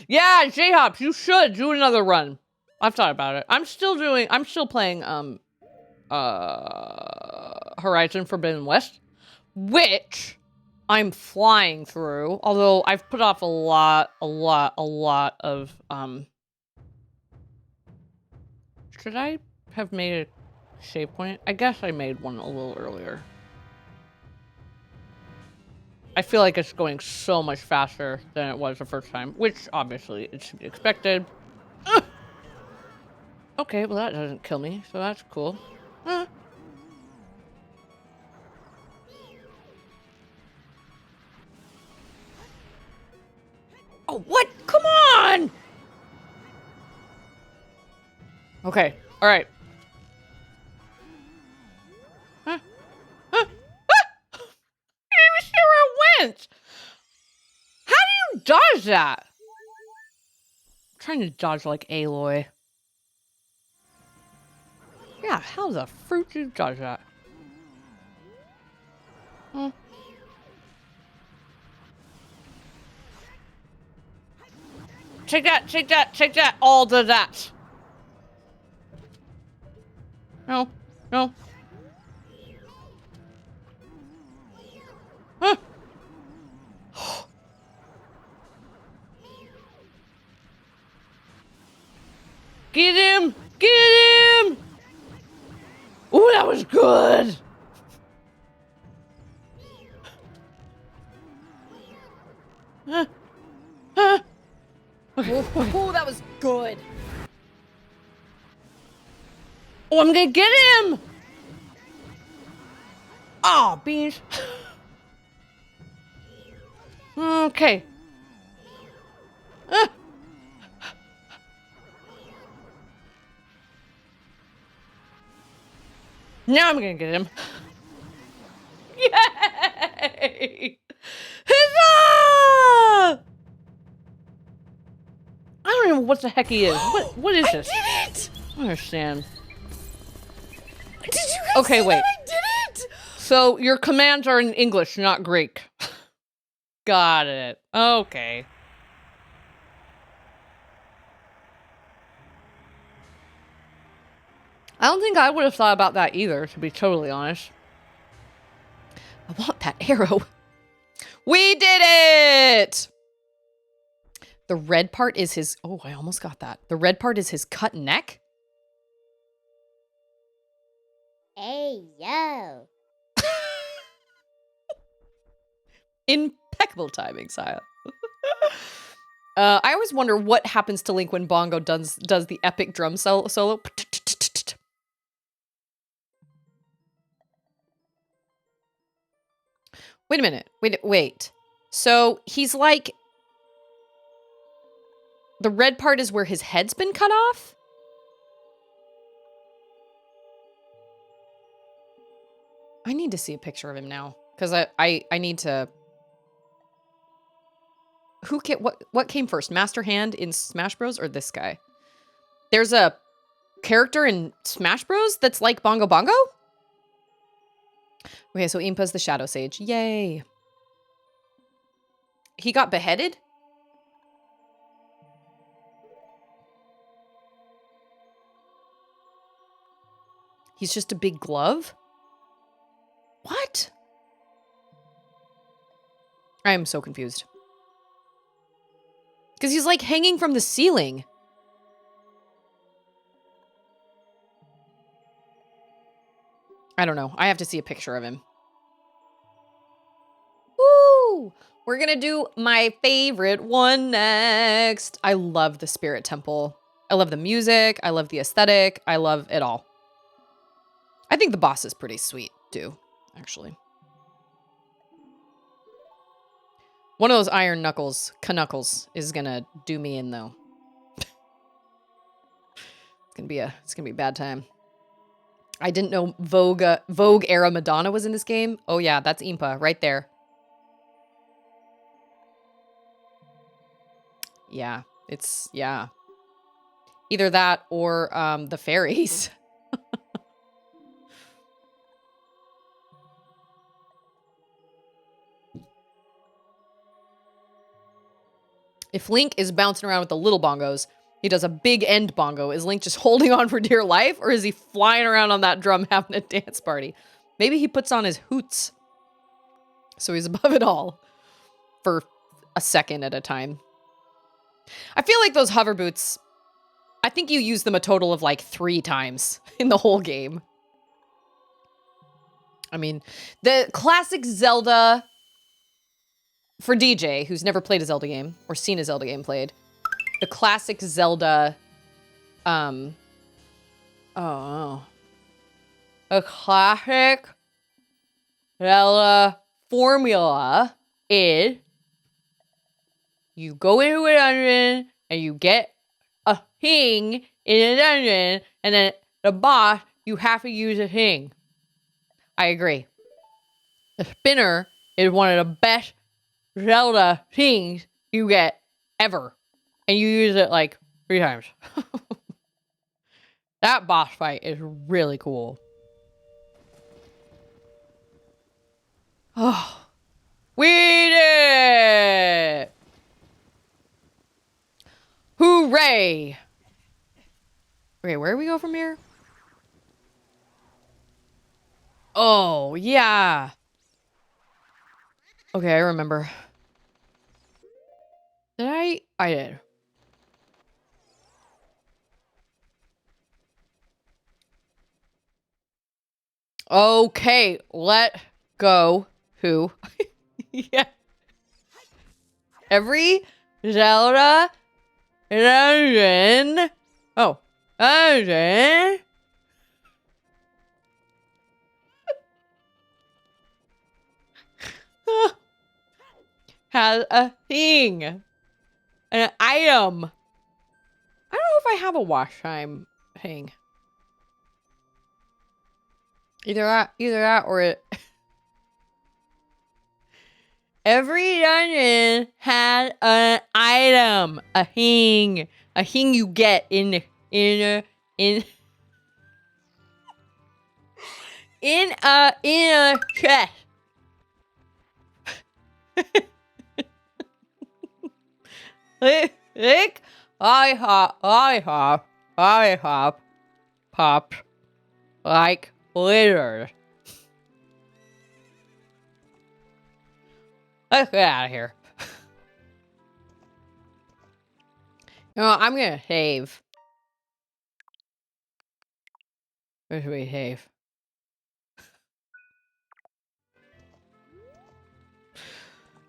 Yeah, J-Hops, you should do another run. I've thought about it. I'm still playing, Horizon Forbidden West, which I'm flying through, although I've put off a lot of, should I have made a save point? I guess I made one a little earlier. I feel like it's going so much faster than it was the first time, which obviously it should be expected. Ugh! Okay, well that doesn't kill me, so that's cool. Oh, what? Come on! Okay. All right. Huh? Huh? Ah! You didn't even see where it went. How do you dodge that? I'm trying to dodge like Aloy. Yeah, how the fruit do you dodge that? Hmm. Take that, take that, take that, all to that. No, no. Huh. Get him! Get him! Ooh, that was good! Huh. Huh. Okay. Oh, that was good. Oh, I'm gonna get him! Oh, beans. Okay. Ah. Now I'm gonna get him. Yay! Huzzah! I don't know what the heck he is. What is this? I did it! I don't understand. Did you guys Okay, see wait. that? I did it! So your commands are in English, not Greek. Got it. Okay. I don't think I would have thought about that either, to be totally honest. I want that arrow. We did it! The red part is his... Oh, I almost got that. The red part is his cut neck? Hey, yo. Impeccable timing, Saya. I always wonder what happens to Link when Bongo does the epic drum solo. Wait a minute. Wait. So he's like... The red part is where his head's been cut off? I need to see a picture of him now. Because I need to... What came first? Master Hand in Smash Bros. Or this guy? There's a character in Smash Bros. That's like Bongo Bongo? Okay, so Impa's the Shadow Sage. Yay. He got beheaded? He's just a big glove? What? I am so confused. Because he's like hanging from the ceiling. I don't know. I have to see a picture of him. Woo! We're gonna do my favorite one next. I love the Spirit Temple. I love the music. I love the aesthetic. I love it all. I think the boss is pretty sweet, too, actually. One of those iron knuckles, Knuckles, is gonna do me in, though. It's gonna be a bad time. I didn't know Vogue era Madonna was in this game. Oh yeah, that's Impa right there. Yeah, yeah. Either that or the fairies. If Link is bouncing around with the little bongos, he does a big end bongo. Is Link just holding on for dear life, or is he flying around on that drum having a dance party? Maybe he puts on his hoots, so he's above it all for a second at a time. I feel like those hover boots, I think you use them a total of like 3 times in the whole game. I mean, the classic Zelda... For DJ, who's never played a Zelda game, or seen a Zelda game played, the classic Zelda, the classic Zelda formula is you go into a dungeon and you get a thing in a dungeon, and then the boss, you have to use a thing. I agree. The spinner is one of the best Zelda things you get ever. And you use it like 3 times. That boss fight is really cool. Oh, we did it! Hooray! Okay, where do we go from here? Oh, yeah. Okay, I remember. Did I? I did. Okay, let go. Who? Yeah. Every Zelda dungeon. Oh, dungeon. Has a thing. An item. I don't know if I have a wash time thing. Either that or it. Every dungeon has an item, a thing you get in a chest. Lick, I hop, pop, like glitter. Let's get out of here. You know, I'm gonna save. Where should we save?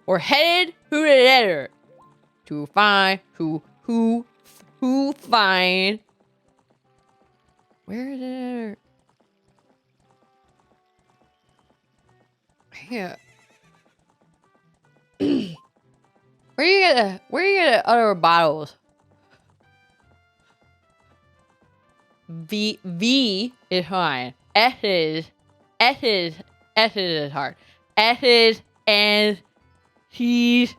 We're headed to the desert to find who find. Where is it? Yeah. Where you get the other bottles? V is fine. S is hard. S is and T's.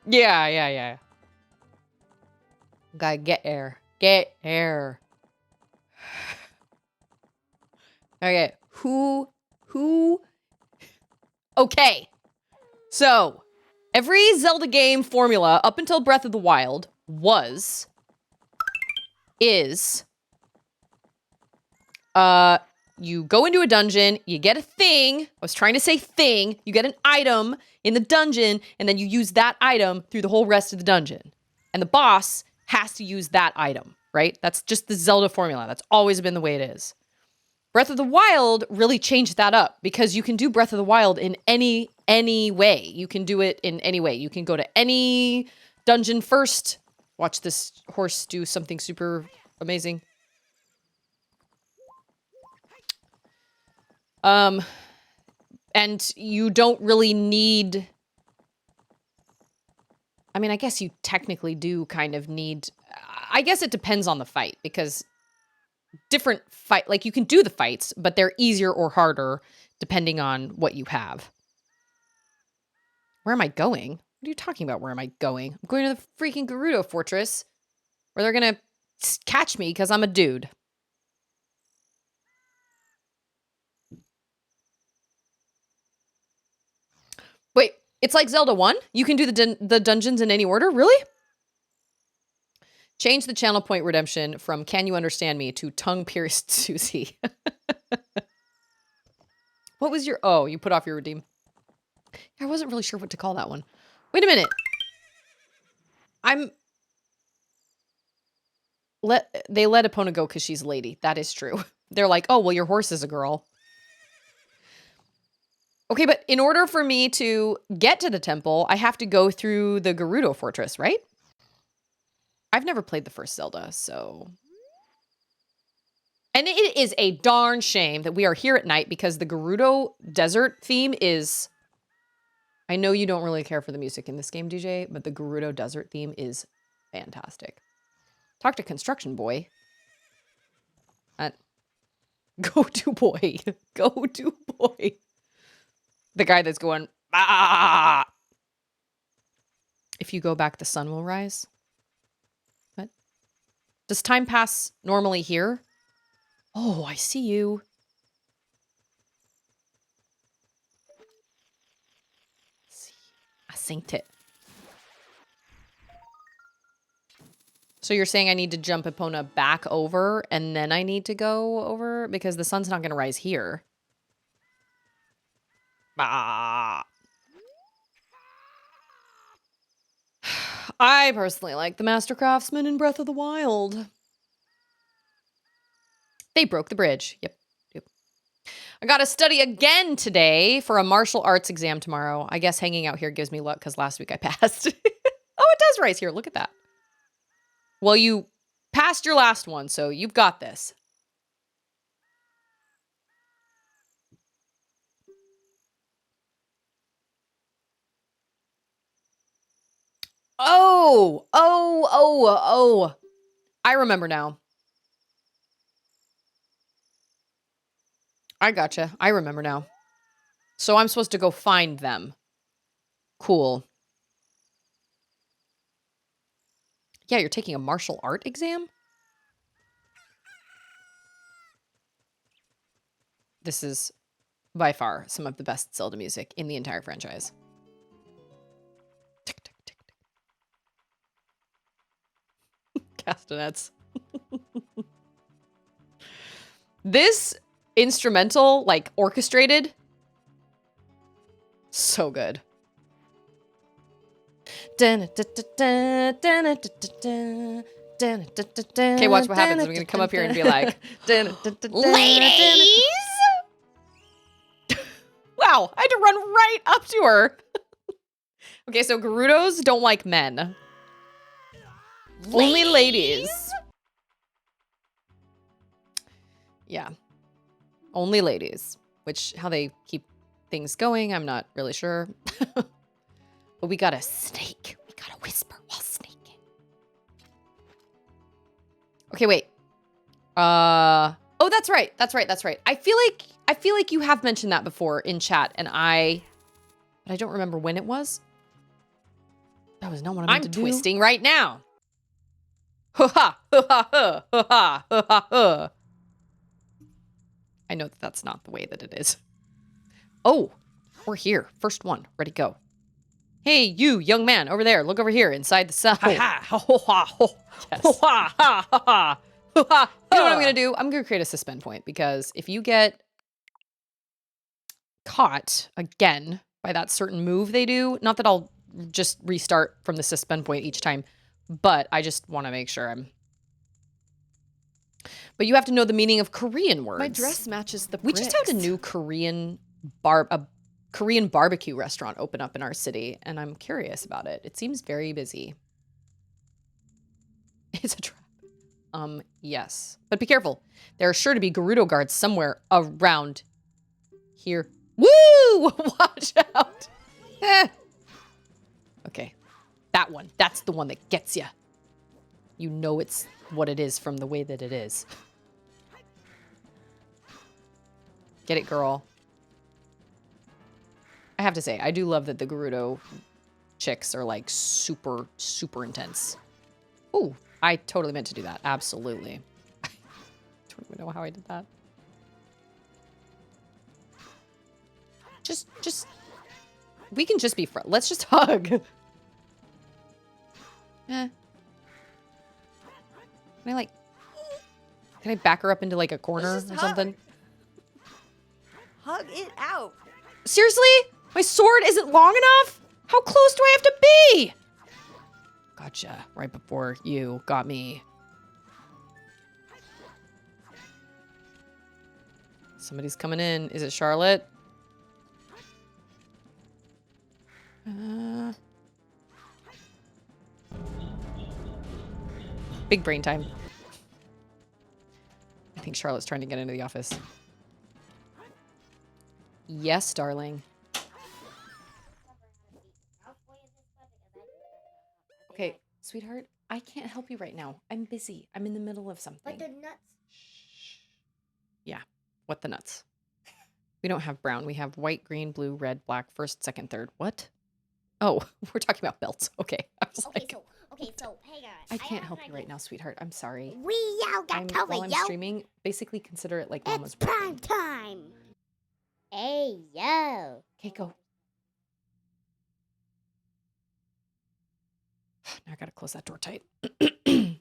Yeah. Gotta get air. Get air. Okay. Who? Okay. So, every Zelda game formula up until Breath of the Wild is, you go into a dungeon, you get a thing. I was trying to say thing. You get an item in the dungeon, and then you use that item through the whole rest of the dungeon. And the boss has to use that item, right? That's just the Zelda formula. That's always been the way it is. Breath of the Wild really changed that up because you can do Breath of the Wild in any way. You can do it in any way. You can go to any dungeon first. Watch this horse do something super amazing. And you don't really need... I mean, I guess you technically do kind of need... I guess it depends on the fight, because different fight... Like, you can do the fights, but they're easier or harder depending on what you have. Where am I going? What are you talking about? Where am I going? I'm going to the freaking Gerudo Fortress, where they're gonna catch me because I'm a dude. Wait, it's like Zelda 1? You can do the dungeons in any order? Really? Change the channel point redemption from Can You Understand Me to Tongue-Pierced Susie. What was your... Oh, you put off your redeem. I wasn't really sure what to call that one. Wait a minute. They let Epona go because she's a lady. That is true. They're like, oh, well, your horse is a girl. Okay, but in order for me to get to the temple, I have to go through the Gerudo Fortress, right? I've never played the first Zelda, so... And it is a darn shame that we are here at night because the Gerudo Desert theme is I know you don't really care for the music in this game, DJ, but the Gerudo Desert theme is fantastic. Talk to Construction Boy. Go-to boy. Go-to boy. The guy that's going, ah! If you go back, the sun will rise. What? Does time pass normally here? Oh, I see you. See, I synced it. So you're saying I need to jump Epona back over and then I need to go over because the sun's not going to rise here. Ah. I personally like the Master Craftsman in Breath of the Wild. They broke the bridge. Yep. I got to study again today for a martial arts exam tomorrow. I guess hanging out here gives me luck because last week I passed. Oh, it does rise here. Look at that. Well, you passed your last one, so you've got this. Oh. I remember now. I gotcha. I remember now. So I'm supposed to go find them. Cool. Yeah, you're taking a martial art exam? This is by far some of the best Zelda music in the entire franchise. Tick, tick, tick, tick. Castanets. This instrumental, like orchestrated, so good. Okay, watch what happens. I'm gonna come up here and be like, ladies! Wow, I had to run right up to her. Okay, so Gerudos don't like men. Only ladies. Yeah. Only ladies. Which, how they keep things going, I'm not really sure. But we gotta snake. We gotta whisper while snaking. Okay, wait. Oh, that's right. That's right. I feel like you have mentioned that before in chat, but I don't remember when it was. That was not what I meant to do. I'm twisting right now. Ha ha ha ha ha ha ha ha. I know that that's not the way that it is. Oh, we're here. First one. Ready, go. Hey, you, young man, over there. Look over here, inside the cell. Ha ha ha. Yes. Ha ha ha. You know what I'm going to do? I'm going to create a suspend point because if you get caught again by that certain move they do, not that I'll just restart from the suspend point each time, but I just want to make sure I'm... But you have to know the meaning of Korean words. My dress matches the bricks. We just had a new Korean barbecue restaurant open up in our city, and I'm curious about it. It seems very busy. It's a trap. Yes. But be careful. There are sure to be Gerudo guards somewhere around here. Woo! Watch out. Okay. That one. That's the one that gets you. You know it's what it is from the way that it is. Get it, girl. I have to say, I do love that the Gerudo chicks are like super, super intense. Ooh, I totally meant to do that. Absolutely. I don't even know how I did that. We can just be friends. Let's just hug. Can I back her up into like a corner or something? Hug it out. Seriously? My sword isn't long enough? How close do I have to be? Gotcha. Right before you got me. Somebody's coming in. Is it Charlotte? Big brain time. I think Charlotte's trying to get into the office. Yes, darling. Okay, sweetheart, I can't help you right now. I'm busy. I'm in the middle of something. But the nuts. Yeah, what the nuts? We don't have brown. We have white, green, blue, red, black, first, second, third. What? Oh, we're talking about belts. Okay. I was like, So hang on. I can't help you right now, sweetheart. I'm sorry. We all got covered, While I'm yo. streaming, basically consider it like Mama's It's prime time. Hey, yo. Okay, go. Now I gotta close that door tight. Get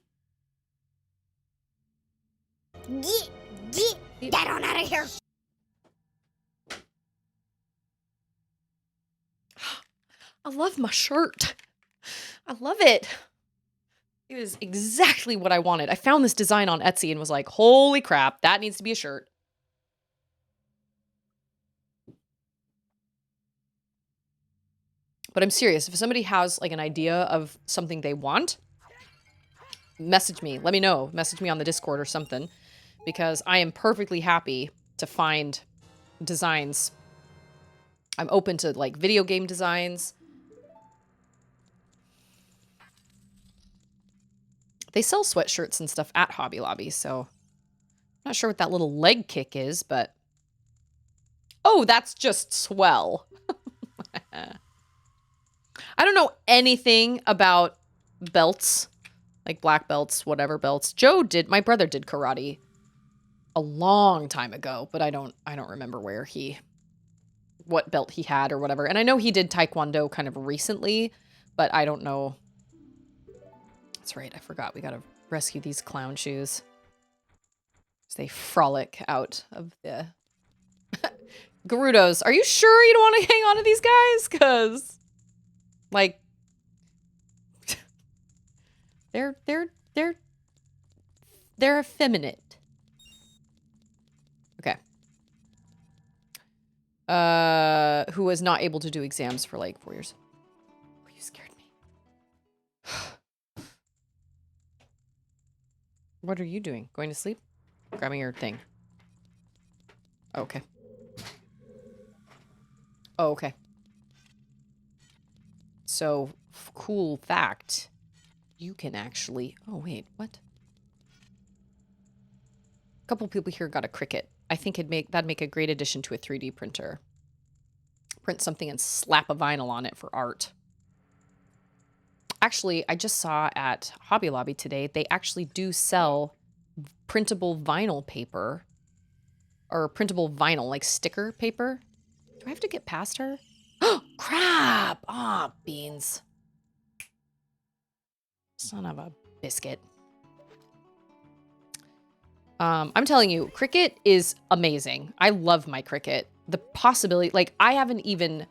on out of here. I love my shirt. I love it. It was exactly what I wanted. I found this design on Etsy and was like, holy crap, that needs to be a shirt. But I'm serious. If somebody has like an idea of something they want, message me. Let me know. Message me on the Discord or something. Because I am perfectly happy to find designs. I'm open to like video game designs. They sell sweatshirts and stuff at Hobby Lobby, so I'm not sure what that little leg kick is, but... Oh, that's just swell. I don't know anything about belts, like black belts, whatever belts. My brother did karate a long time ago, but I don't remember what belt he had or whatever. And I know he did taekwondo kind of recently, but I don't know. That's right, I forgot. We gotta rescue these clown shoes. As they frolic out of the... Gerudos, are you sure you don't want to hang on to these guys? Because, like, they're effeminate. Okay. Who was not able to do exams for like 4 years. Oh, you scared me. What are you doing? Going to sleep? Grabbing your thing. Oh, okay. Oh, okay. So, cool fact. You can actually... Oh, wait. What? A couple people here got a Cricut. I think that'd make a great addition to a 3D printer. Print something and slap a vinyl on it for art. Actually, I just saw at Hobby Lobby today, they actually do sell printable vinyl paper. Or printable vinyl, like sticker paper. Do I have to get past her? Oh, crap! Ah, oh, beans. Son of a biscuit. I'm telling you, Cricut is amazing. I love my Cricut. The possibility, like, I haven't even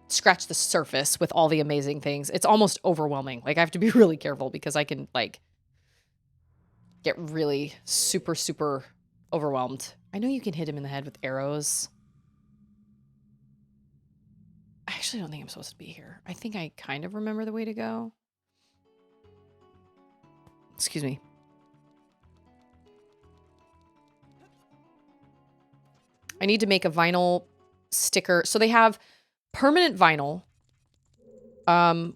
scratched the surface with all the amazing things. It's almost overwhelming. Like, I have to be really careful because I can, like, get really super, super overwhelmed. I know you can hit him in the head with arrows. I actually don't think I'm supposed to be here. I think I kind of remember the way to go. Excuse me. I need to make a vinyl sticker. So they have permanent vinyl,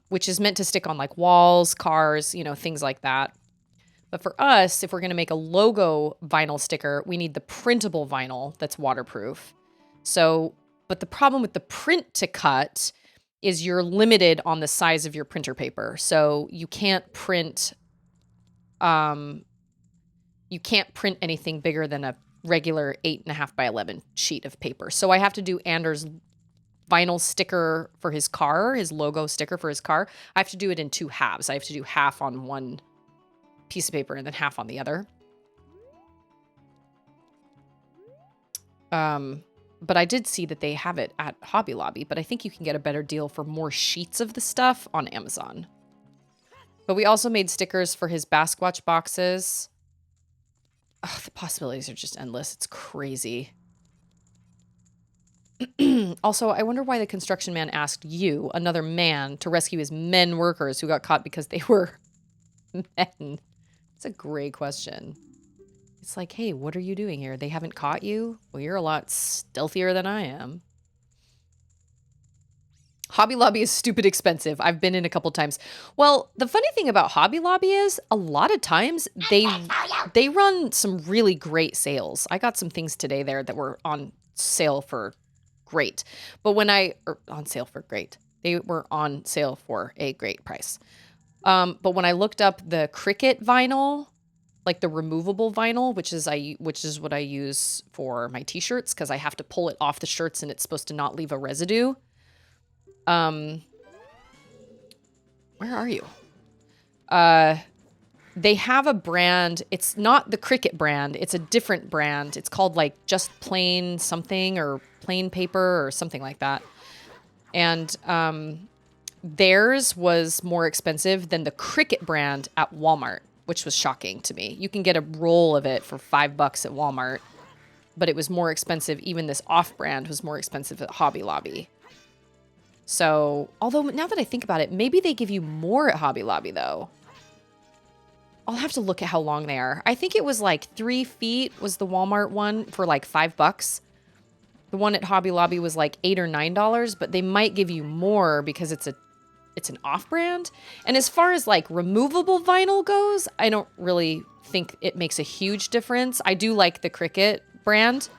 which is meant to stick on like walls, cars, you know, things like that. But for us, if we're going to make a logo vinyl sticker, we need the printable vinyl that's waterproof. So, but the problem with the print to cut is you're limited on the size of your printer paper. So you can't print anything bigger than a regular 8.5 by 11 sheet of paper. So I have to do Anders' vinyl sticker for his car, his logo sticker for his car. I have to do it in 2 halves. I have to do half on one piece of paper and then half on the other. But I did see that they have it at Hobby Lobby, but I think you can get a better deal for more sheets of the stuff on Amazon. But we also made stickers for his Basquatch boxes. Oh, the possibilities are just endless. It's crazy. Also, I wonder why the construction man asked you, another man, to rescue his men workers who got caught because they were men. It's a great question. It's like, hey, what are you doing here? They haven't caught you? Well, you're a lot stealthier than I am. Hobby Lobby is stupid expensive. I've been in a couple times. Well, the funny thing about Hobby Lobby is a lot of times they run some really great sales. I got some things today there that were on sale for great. But on sale for great. They were on sale for a great price. But when I looked up the Cricut vinyl, like the removable vinyl, which is what I use for my t-shirts because I have to pull it off the shirts and it's supposed to not leave a residue. Where are you? They have a brand. It's not the Cricut brand. It's a different brand. It's called like just plain something or plain paper or something like that. And theirs was more expensive than the Cricut brand at Walmart, which was shocking to me. You can get a roll of it for $5 at Walmart, but it was more expensive. Even this off-brand was more expensive at Hobby Lobby. So, although now that I think about it, maybe they give you more at Hobby Lobby, though. I'll have to look at how long they are. I think it was like 3 feet was the Walmart one for like $5. The one at Hobby Lobby was like $8 or $9, but they might give you more because it's an off-brand. And as far as like removable vinyl goes, I don't really think it makes a huge difference. I do like the Cricut brand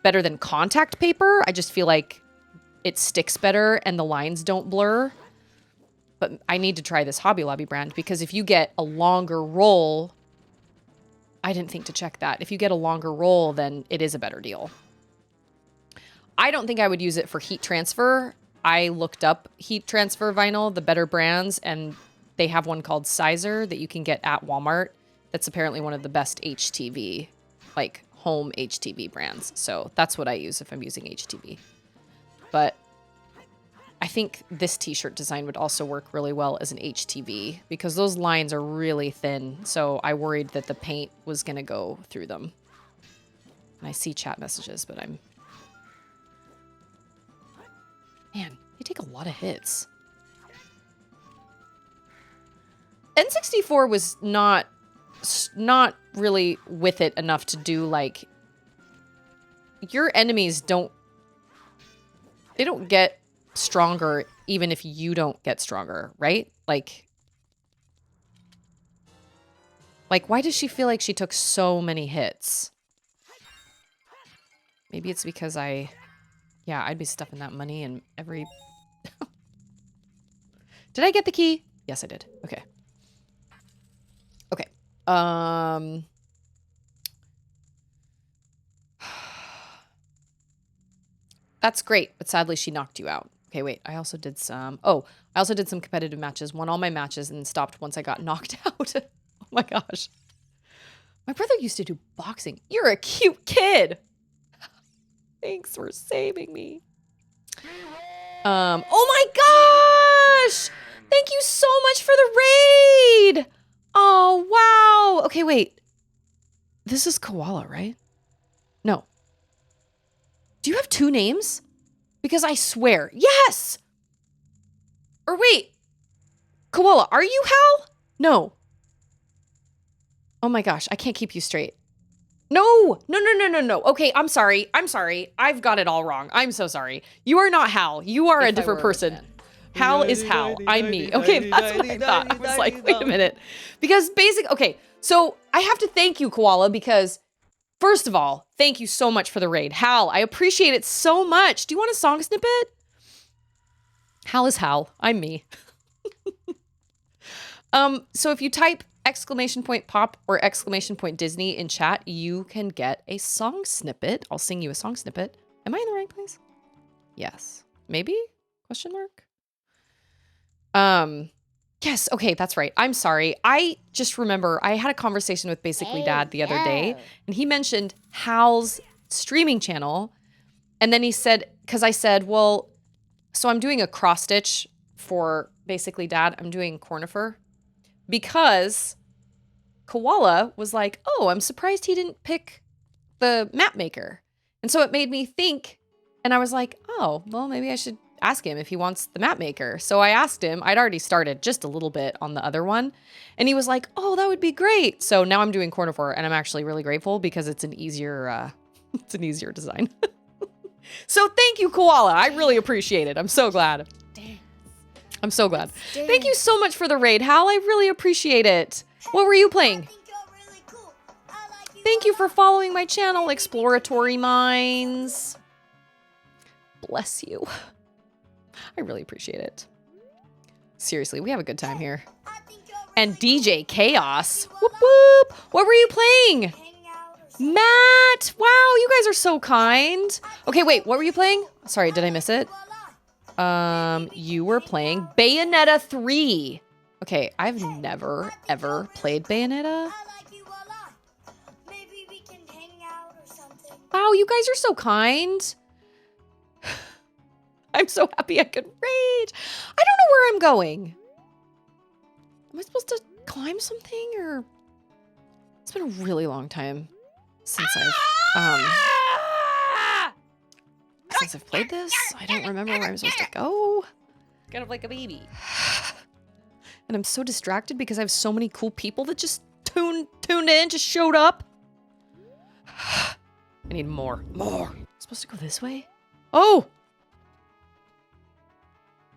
better than contact paper. I just feel like it sticks better and the lines don't blur. But I need to try this Hobby Lobby brand because if you get a longer roll, I didn't think to check that. If you get a longer roll, then it is a better deal. I don't think I would use it for heat transfer. I looked up heat transfer vinyl, the better brands, and they have one called Sizer that you can get at Walmart. That's apparently one of the best HTV, like home HTV brands. So that's what I use if I'm using HTV. But I think this t-shirt design would also work really well as an HTV because those lines are really thin. So I worried that the paint was going to go through them. And I see chat messages, but I'm... Man, they take a lot of hits. N64 was not really with it enough to do like... Your enemies don't... They don't get stronger even if you don't get stronger, right? Like, why does she feel like she took so many hits? Maybe it's because I'd be stuffing that money in every... Did I get the key? Yes, I did. Okay. Okay. That's great, but sadly she knocked you out. Okay, wait. I also did some competitive matches, won all my matches, and stopped once I got knocked out. Oh my gosh. My brother used to do boxing. You're a cute kid. Thanks for saving me. Oh my gosh! Thank you so much for the raid! Oh, wow. Okay, wait. This is Koala, right? No. Do you have 2 names? Because I swear, yes! Or wait. Koala, are you Hal? No. Oh my gosh, I can't keep you straight. No. Okay, I'm sorry. I've got it all wrong. I'm so sorry. You are not Hal. You are a different person. Hal is Hal. I'm me. Okay, that's what I thought. I was like, wait a minute. Because okay, so I have to thank you, Koala, because first of all, thank you so much for the raid. Hal, I appreciate it so much. Do you want a song snippet? Hal is Hal. I'm me. So if you type !pop or !Disney in chat, you can get a song snippet. I'll sing you a song snippet. Am I in the right place? Yes. Maybe? Question mark? Yes. Okay. That's right. I'm sorry. I just remember I had a conversation with Basically Dad the other day, and he mentioned Hal's streaming channel. And then he said, cause I said, well, so I'm doing a cross stitch for Basically Dad. I'm doing Cornifer because Koala was like, oh, I'm surprised he didn't pick the map maker. And so it made me think, and I was like, oh, well, maybe I should ask him if he wants the map maker. So I asked him. I'd already started just a little bit on the other one, and he was like, oh, that would be great. So now I'm doing Cornifor, and I'm actually really grateful because it's an easier design. So thank you, Koala. I really appreciate it. I'm so glad. I'm so glad. Thank you so much for the raid, Hal. I really appreciate it. What were you playing? Thank you for following my channel, Exploratory Minds. Bless you. I really appreciate it. Seriously, we have a good time here. And DJ Chaos. Whoop whoop. What were you playing? Matt. Wow, you guys are so kind. Okay, wait, what were you playing? Sorry, did I miss it? You were playing Bayonetta 3. Okay, I've never, ever played Bayonetta. Wow, you guys are so kind. I'm so happy I could rage. I don't know where I'm going. Am I supposed to climb something or? It's been a really long time since I've played this. I don't remember where I'm supposed to go. Kind of like a baby. And I'm so distracted because I have so many cool people that just tuned in, just showed up. I need more. More. I'm supposed to go this way? Oh!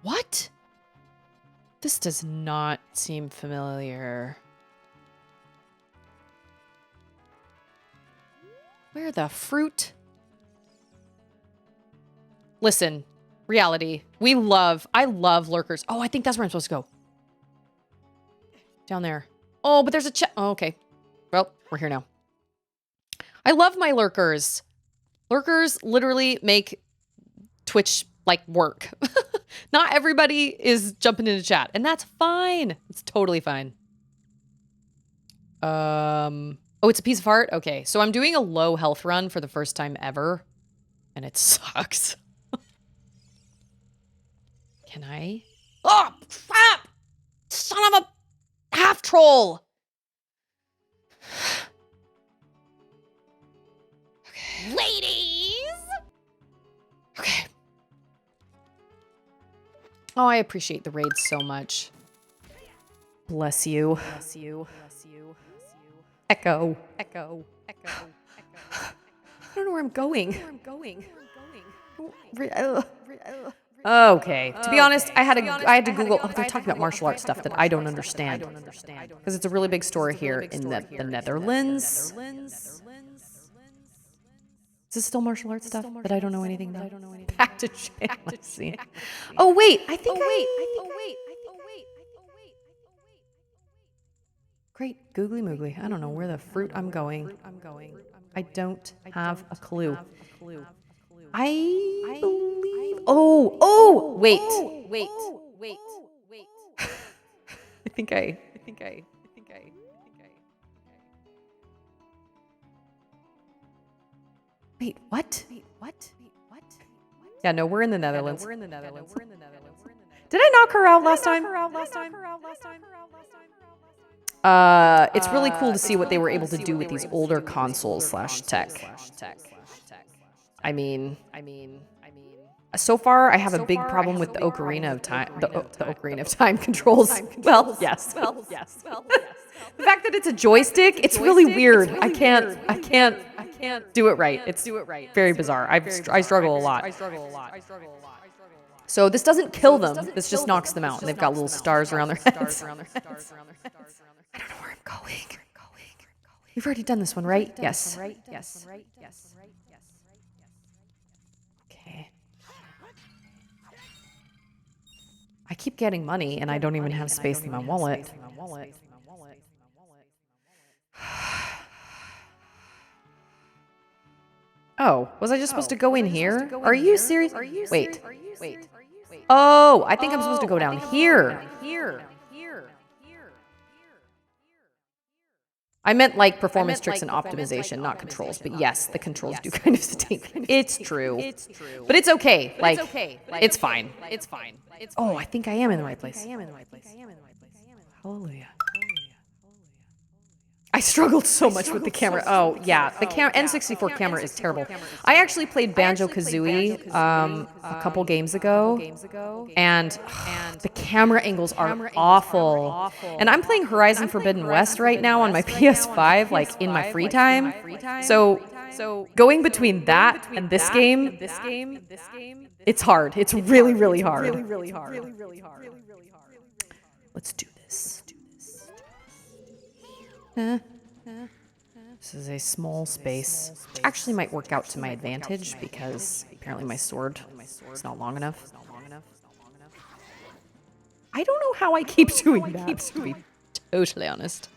What? This does not seem familiar. Where the fruit? Listen, reality. I love lurkers. Oh, I think that's where I'm supposed to go. Down there. Oh, but there's a oh, okay. Well, we're here now. I love my lurkers. Lurkers literally make Twitch like work. Not everybody is jumping into chat, and that's fine. It's totally fine. Oh, it's a piece of art? Okay, so I'm doing a low health run for the first time ever, and it sucks. Can I? Oh, crap! Son of a half troll! Okay. Ladies! Okay. Oh, I appreciate the raids so much. Bless you. Bless you. Bless you. Echo. Echo. Echo. Echo. I don't know where I'm going. Okay. To be honest, I had to Google. Oh, they're talking about martial arts stuff that I don't understand. Because it's a really big store here in the Netherlands. Is this still martial arts stuff that I don't know anything about? Back to jail. Let's see. Oh wait, I think Great googly moogly. I don't know where the fruit I'm going. I don't have a clue. I believe. Oh, wait. I think I. Wait, what? Yeah, no, we're in the Netherlands. Did I knock her out last time? It's really cool to see what they were able to do with these older consoles / tech. I mean, so far I have a big problem with the Ocarina of Time, the Ocarina of Time controls. Well, yes. The fact that it's a joystick, it's really weird. I can't do it right. It's very bizarre. I struggle a lot. So this doesn't kill them. This just knocks them out. And they've got little stars around their heads. I don't know where I'm going. We've already done this one, right? Yes. Okay. I keep getting money, and I don't even have space in my wallet. Oh, was I just supposed to go in here? Are you serious? Wait. Oh, I think I'm supposed to go down here. I meant like performance tricks and optimization, not controls. But yes, the controls do kind of stink. It's true. But it's okay. Like, it's fine. Oh, I think I am in the right place. Hallelujah. I struggled so much with the camera. Oh, yeah. The N64 camera is terrible. I actually played Banjo-Kazooie a couple games ago, and the camera angles are awful. And I'm playing Horizon Forbidden West right now on my PS5, like, in my free time. So So going between that and this game, it's hard. It's really, really hard. Let's do this. This is a small space, which actually might work out to my advantage because apparently my sword is not long enough. I don't know how I keep doing that, to be totally honest.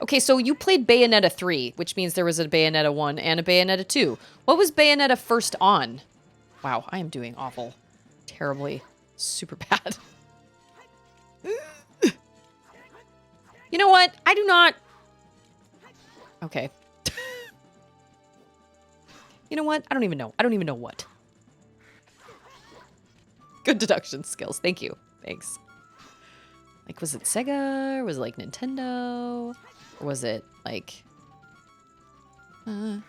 Okay, so you played Bayonetta 3, which means there was a Bayonetta 1 and a Bayonetta 2. What was Bayonetta first on? Wow, I am doing awful. Terribly. Super bad. You know what? I do not... Okay. You know what? I don't even know. I don't even know what. Good deduction skills. Thank you. Thanks. Like, was it Sega? Or was it, like, Nintendo? Or was it, like... I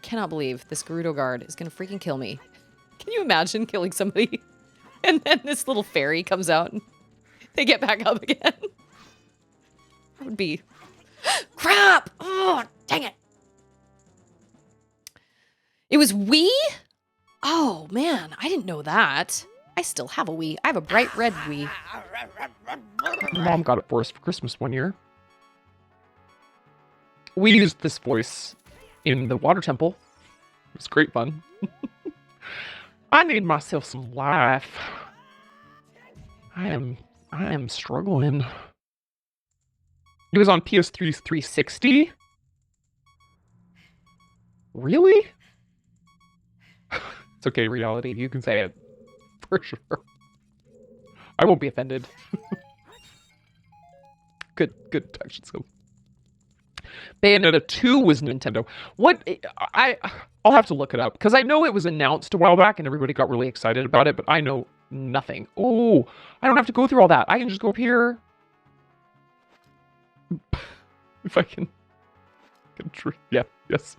cannot believe this Gerudo guard is gonna freaking kill me. Can you imagine killing somebody? And then this little fairy comes out and they get back up again? That would be... Crap! Oh, dang it. It was Wii? Oh, man. I didn't know that. I still have a Wii. I have a bright red Wii. Mom got it for us for Christmas one year. We used this voice in the water temple. It was great fun. I need myself some life. I am struggling. It was on PS3's 360? Really? It's okay, reality. You can say it. For sure. I won't be offended. Good deduction skill. Bayonetta 2 was Nintendo. What? I'll have to look it up, because I know it was announced a while back and everybody got really excited about it, but I know nothing. Oh, I don't have to go through all that. I can just go up here. If I can yeah, yes.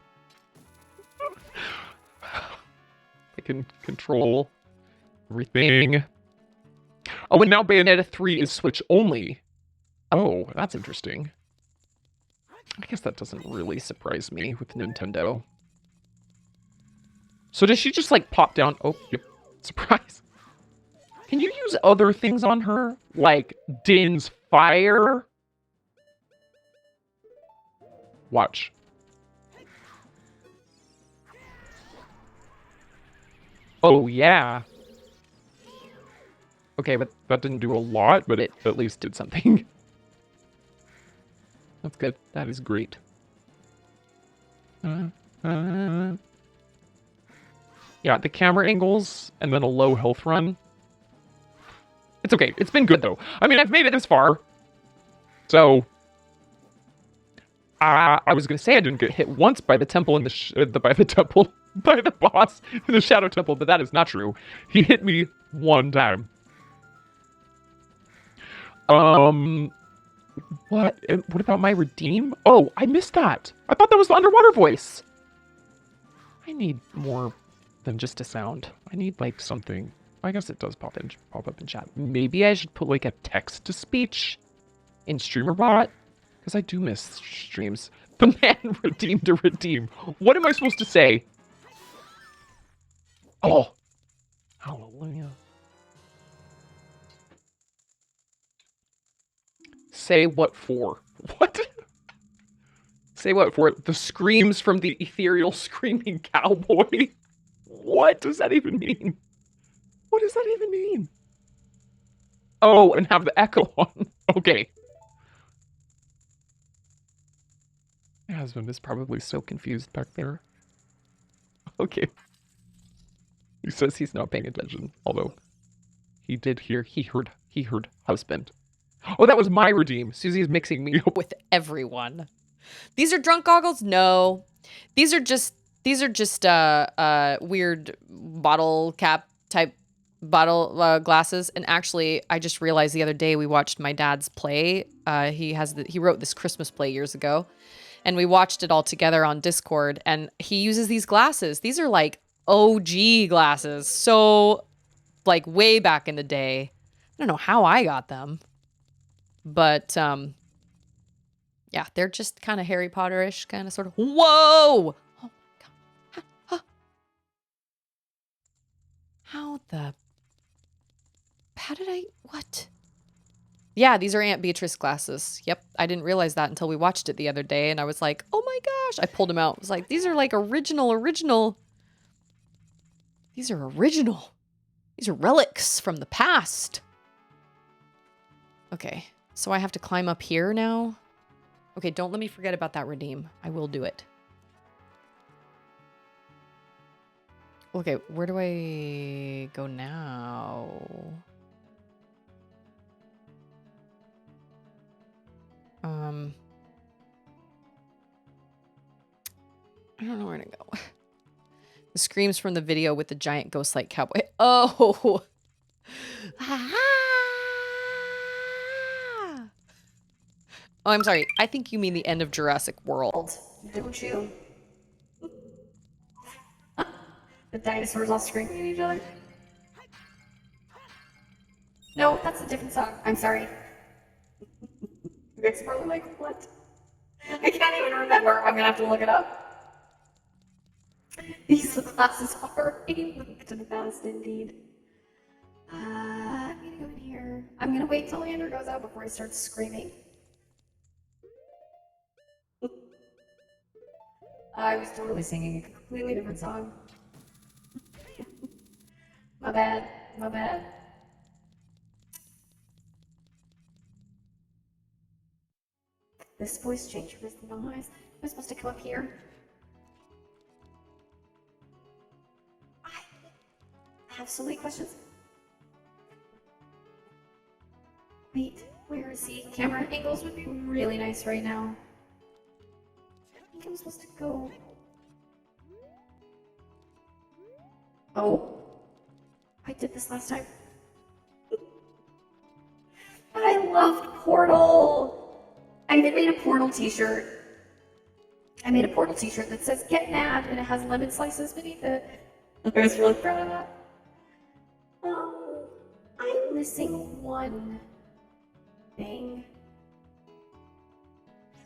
I can control everything. Oh, and now Bayonetta 3 is Switch only. Oh, that's interesting. I guess that doesn't really surprise me with Nintendo. So does she just, like, pop down? Oh, yep. Surprise. Can you use other things on her? Like Din's fire? Watch. Oh, yeah. Okay, but that didn't do a lot, but it at least did something. That's good. That is great. Yeah, the camera angles and then a low health run. It's okay. It's been good, though. I mean, I've made it this far. So... I was gonna say I didn't get hit once by the temple in the by the boss in the Shadow Temple, but that is not true. He hit me one time. What about my redeem? Oh, I missed that. I thought that was the underwater voice. I need more than just a sound. I need, like, something. I guess it does pop up in chat. Maybe I should put, like, a text to speech in StreamerBot. Because I do miss streams. The man redeemed to redeem. What am I supposed to say? Oh. Hallelujah. Say what for? What? Say what for? The screams from the ethereal screaming cowboy? What does that even mean? What does that even mean? Oh, and have the echo on. Okay. My husband is probably so confused back there. Okay. He says he's not paying attention, although he did hear, he heard husband. Oh, that was my redeem. Susie's mixing me up with everyone. These are drunk goggles? No. These are just weird bottle cap type bottle glasses. And actually, I just realized the other day we watched my dad's play. He wrote this Christmas play years ago. And we watched it all together on Discord, and he uses these glasses. These are like OG glasses. So, like, way back in the day. I don't know how I got them. But, Yeah, they're just kind of Harry Potter-ish, kind of sort of. Whoa! Oh my god. How did I, what? Yeah, these are Aunt Beatrice glasses. Yep, I didn't realize that until we watched it the other day, and I was like, oh my gosh. I pulled them out. I was like, these are like original. These are original. These are relics from the past. Okay, so I have to climb up here now. Okay, don't let me forget about that redeem. I will do it. Okay, where do I go now? I don't know where to go. The screams from the video with the giant ghost-like cowboy. Oh! Oh, I'm sorry. I think you mean the end of Jurassic World. Don't you? The dinosaurs all screaming at each other. No, that's a different song. I'm sorry. It's probably like, what? I can't even remember. I'm gonna have to look it up. These glasses are a look to the past indeed. I'm gonna go in here. I'm gonna wait till Leander goes out before I start screaming. I was totally singing a completely different song. My bad, my bad. This voice changer is nice. I'm supposed to come up here. I have so many questions. Wait, where is he? Camera angles would be really nice right now. I think I'm supposed to go. Oh, I did this last time. I loved Portal. I even made a Portal t-shirt. I made a Portal t-shirt that says "Get Mad" and it has lemon slices beneath it. I was really proud of that. Oh, I'm missing one thing.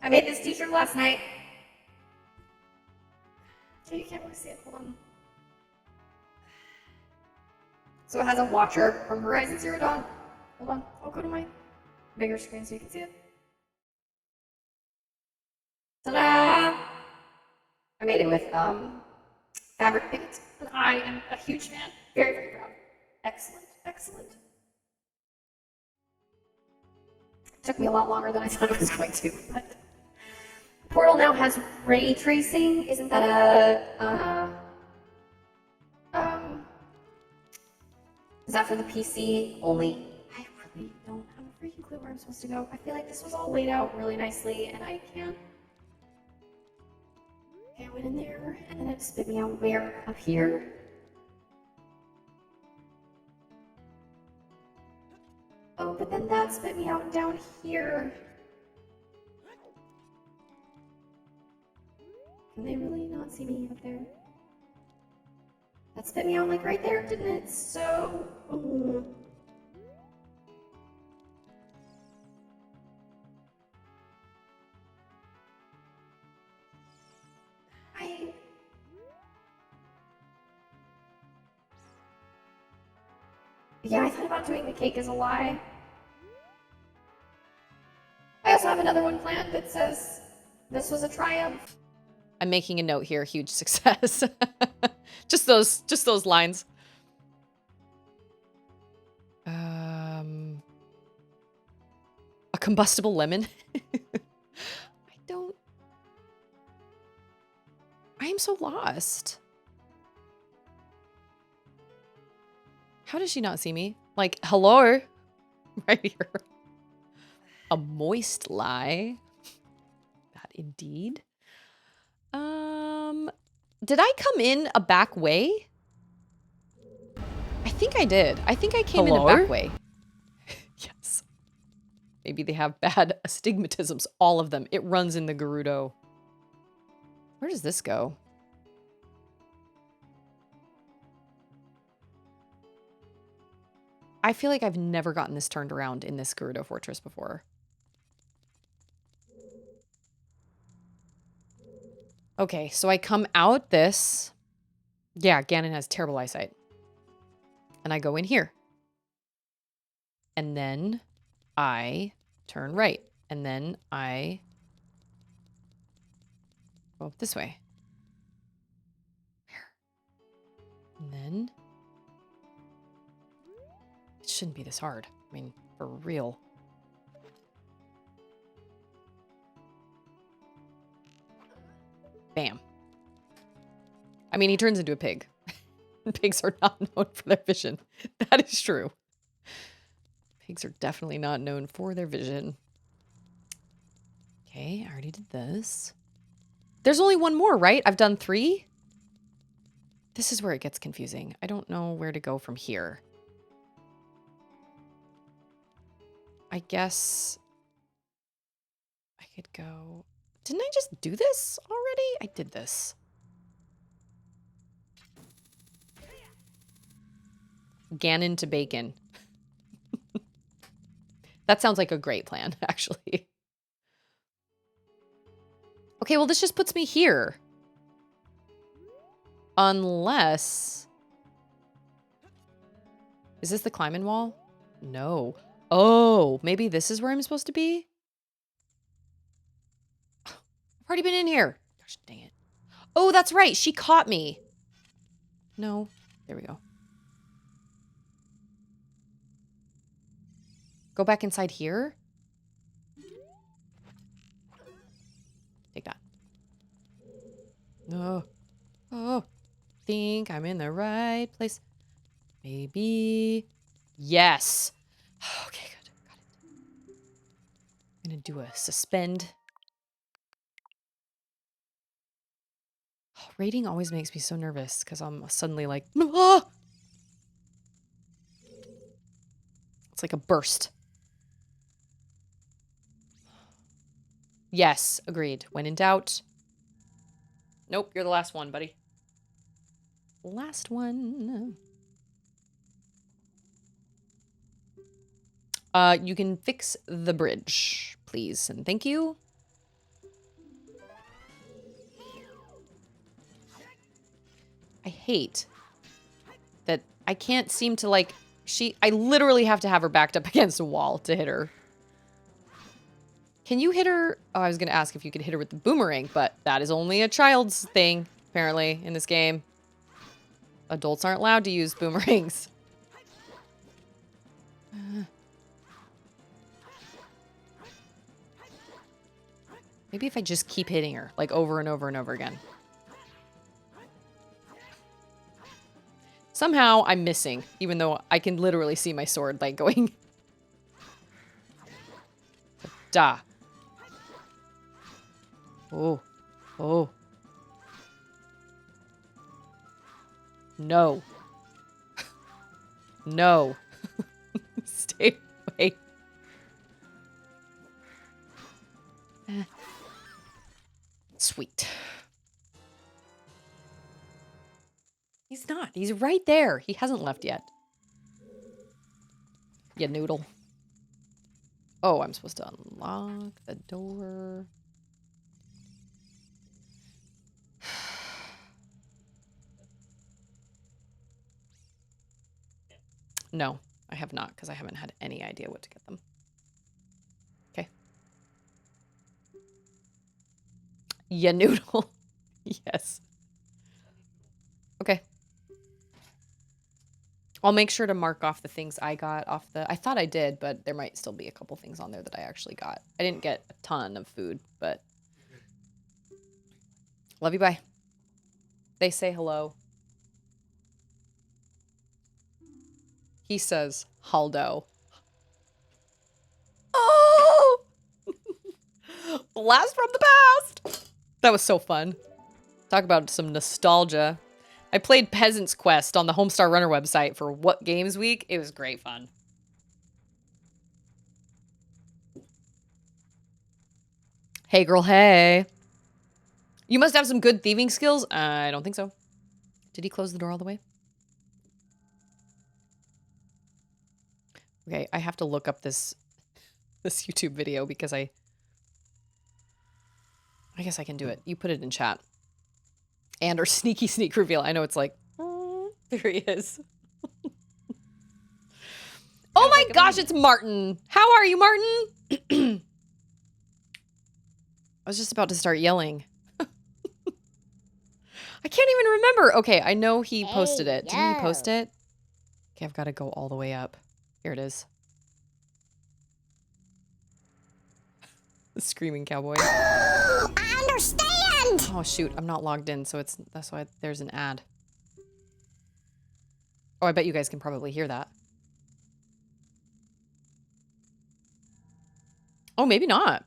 I made this t-shirt last night. Okay, you can't really see it. Hold on. So it has a watcher from Horizon Zero Dawn. Hold on, I'll go to my bigger screen so you can see it. Ta-da! I made it with fabric paint, and I am a huge fan. Very, very proud. Excellent, excellent. It took me a lot longer than I thought it was going to, but Portal now has ray tracing. Isn't that is that for the PC only? I really don't have a freaking clue where I'm supposed to go. I feel like this was all laid out really nicely, and I can't. Okay, I went in there, and then it spit me out where? Up here? Oh, but then that spit me out down here. Can they really not see me up there? That spit me out like right there, didn't it? So... Yeah, I thought about doing the cake as a lie. I also have another one planned that says, "This was a triumph." I'm making a note here. Huge success. just those lines. A combustible lemon. I am so lost. How does she not see me? Like, hello? Right here. A moist lie. That indeed. Did I come in a back way? I think I did. I think I came in a back way. Yes. Maybe they have bad astigmatisms. All of them. It runs in the Gerudo. Where does this go? I feel like I've never gotten this turned around in this Gerudo Fortress before. Okay, so I come out this. Yeah, Ganon has terrible eyesight. And I go in here. And then I turn right. And then I go up this way. And then it shouldn't be this hard. I mean, for real. Bam. I mean, he turns into a pig. Pigs are not known for their vision. That is true. Pigs are definitely not known for their vision. Okay, I already did this. There's only one more, right? I've done 3? This is where it gets confusing. I don't know where to go from here. I guess I could go... Didn't I just do this already? I did this. Ganon to bacon. That sounds like a great plan, actually. Okay, well, this just puts me here. Unless... Is this the climbing wall? No. Oh, maybe this is where I'm supposed to be? I've already been in here. Gosh, dang it. Oh, that's right. She caught me. No. There we go. Go back inside here? Take that. No. Oh. Think I'm in the right place. Maybe. Yes. Okay, good. Got it. I'm gonna do a suspend. Oh, raiding always makes me so nervous because I'm suddenly like, ah! It's like a burst. Yes, agreed. When in doubt. Nope, you're the last one, buddy. Last one. You can fix the bridge, please, and thank you. I hate that I can't seem to, like, I literally have to have her backed up against a wall to hit her. Can you hit her? Oh, I was going to ask if you could hit her with the boomerang, but that is only a child's thing, apparently, in this game. Adults aren't allowed to use boomerangs. Maybe if I just keep hitting her, like, over and over and over again. Somehow, I'm missing, even though I can literally see my sword, like, going... Da. Oh. Oh. No. No. Stay away. Sweet. He's not. He's right there. He hasn't left yet. You noodle. Oh, I'm supposed to unlock the door. No, I have not, because I haven't had any idea what to get them. Okay. Ya noodle. Yes. Okay. I'll make sure to mark off the things I got off the... I thought I did, but there might still be a couple things on there that I actually got. I didn't get a ton of food, but... Love you, bye. They say hello. He says, Haldo. Oh! Blast from the past! That was so fun. Talk about some nostalgia. I played Peasant's Quest on the Homestar Runner website for What Games Week. It was great fun. Hey, girl, hey. You must have some good thieving skills. I don't think so. Did he close the door all the way? Okay, I have to look up this YouTube video because I guess I can do it. You put it in chat. And our sneaky sneak reveal. I know it's like, there he is. Oh my gosh, it's Martin. How are you, Martin? I was just about to start yelling. I can't even remember. Okay, I know he posted it. Didn't he post it? Okay, I've got to go all the way up. Here it is. The screaming cowboy. I understand! Oh shoot, I'm not logged in, so that's why there's an ad. Oh, I bet you guys can probably hear that. Oh, maybe not.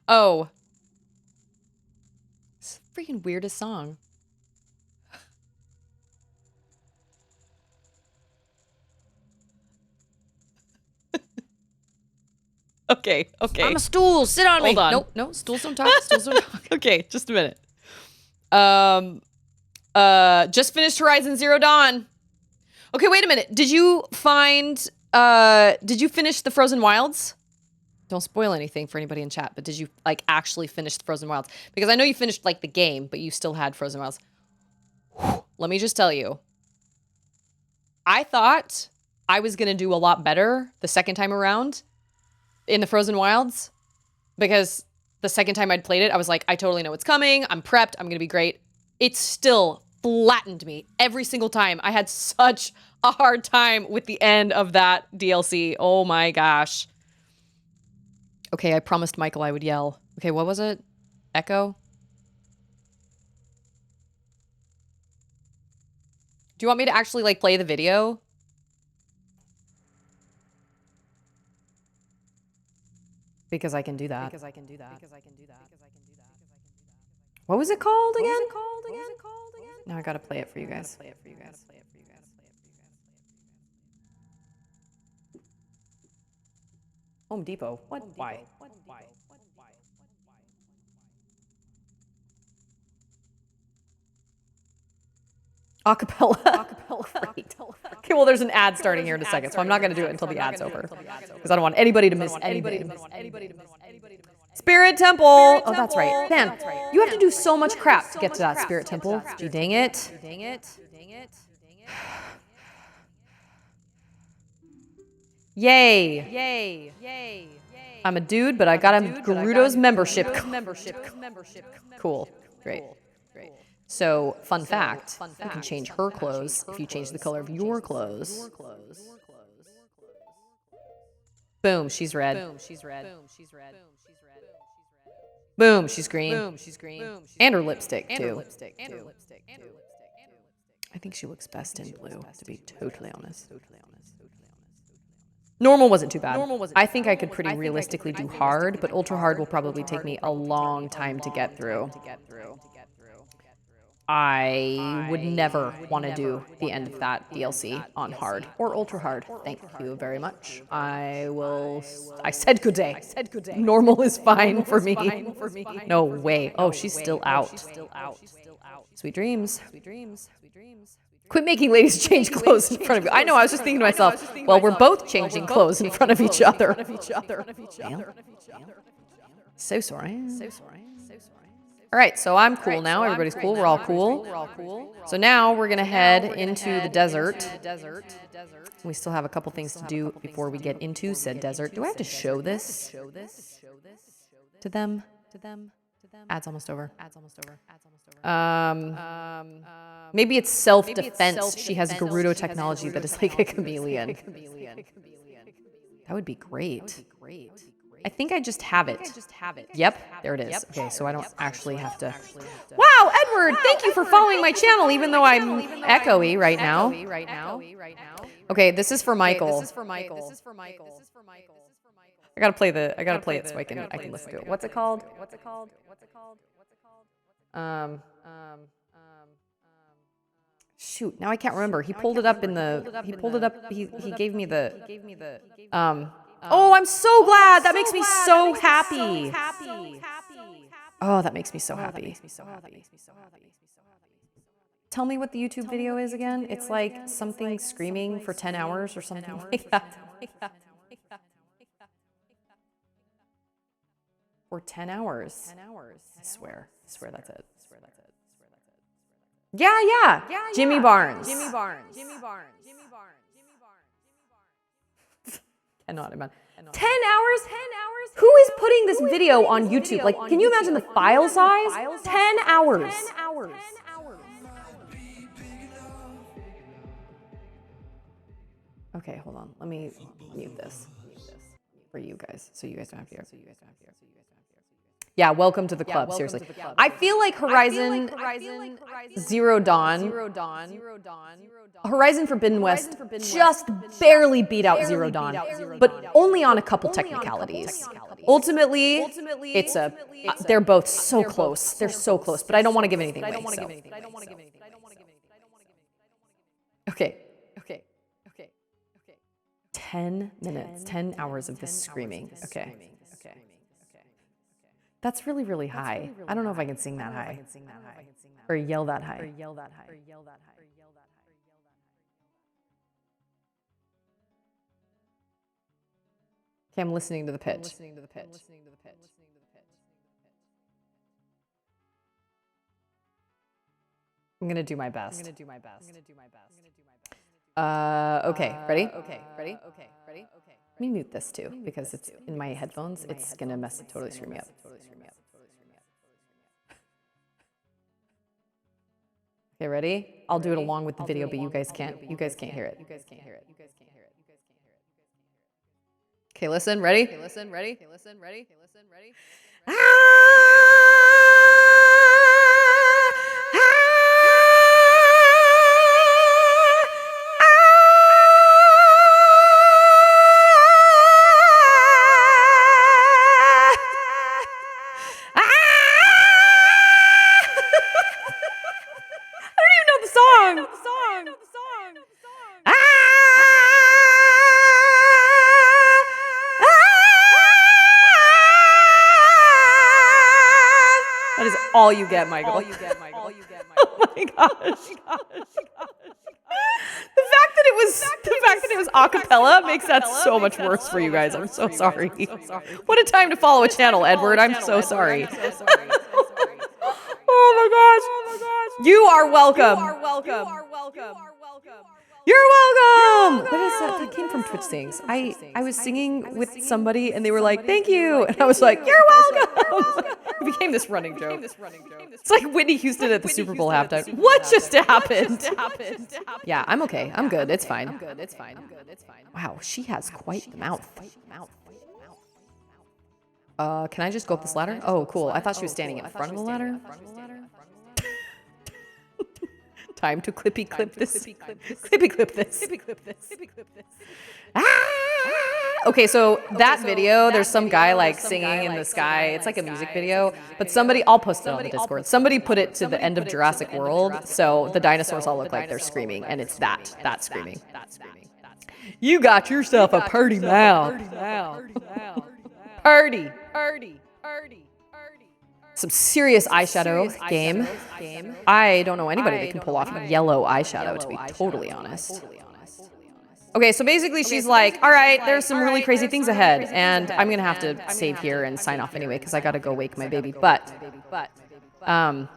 Oh. It's the freaking weirdest song. Okay. I'm a stool. Sit on me. Hold on. Nope. No. Stools don't talk. Stools don't talk. Okay, just a minute. Just finished Horizon Zero Dawn. Okay, wait a minute. Did you finish the Frozen Wilds? Don't spoil anything for anybody in chat, but did you like actually finish the Frozen Wilds? Because I know you finished like the game, but you still had Frozen Wilds. Let me just tell you. I thought I was going to do a lot better the second time around in the Frozen Wilds, because the second time I'd played it, I was like, I totally know what's coming. I'm prepped. I'm going to be great. It still flattened me every single time. I had such a hard time with the end of that DLC. Oh my gosh. Okay, I promised Michael I would yell. Okay, what was it? Echo? Do you want me to actually like play the video? Because I can do that. What was it called again? Now I gotta play it for you guys. Home Depot. What? Why? Acapella. Right. Okay, well, there's an ad starting here in a second, so I'm not going to do it until the ad's over. Because I don't want anybody to miss anything. Spirit Temple! Oh, that's right. Man, you have to do so much crap to get to that Spirit Temple. Gee, dang it. Yay. I'm a dude, but I got a Gerudo's membership. Cool. Great. So, fun fact, you can change her clothes if you change the color of your clothes. Boom, she's red. Boom, she's green. And her lipstick, too. I think she looks best in blue, to be totally honest. Normal wasn't too bad. I think I could pretty realistically do hard, but ultra hard will probably take me a long time to get through. I would never want to do the end of that DLC on hard or ultra hard. Thank you very much. I said good day. Normal is fine for me. No way. Oh, she's still out. Sweet dreams. Quit making ladies change clothes in front of you. I know, I was just thinking to myself, well, we're both changing clothes in front of each other. So sorry. All right, so I'm cool now. Everybody's cool. We're all cool. So now we're going to head into the desert. We still have a couple things to do before we get into said desert. Do I have to show this to them? Ad's almost over. Maybe it's self-defense. She has Gerudo technology that is like a chameleon. That would be great. I think I just have it. Yep, there it is. Okay, so I don't actually have to. Wow, Edward, thank you for following my channel, even though I'm echoey right now. Okay, this is for Michael. I gotta play it so I can listen to it. What's it called? Shoot, now I can't remember. He pulled it up. He gave me the. Oh, I'm so glad. That makes me so happy. Oh, that makes me so happy. Tell me what the YouTube video is again. It's like something screaming for 10 hours or something like that. Or 10 hours. 10 hours. I swear that's it. Yeah. Jimmy Barnes. Cannot imagine. 10 hours? Who is putting this video on YouTube? Like, can you imagine the file size? 10 hours. Okay, hold on. Let me mute this for you guys, so you guys don't have to hear. Yeah, welcome to the club, seriously. I feel like Horizon Zero Dawn, Horizon Forbidden West just barely beat out Zero Dawn, but only on a couple technicalities. Ultimately, it's they're both so close. They're so close, but I don't want to give anything away. So. Okay. 10 minutes, 10 hours of this screaming. Okay. That's really, really high. I don't know if I can sing that high. Or yell that high. Okay, I'm listening to the pitch. I'm gonna do my best. Okay, ready? Let me mute this too, because it's in my headphones. It's gonna totally screw me up. Okay, ready? I'll do it along with the video, but you guys can't hear it. Okay, listen, ready? That is all you get, Michael. Oh my gosh. The fact that it was a cappella makes that so much worse for you guys. I'm so sorry. What a time to follow a channel, Edward. I'm so sorry. Oh my gosh. You are welcome. You're welcome. What is that? That came from Twitch Things. I was singing with somebody and they were like, "Thank you," and I was like, "You're welcome." It became this running joke. It's like Whitney Houston at the Super Bowl halftime. What just happened? Yeah, I'm okay. I'm good. It's fine. Wow, she has quite the mouth. Can I just go up this ladder? Oh, cool. I thought she was standing in front of the ladder. Time to clippy clip this. Okay, so that video, there's some guy like singing in the sky. It's like a music video, but I'll post it on the Discord. Somebody put it to the end of Jurassic World, so the dinosaurs all look like they're screaming, and it's that screaming. You got yourself a purty mouth. Party. Some serious eyeshadow game. I don't know anybody that can pull off yellow eyeshadow, to be totally honest. Okay, so basically she's like, all right, there's some really crazy things ahead, and I'm gonna have to save here and sign off anyway, because I gotta go wake my baby, but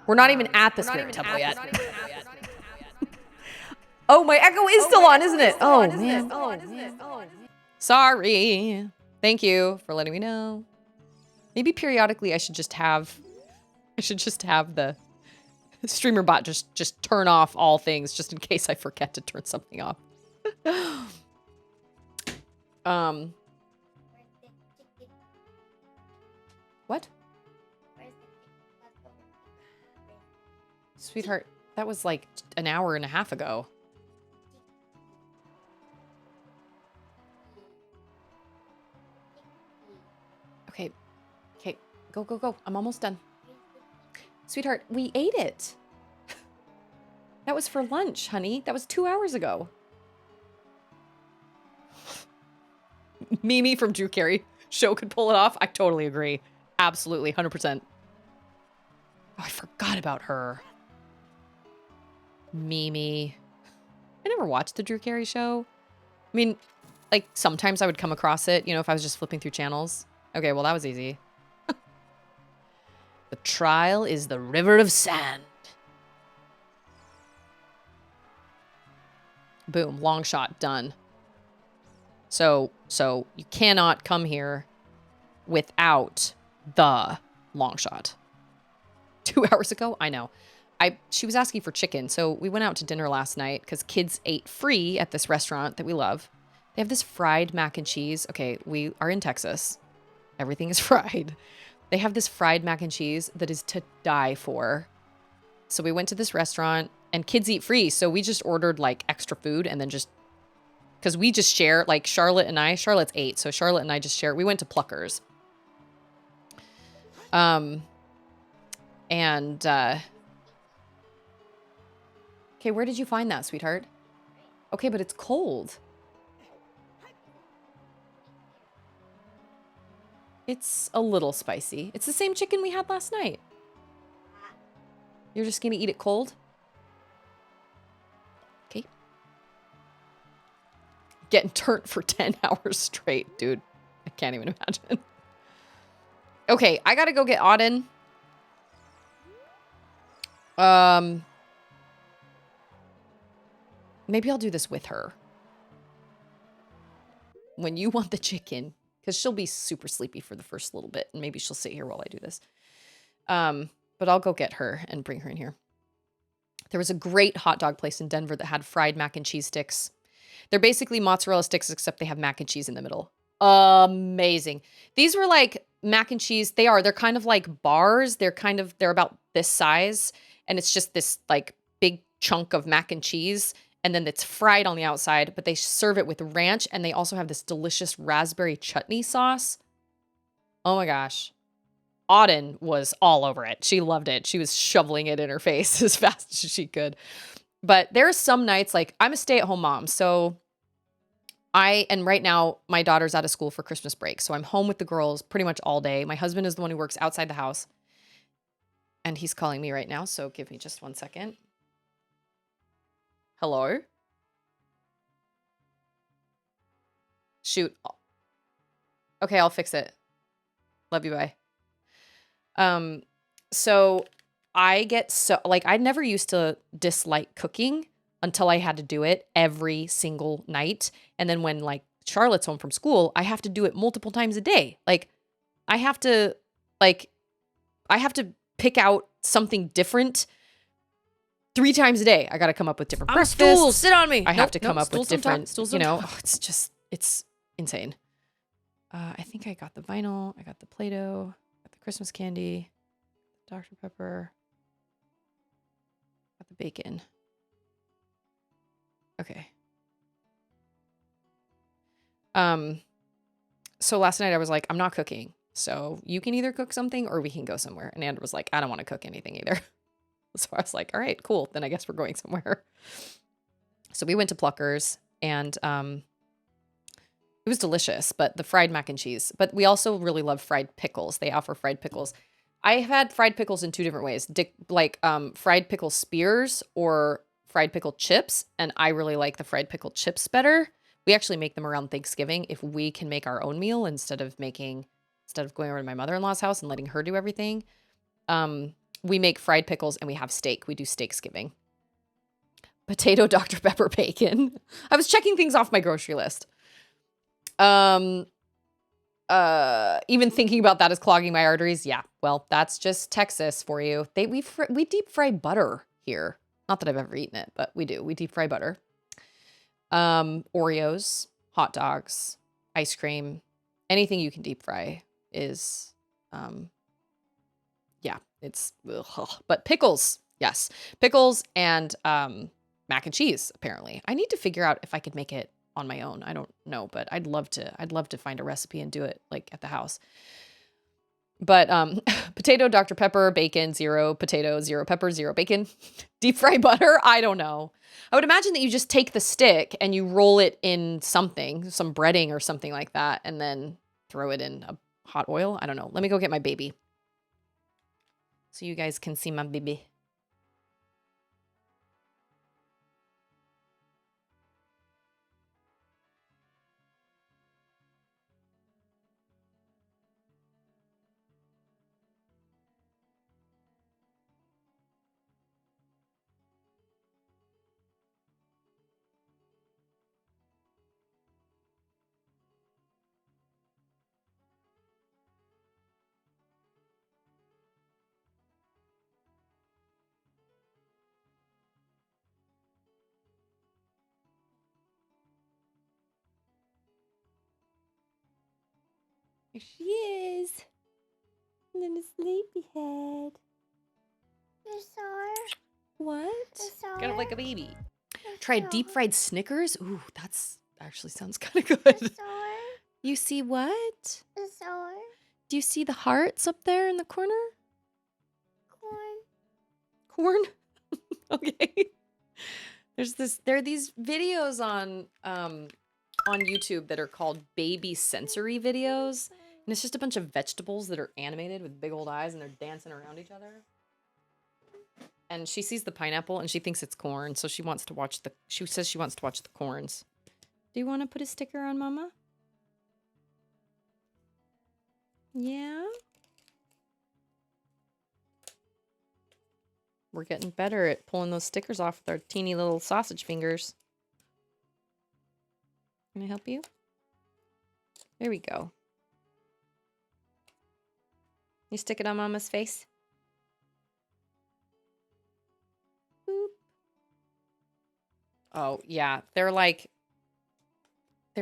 we're not even at the Spirit Temple yet. Oh, my echo is still on, isn't it? Oh, man. Sorry. Thank you for letting me know. Maybe periodically I should just have the streamer bot just turn off all things just in case I forget to turn something off. What? Sweetheart, that was like an hour and a half ago. Okay. Go. I'm almost done. Sweetheart, we ate it. That was for lunch, honey. That was 2 hours ago. Mimi from Drew Carey show could pull it off. I totally agree. Absolutely, 100%. Oh, I forgot about her. Mimi. I never watched the Drew Carey show. I mean, like, sometimes I would come across it, you know, if I was just flipping through channels. Okay, well, that was easy. The trial is the river of sand. Boom, long shot, done. So you cannot come here without the long shot. 2 hours ago? I know. She was asking for chicken, so we went out to dinner last night because kids ate free at this restaurant that we love. They have this fried mac and cheese. Okay, we are in Texas. Everything is fried. They have this fried mac and cheese that is to die for. So we went to this restaurant, and kids eat free, so we just ordered like extra food and then just, because we just share, like Charlotte's 8, so Charlotte and I just share. We went to Pluckers. Okay, where did you find that, sweetheart? Okay, but it's cold. It's a little spicy. It's the same chicken we had last night. You're just gonna eat it cold? Okay. Getting turned for 10 hours straight, dude. I can't even imagine. Okay, I gotta go get Auden. Maybe I'll do this with her. When you want the chicken, because she'll be super sleepy for the first little bit, and maybe she'll sit here while I do this. But I'll go get her and bring her in here. There was a great hot dog place in Denver that had fried mac and cheese sticks. They're basically mozzarella sticks, except they have mac and cheese in the middle. Amazing. These were like mac and cheese. They're kind of like bars. They're about this size. And it's just this like big chunk of mac and cheese. And then it's fried on the outside, but they serve it with ranch. And they also have this delicious raspberry chutney sauce. Oh my gosh. Auden was all over it. She loved it. She was shoveling it in her face as fast as she could. But there are some nights, like I'm a stay-at-home mom. So and right now my daughter's out of school for Christmas break. So I'm home with the girls pretty much all day. My husband is the one who works outside the house. And he's calling me right now. So give me just 1 second. Hello? Shoot. Okay, I'll fix it. Love you, bye. So I get I never used to dislike cooking until I had to do it every single night. And then when like Charlotte's home from school, I have to do it multiple times a day. I have to pick out something different 3 times a day. I got to come up with different breakfasts. Stools, sit on me. I have to come up with stools don't talk, different, stools don't talk. it's insane. I think I got the vinyl. I got the Play-Doh. Got the Christmas candy. Dr. Pepper. Got the bacon. Okay. So last night I was like, I'm not cooking. So you can either cook something or we can go somewhere. And Andrew was like, I don't want to cook anything either. So I was like, all right, cool. Then I guess we're going somewhere. So we went to Pluckers and it was delicious, but the fried mac and cheese. But we also really love fried pickles. They offer fried pickles. I have had fried pickles in 2 different ways. Fried pickle spears or fried pickle chips. And I really like the fried pickle chips better. We actually make them around Thanksgiving if we can make our own meal instead of going over to my mother-in-law's house and letting her do everything. We make fried pickles and we have steak. We do Steaksgiving. Potato Dr. Pepper bacon. I was checking things off my grocery list. Even thinking about that is clogging my arteries. Yeah, well, that's just Texas for you. We deep fry butter here. Not that I've ever eaten it, but we do. We deep fry butter. Oreos, hot dogs, ice cream, anything you can deep fry is, yeah, it's, ugh. But pickles, yes, pickles and mac and cheese. Apparently, I need to figure out if I could make it on my own. I don't know, but I'd love to find a recipe and do it like at the house. But potato, Dr. Pepper, bacon, 0 potato, 0 pepper, 0 bacon, deep fry butter. I don't know. I would imagine that you just take the stick and you roll it in something, some breading or something like that, and then throw it in a hot oil. I don't know. Let me go get my baby so you guys can see my baby. There she is. Little sleepyhead. You're sore. What? You're sore. Kind of like a baby. You're Try sore. deep fried Snickers. Ooh, that's actually sounds kind of You're good. sore. You see what? You're sore. Do you see the hearts up there in the corner? Corn. Corn? Okay. There are these videos on YouTube that are called baby sensory videos. And it's just a bunch of vegetables that are animated with big old eyes and they're dancing around each other. And she sees the pineapple and she thinks it's corn, so she says she wants to watch the corns. Do you want to put a sticker on Mama? Yeah? We're getting better at pulling those stickers off with our teeny little sausage fingers. Can I help you? There we go. You stick it on Mama's face? Boop. Oh, yeah. They're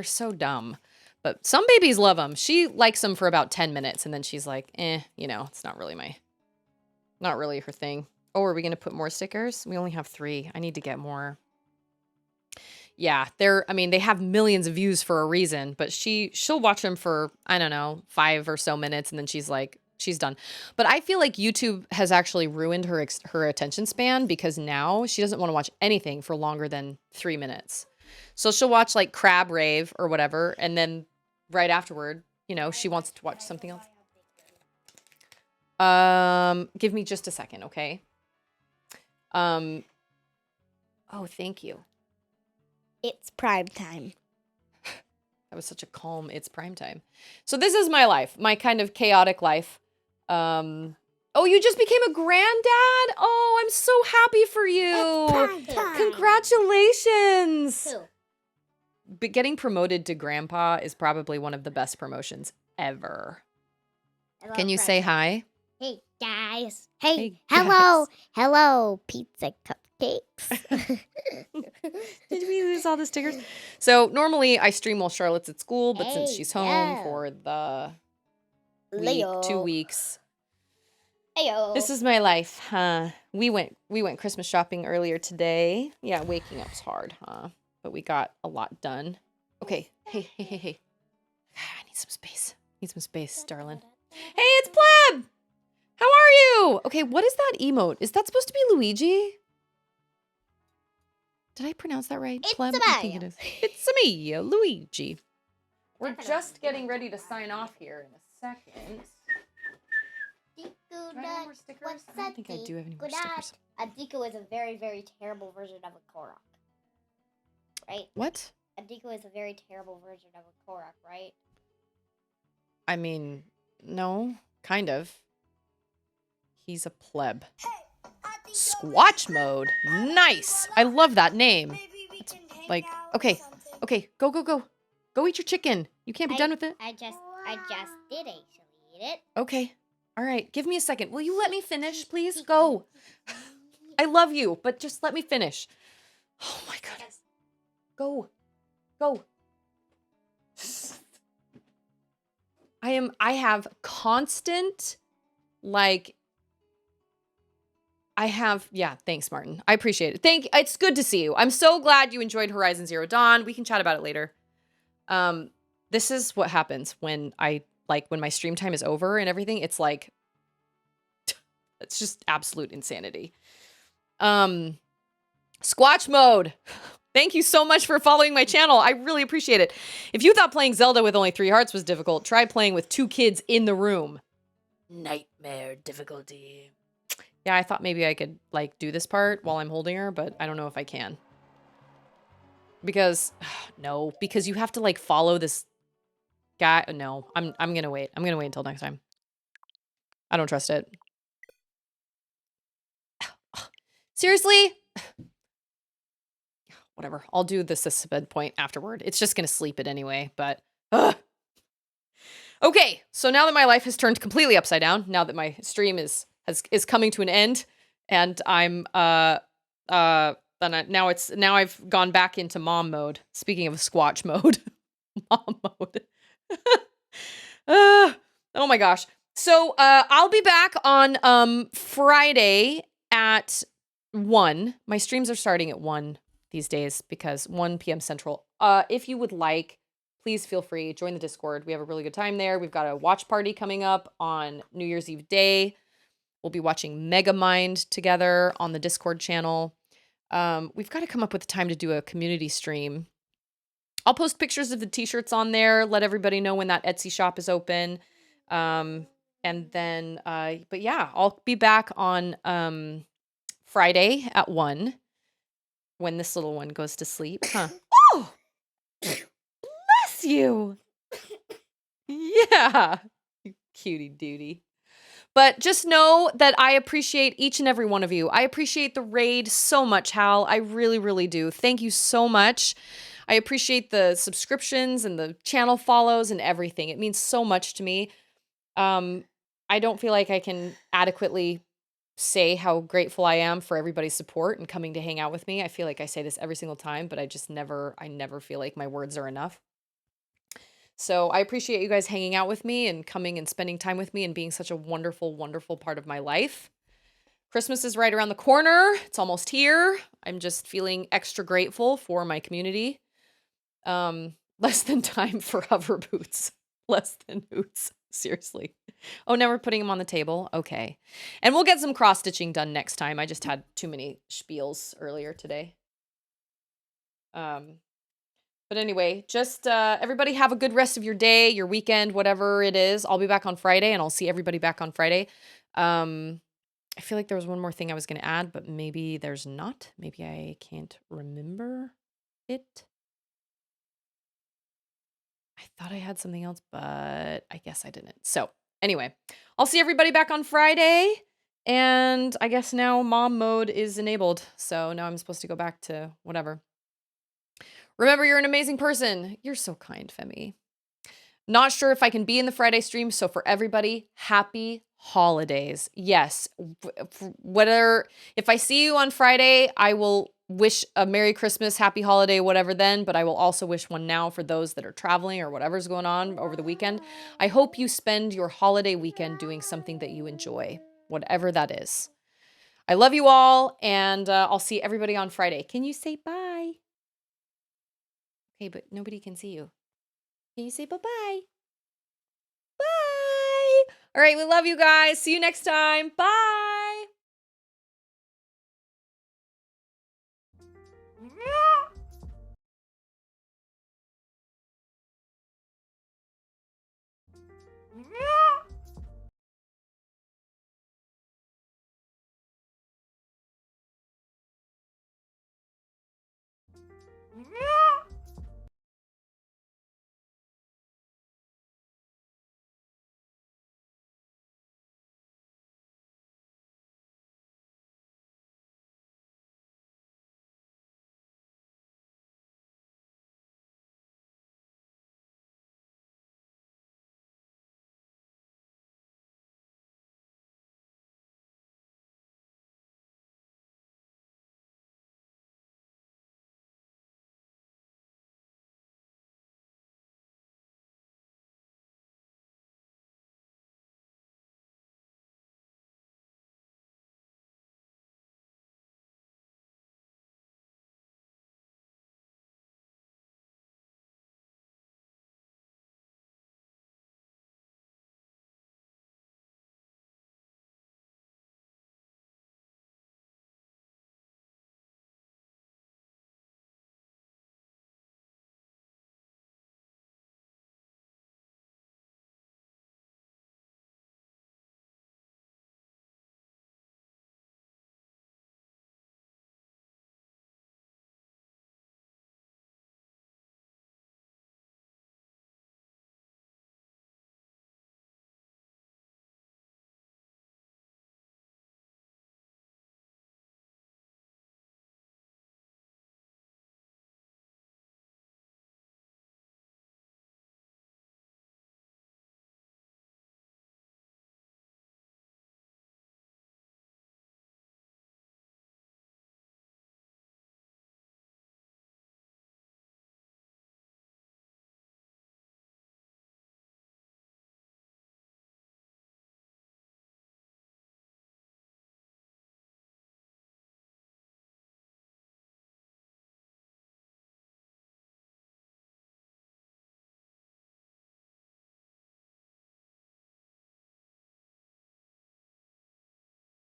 so dumb. But some babies love them. She likes them for about 10 minutes, and then she's like, it's not really her thing. Oh, are we going to put more stickers? We only have 3. I need to get more. Yeah, they have millions of views for a reason, but she'll watch them for, I don't know, 5 or so minutes, and then she's done. But I feel like YouTube has actually ruined her attention span because now she doesn't want to watch anything for longer than 3 minutes. So she'll watch like Crab Rave or whatever, and then right afterward, she wants to watch something else. Give me just a second, okay? Oh, thank you. It's prime time. That was such a calm, it's prime time. So this is my life, my kind of chaotic life. Oh, you just became a granddad? Oh, I'm so happy for you. It's prime time. Congratulations. Who? But getting promoted to grandpa is probably one of the best promotions ever. Can you say hi? Hey, guys. Hey, Hey, hello. guys. Hello, pizza cupcakes. Did we lose all the stickers? So normally I stream while Charlotte's at school, but since Hey, she's home yeah. for the week, Leo. 2 weeks, Heyo. this is my life, huh? We went Christmas shopping earlier today. Yeah, waking up's hard, huh? But we got a lot done. Okay, hey. I need some space, darling. Hey, it's Pleb! How are you? Okay, what is that emote? Is that supposed to be Luigi? Did I pronounce that right? It's Pleb? a I think me. it is. It's a me, Luigi. We're just getting ready to sign off here in a second. Do I have any more stickers? I don't think I do have any more stickers. A Deku is a very, very terrible version of a Korok. Right? What? A Deku is a very terrible version of a Korok, right? I mean, no, kind of. He's a pleb. Squatch mode. Nice. I love that name. It's like, okay, go. Go eat your chicken. You can't be done with it. I just did actually eat it. Okay. All right. Give me a second. Will you let me finish, please? Go. I love you, but just let me finish. Oh my goodness. Go. I have constant, yeah, thanks, Martin. I appreciate it. It's good to see you. I'm so glad you enjoyed Horizon Zero Dawn. We can chat about it later. This is what happens when when my stream time is over and everything. It's like, it's just absolute insanity. Squatch mode. Thank you so much for following my channel. I really appreciate it. If you thought playing Zelda with only 3 hearts was difficult, try playing with 2 kids in the room. Nightmare difficulty. Yeah, I thought maybe I could do this part while I'm holding her, but I don't know if I can. Because no, because you have to follow this guy. No, I'm going to wait. I'm going to wait until next time. I don't trust it. Seriously? Whatever. I'll do the suspend point afterward. It's just going to sleep it anyway, but okay. So now that my life has turned completely upside down, now that my stream is coming to an end, and I'm now I've gone back into mom mode. Speaking of squatch mode, mom mode. Oh my gosh. So I'll be back on Friday at 1. My streams are starting at 1 these days because 1 p.m. Central. If you would like, please feel free, join the Discord. We have a really good time there. We've got a watch party coming up on New Year's Eve day. We'll be watching Megamind together on the Discord channel. We've got to come up with time to do a community stream. I'll post pictures of the t-shirts on there, let everybody know when that Etsy shop is open. And then, but yeah, I'll be back on Friday at 1 when this little one goes to sleep. Huh. Oh, bless you. Yeah, you cutie duty. But just know that I appreciate each and every one of you. I appreciate the raid so much, Hal. I really, really do. Thank you so much. I appreciate the subscriptions and the channel follows and everything. It means so much to me. I don't feel like I can adequately say how grateful I am for everybody's support and coming to hang out with me. I feel like I say this every single time, but I never feel like my words are enough. So I appreciate you guys hanging out with me and coming and spending time with me and being such a wonderful, wonderful part of my life. Christmas is right around the corner. It's almost here. I'm just feeling extra grateful for my community. Less than time for hover boots. Less than hoots. Seriously. Oh, now we're putting them on the table. Okay. And we'll get some cross stitching done next time. I just had too many spiels earlier today. But anyway, just everybody have a good rest of your day, your weekend, whatever it is. I'll be back on Friday, and I'll see everybody back on Friday. I feel like there was one more thing I was going to add, but maybe there's not. Maybe I can't remember it. I thought I had something else, but I guess I didn't. So anyway, I'll see everybody back on Friday. And I guess now mom mode is enabled. So now I'm supposed to go back to whatever. Remember, you're an amazing person. You're so kind, Femi. Not sure if I can be in the Friday stream, so for everybody, happy holidays. Yes, whether if I see you on Friday, I will wish a Merry Christmas, Happy Holiday, whatever then, but I will also wish one now for those that are traveling or whatever's going on over the weekend. I hope you spend your holiday weekend doing something that you enjoy, whatever that is. I love you all, and I'll see everybody on Friday. Can you say bye? Okay, but nobody can see you. Can you say bye-bye? Bye! All right, we love you guys. See you next time. Bye!